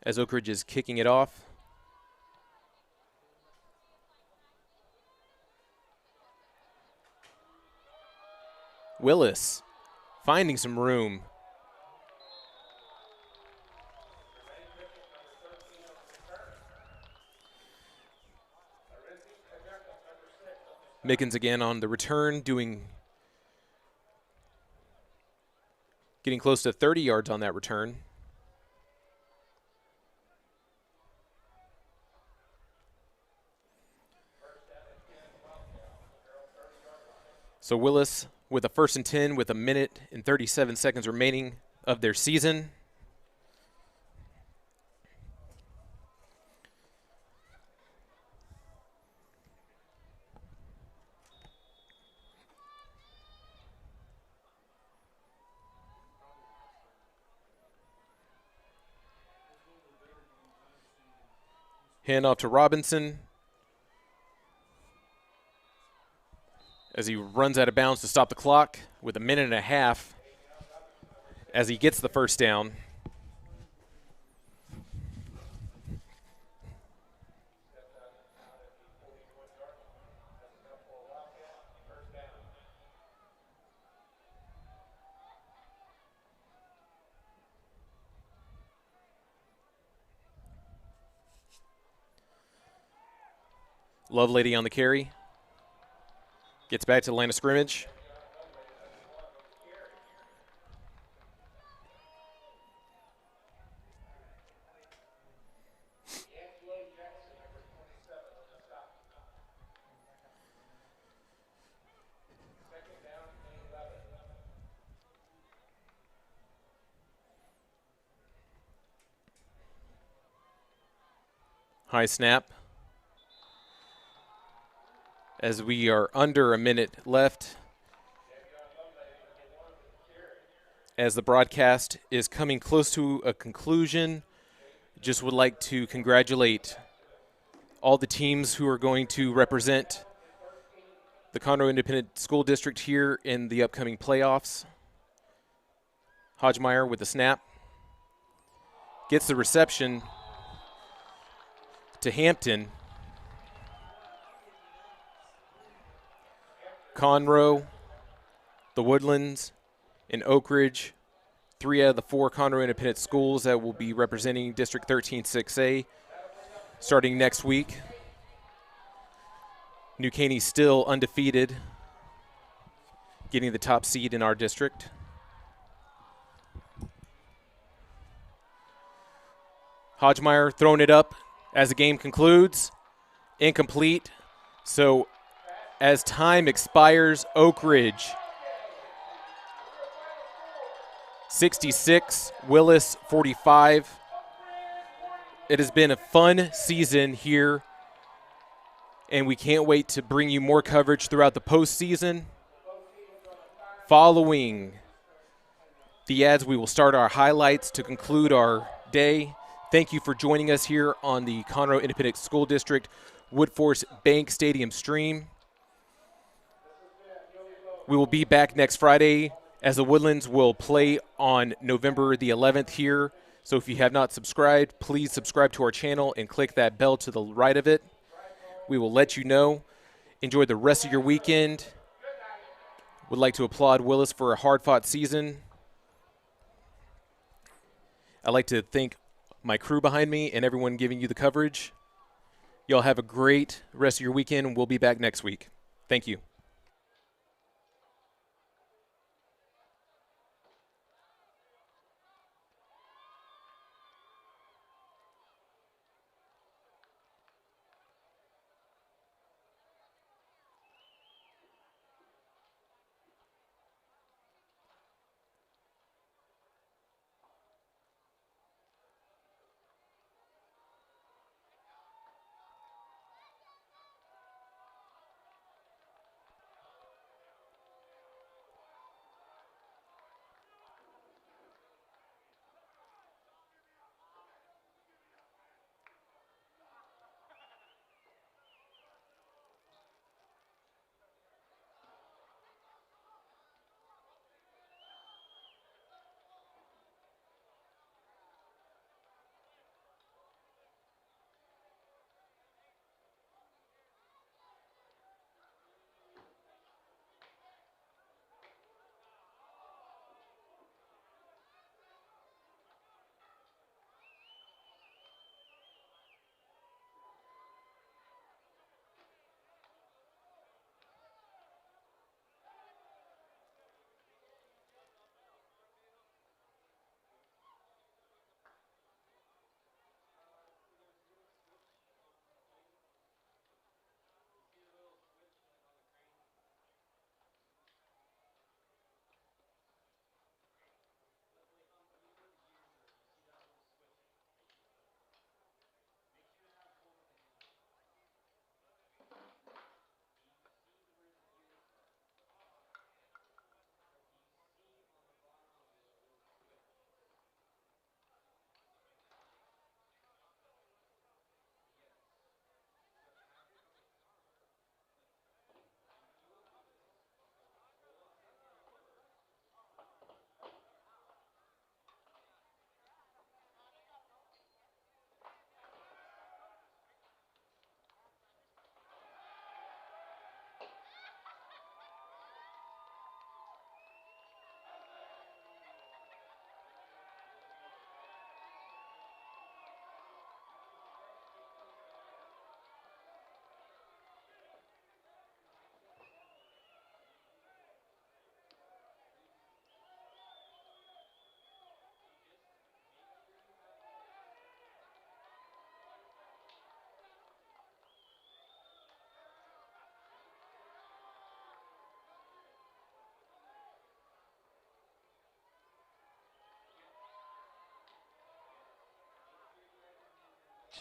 As Oak Ridge is kicking it off. Willis finding some room. Mickens again on the return, getting close to 30 yards on that return. So Willis with a 1st and 10 with 1 minute and 37 seconds remaining of their season. Hand off to Robinson as he runs out of bounds to stop the clock with 1.5 minutes as he gets the 1st down. Lovelady on the carry. Gets back to the line of scrimmage. High snap. As we are under 1 minute left, as the broadcast is coming close to a conclusion, just would like to congratulate all the teams who are going to represent the Conroe Independent School District here in the upcoming playoffs. Hodgemeyer with the snap. Gets the reception to Hampton. Conroe, the Woodlands, and Oak Ridge, 3 out of the 4 Conroe Independent schools that will be representing District 13 6A starting next week. New Caney still undefeated, getting the top seed in our district. Hodgemeyer throwing it up as the game concludes. Incomplete. So as time expires, Oak Ridge 66, Willis 45. It has been a fun season here, and we can't wait to bring you more coverage throughout the postseason. Following the ads, we will start our highlights to conclude our day. Thank you for joining us here on the Conroe Independent School District Woodforest Bank Stadium stream. We will be back next Friday as the Woodlands will play on November the 11th here. So if you have not subscribed, please subscribe to our channel and click that bell to the right of it. We will let you know. Enjoy the rest of your weekend. Would like to applaud Willis for a hard-fought season. I'd like to thank my crew behind me and everyone giving you the coverage. Y'all have a great rest of your weekend, and we'll be back next week. Thank you.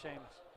Seamus.